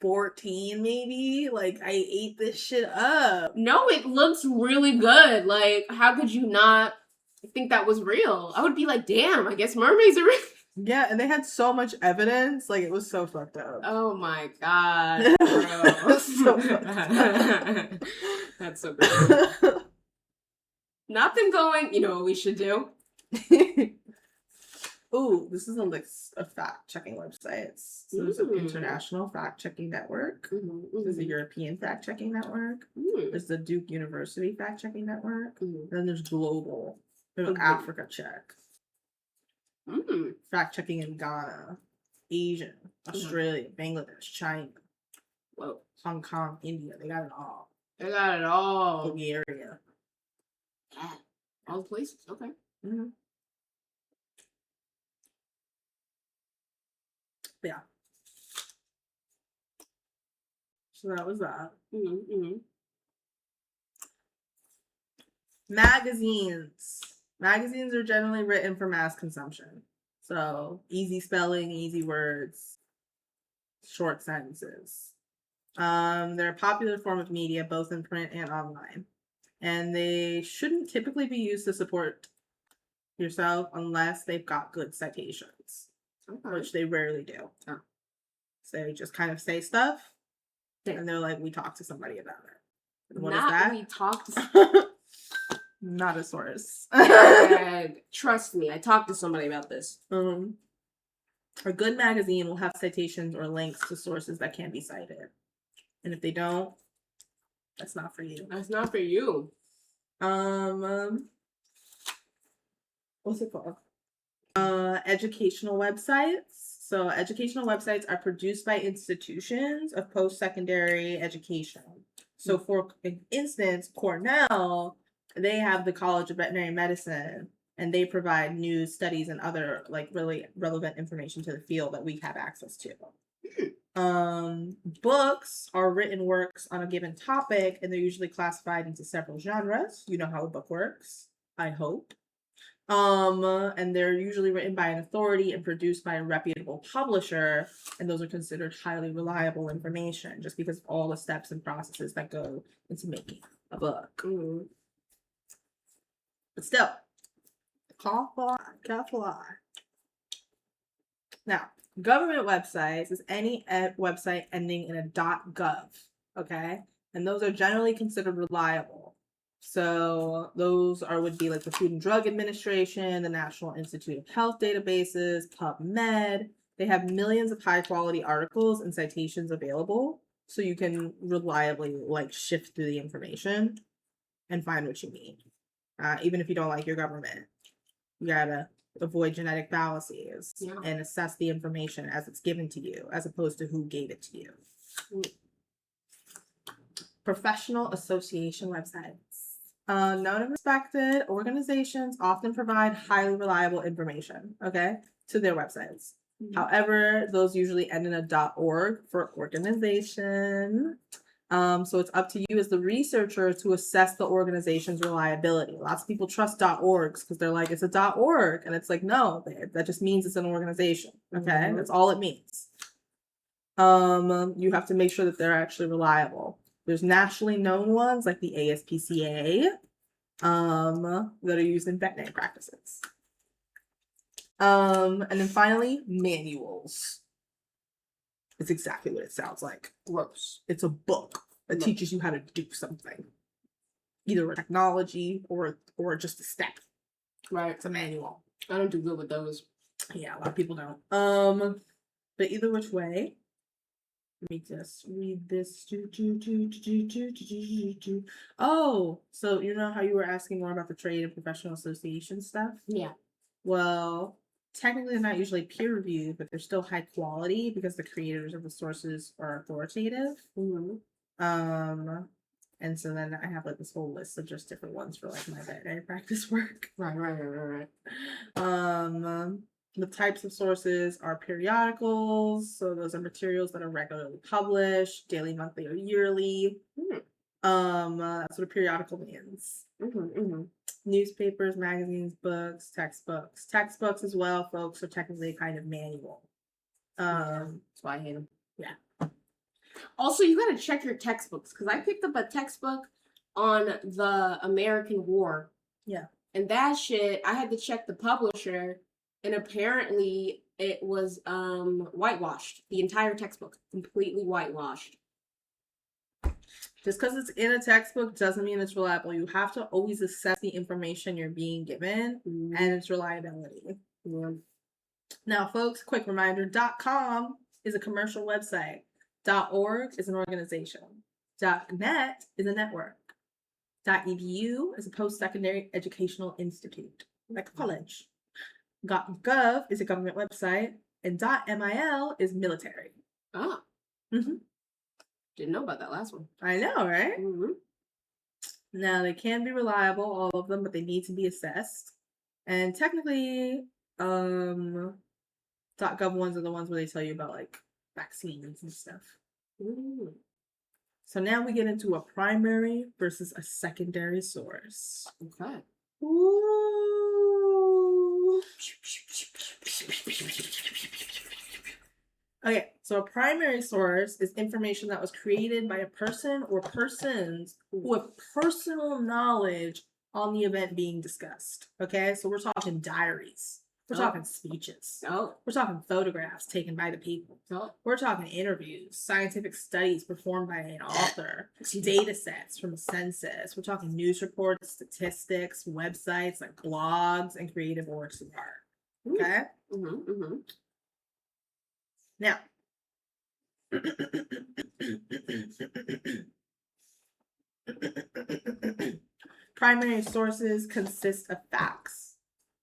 14 maybe? Like, I ate this shit up. No, it looks really good. Like, how could you not think that was real? I would be like, damn, I guess mermaids are real. Yeah, and they had so much evidence. Like, it was so fucked up. Oh my god, bro. So fucked up. That's so good. Nothing going, you know what we should do? Ooh, this is a list of fact-checking websites. So there's an international fact-checking network. There's a European fact-checking network. There's the Duke University fact-checking network. Then there's global. There's Africa Check. Fact-checking in Ghana, Asia, Australia, Bangladesh, China, Hong Kong, India. They got it all. They got it all. Bulgaria. Yeah. All the places. Okay. Yeah. So that was that. Magazines. Magazines are generally written for mass consumption. So easy spelling, easy words, short sentences. They're a popular form of media, both in print and online. And they shouldn't typically be used to support yourself unless they've got good citations, which they rarely do. So they just kind of say stuff, and they're like, we talked to somebody about it. What Not is that? we talked. Not a source. Trust me, I talked to somebody about this. A good magazine will have citations or links to sources that can be cited. And if they don't, that's not for you. That's not for you. What's it called? Educational websites. So educational websites are produced by institutions of post-secondary education. So for instance, Cornell, they have the College of Veterinary Medicine, and they provide news, studies, and other like really relevant information to the field that we have access to. Books are written works on a given topic, and they're usually classified into several genres. You know how a book works, I hope. And they're usually written by an authority and produced by a reputable publisher, and those are considered highly reliable information just because of all the steps and processes that go into making a book. But still, careful eye. Now, government websites is any website ending in a .gov, okay? And those are generally considered reliable. So those would be like the Food and Drug Administration, the National Institute of Health databases, PubMed. They have millions of high quality articles and citations available, so you can reliably like shift through the information and find what you need. Even if you don't like your government, you gotta avoid genetic fallacies and assess the information as it's given to you, as opposed to who gave it to you. Professional association websites. Known and respected organizations often provide highly reliable information, okay, to their websites. However, those usually end in a .org for organization. So it's up to you as the researcher to assess the organization's reliability. Lots of people trust .orgs because they're like, it's a .org. And it's like, no, that just means it's an organization, okay? That's all it means. You have to make sure that they're actually reliable. There's nationally known ones like the ASPCA that are used in veterinary practices. And then finally, manuals. It's exactly what it sounds like. Gross. It's a book that teaches you how to do something. Either a technology or just a step. Right. It's a manual. I don't do good with those. Yeah, a lot of people don't. But either which way, let me just read this. Oh, so you know how you were asking more about the trade and professional association stuff? Yeah. Well, technically they're not usually peer reviewed, but they're still high quality because the creators of the sources are authoritative. And so then I have like this whole list of just different ones for like my veterinary practice work. Right. The types of sources are periodicals. So those are materials that are regularly published, daily, monthly, or yearly. That's what a periodical means. Newspapers, magazines, books, textbooks. Textbooks as well, folks, are technically a kind of manual. That's why I hate them. Yeah. Also, you gotta check your textbooks because I picked up a textbook on the American War. Yeah. And that shit, I had to check the publisher, and apparently it was whitewashed. The entire textbook, completely whitewashed. Just because it's in a textbook doesn't mean it's reliable. You have to always assess the information you're being given and its reliability. Now, folks, quick reminder, .com is a commercial website. .org is an organization. .net is a network. .edu is a post-secondary educational institute, like a college. .gov is a government website, and .mil is military. Oh. Didn't know about that last one. I know, right? Now, they can be reliable, all of them, but they need to be assessed. And technically, .gov ones are the ones where they tell you about, like, vaccines and stuff. So now we get into a primary versus a secondary source. Okay. Ooh. Okay, so a primary source is information that was created by a person or persons who have personal knowledge on the event being discussed. Okay, so we're talking diaries, We're Oh. talking speeches. Oh. We're talking photographs taken by the people. Oh. We're talking interviews, scientific studies performed by an author, data sets from a census. We're talking news reports, statistics, websites like blogs, and creative works of art. Okay? Mm-hmm, mm-hmm. Now, primary sources consist of facts.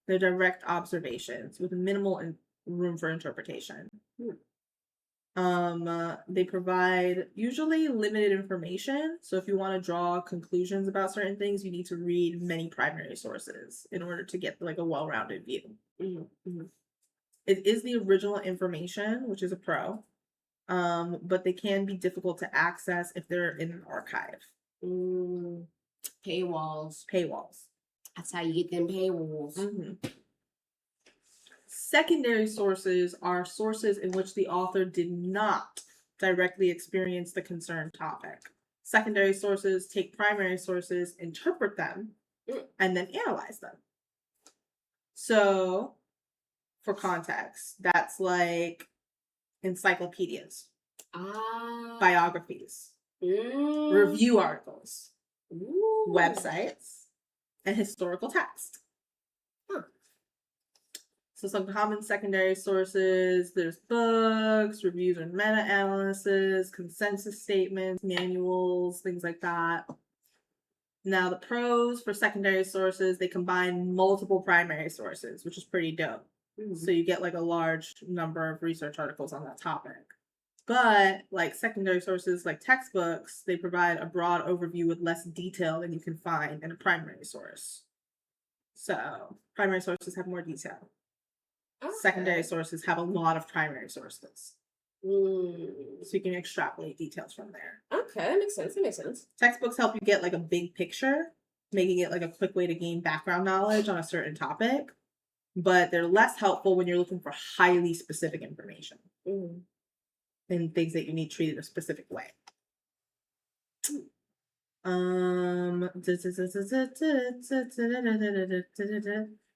They're direct observations with minimal room for interpretation. They provide usually limited information. So if you want to draw conclusions about certain things, you need to read many primary sources in order to get like a well-rounded view. It is the original information, which is a pro. But they can be difficult to access if they're in an archive. Paywalls. That's how you get them paywalls. Secondary sources are sources in which the author did not directly experience the concerned topic. Secondary sources take primary sources, interpret them, and then analyze them. So, for context, that's like encyclopedias, biographies, review articles, websites, and historical text. So some common secondary sources, there's books, reviews or meta-analysis, consensus statements, manuals, things like that. Now the pros for secondary sources, they combine multiple primary sources, which is pretty dope. So you get like a large number of research articles on that topic. But like secondary sources like textbooks, they provide a broad overview with less detail than you can find in a primary source. So primary sources have more detail. Secondary sources have a lot of primary sources. So you can extrapolate details from there. Okay, that makes sense. Textbooks help you get like a big picture, making it like a quick way to gain background knowledge on a certain topic. But they're less helpful when you're looking for highly specific information and things that you need treated a specific way.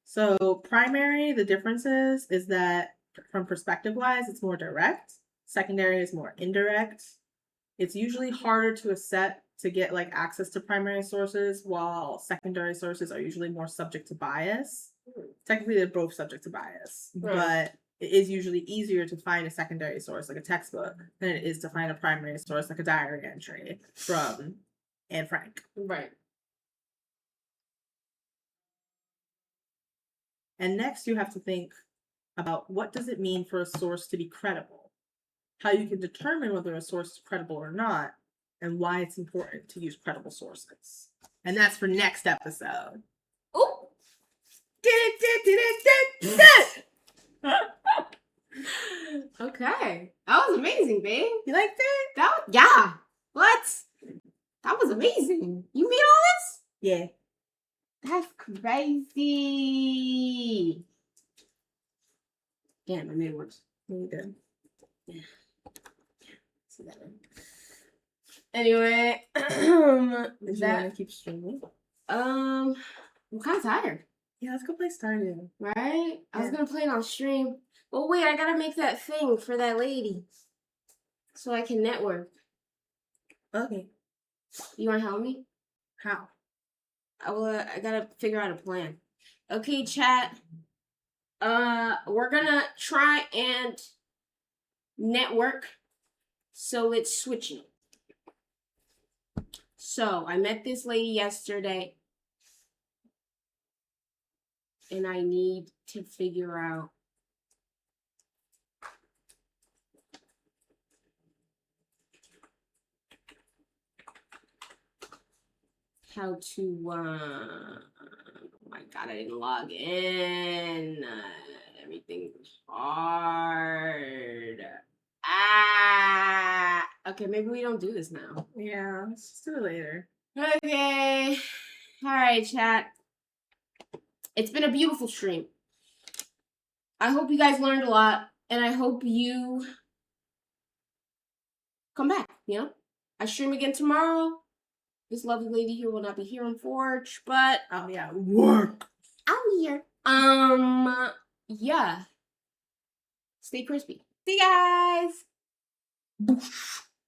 So primary, the differences is that from perspective wise, it's more direct. Secondary is more indirect. It's usually harder to get like access to primary sources, while secondary sources are usually more subject to bias. Technically, they're both subject to bias, but it is usually easier to find a secondary source like a textbook than it is to find a primary source like a diary entry from Anne Frank. Right. And next you have to think about what does it mean for a source to be credible, how you can determine whether a source is credible or not, and why it's important to use credible sources. And that's for next episode. Ooh. Okay. That was amazing, babe. You liked it? Yeah. What? That was amazing. You made all this? Yeah. That's crazy. Damn, I made it worse. You did. Yeah. See that one. Anyway, Is that gonna keep streaming? I'm kind of tired. Yeah, let's go play Stardew. Right? I was gonna play it on stream. But wait, I gotta make that thing for that lady. So I can network. Okay. You wanna help me? How? I gotta figure out a plan. Okay, chat. We're gonna try and network. So let's switch it. So I met this lady yesterday. And I need to figure out how to, oh my god, I didn't log in. Everything's hard. Okay, maybe we don't do this now. Yeah, let's just do it later. Okay. Alright, chat. It's been a beautiful stream. I hope you guys learned a lot, and I hope you come back, you know? I stream again tomorrow. This lovely lady here will not be here on Forge, but I'll be at work. I'll be here. yeah. Stay crispy. See you guys. Boosh.